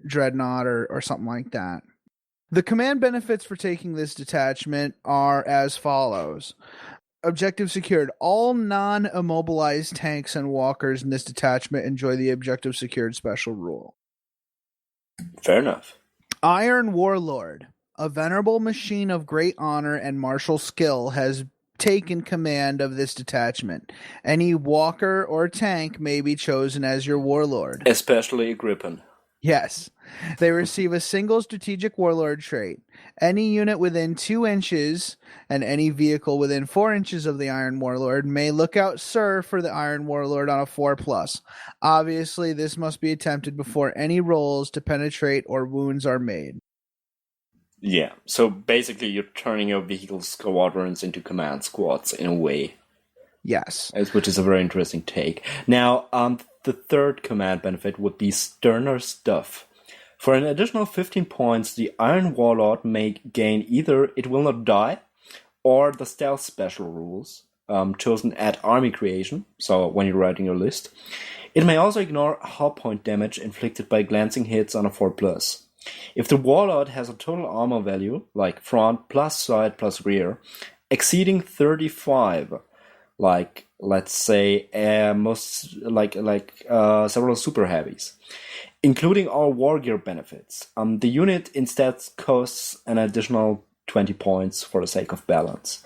dreadnought or something like that. The command benefits for taking this detachment are as follows. Objective secured. All non-immobilized tanks and walkers in this detachment enjoy the objective secured special rule. Fair enough. Iron Warlord, a venerable machine of great honor and martial skill, has taken command of this detachment. Any walker or tank may be chosen as your warlord. Especially a Gripen. Yes. They receive a single strategic warlord trait. Any unit within 2 inches and any vehicle within 4 inches of the Iron Warlord may look out Sir for the Iron Warlord on a 4+. Obviously, this must be attempted before any rolls to penetrate or wounds are made. Yeah, so basically you're turning your vehicle squadrons into command squads in a way. Yes. Which is a very interesting take. Now, the third command benefit would be Sterner Stuff. For an additional 15 points, the Iron Warlord may gain either It Will Not Die or the Stealth Special rules, chosen at Army Creation, so when you're writing your list. It may also ignore hull point damage inflicted by glancing hits on a 4+. If the Warlord has a total armor value, like front plus side plus rear, exceeding 35, like let's say several super heavies, including all war gear benefits, the unit instead costs an additional 20 points for the sake of balance.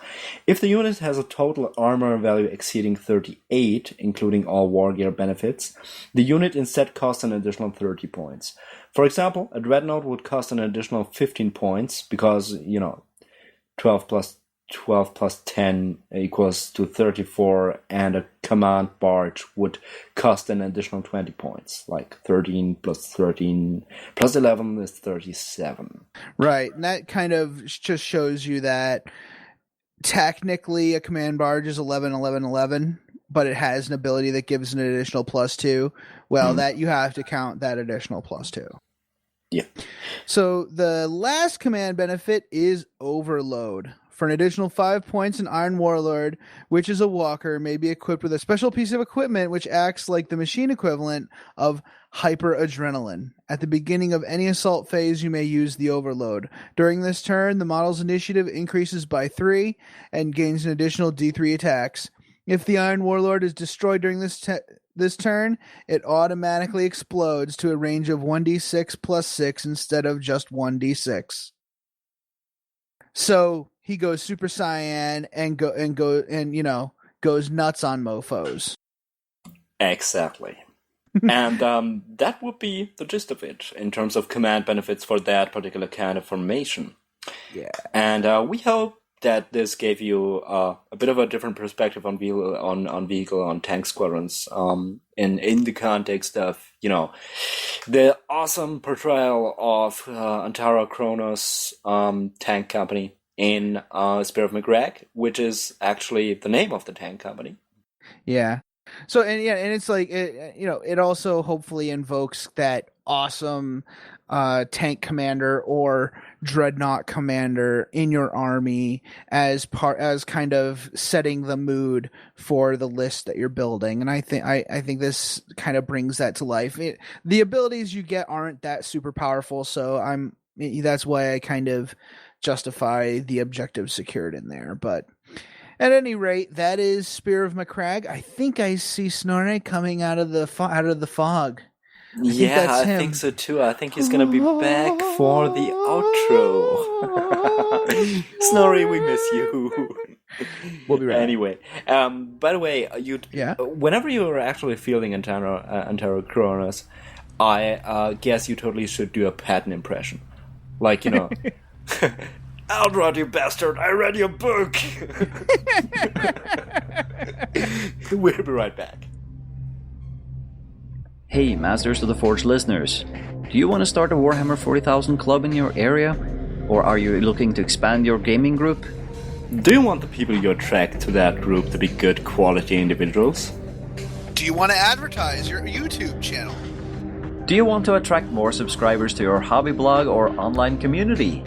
If the unit has a total armor value exceeding 38, including all war gear benefits, the unit instead costs an additional 30 points. For example, a Dreadnought would cost an additional 15 points because, 12 plus 10 equals to 34, and a command barge would cost an additional 20 points, like 13 plus 13 plus 11 is 37. Right, and that kind of just shows you that technically a command barge is 11, 11, 11, but it has an ability that gives an additional +2. Well, that you have to count that additional +2. Yeah. So the last command benefit is Overload. For an additional 5 points, an Iron Warlord, which is a walker, may be equipped with a special piece of equipment which acts like the machine equivalent of hyper-adrenaline. At the beginning of any assault phase, you may use the Overload. During this turn, the model's initiative increases by 3 and gains an additional D3 attacks. If the Iron Warlord is destroyed during this turn, it automatically explodes to a range of 1d6 plus 6 instead of just 1d6. So he goes Super Saiyan and goes nuts on mofos. Exactly. And that would be the gist of it in terms of command benefits for that particular kind of formation. Yeah. And we hope that this gave you a bit of a different perspective on tank squadrons in the context of the awesome portrayal of Antara Kronos tank company in Spear of Macragge, which is actually the name of the tank company. Yeah. So and it's like it also hopefully invokes that awesome tank commander or dreadnought commander in your army as kind of setting the mood for the list that you're building. And I think this kind of brings that to life. The abilities you get aren't that super powerful, so that's why I kind of justify the objective secured in there. But at any rate, that is Spear of Macragge. I think I see Snorri coming out of the fog. I think so too. I think he's gonna be back for the outro. Snorri, we miss you. We'll be right. Anyway, by the way, whenever you're actually fielding Antero Kronos, I guess you totally should do a Patton impression, like Aldrad, you bastard! I read your book. We'll be right back. Hey, Masters of the Forge listeners. Do you want to start a Warhammer 40,000 club in your area? Or are you looking to expand your gaming group? Do you want the people you attract to that group to be good quality individuals? Do you want to advertise your YouTube channel? Do you want to attract more subscribers to your hobby blog or online community?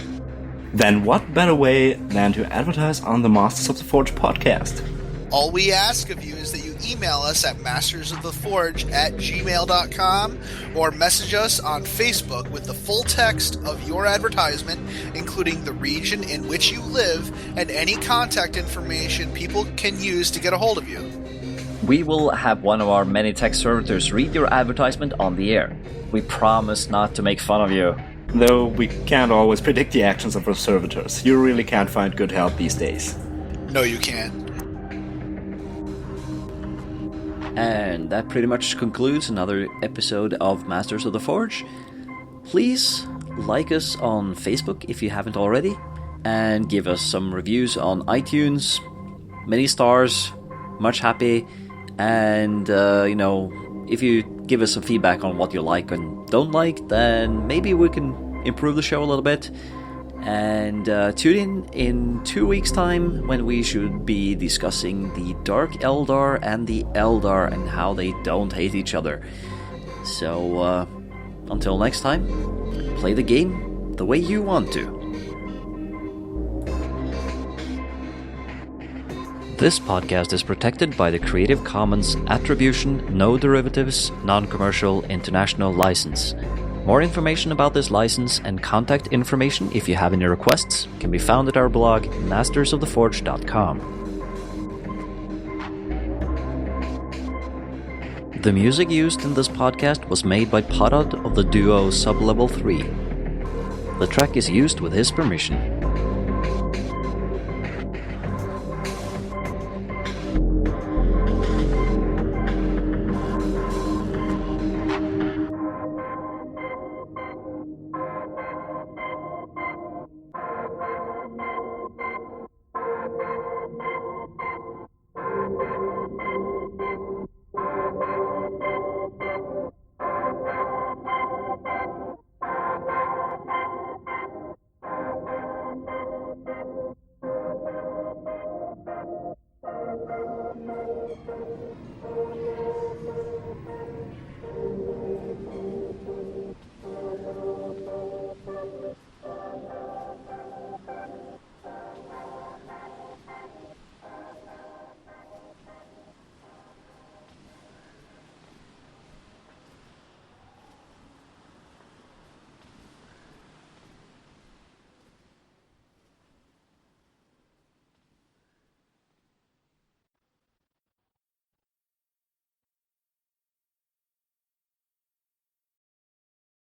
Then what better way than to advertise on the Masters of the Forge podcast? All we ask of you is that you email us at mastersoftheforge@gmail.com or message us on Facebook with the full text of your advertisement, including the region in which you live and any contact information people can use to get a hold of you. We will have one of our many tech servitors read your advertisement on the air. We promise not to make fun of you. Though we can't always predict the actions of our servitors. You really can't find good help these days. No, you can't. And that pretty much concludes another episode of Masters of the Forge. Please like us on Facebook if you haven't already, and give us some reviews on iTunes. Many stars, much happy, and if you give us some feedback on what you like and don't like, then maybe we can improve the show a little bit. And tune in 2 weeks' time when we should be discussing the Dark Eldar and the Eldar and how they don't hate each other. So until next time, play the game the way you want to. This podcast is protected by the Creative Commons Attribution, No Derivatives, Non-Commercial International License. More information about this license and contact information if you have any requests can be found at our blog, mastersoftheforge.com. The music used in this podcast was made by Podod of the duo Sublevel 3. The track is used with his permission.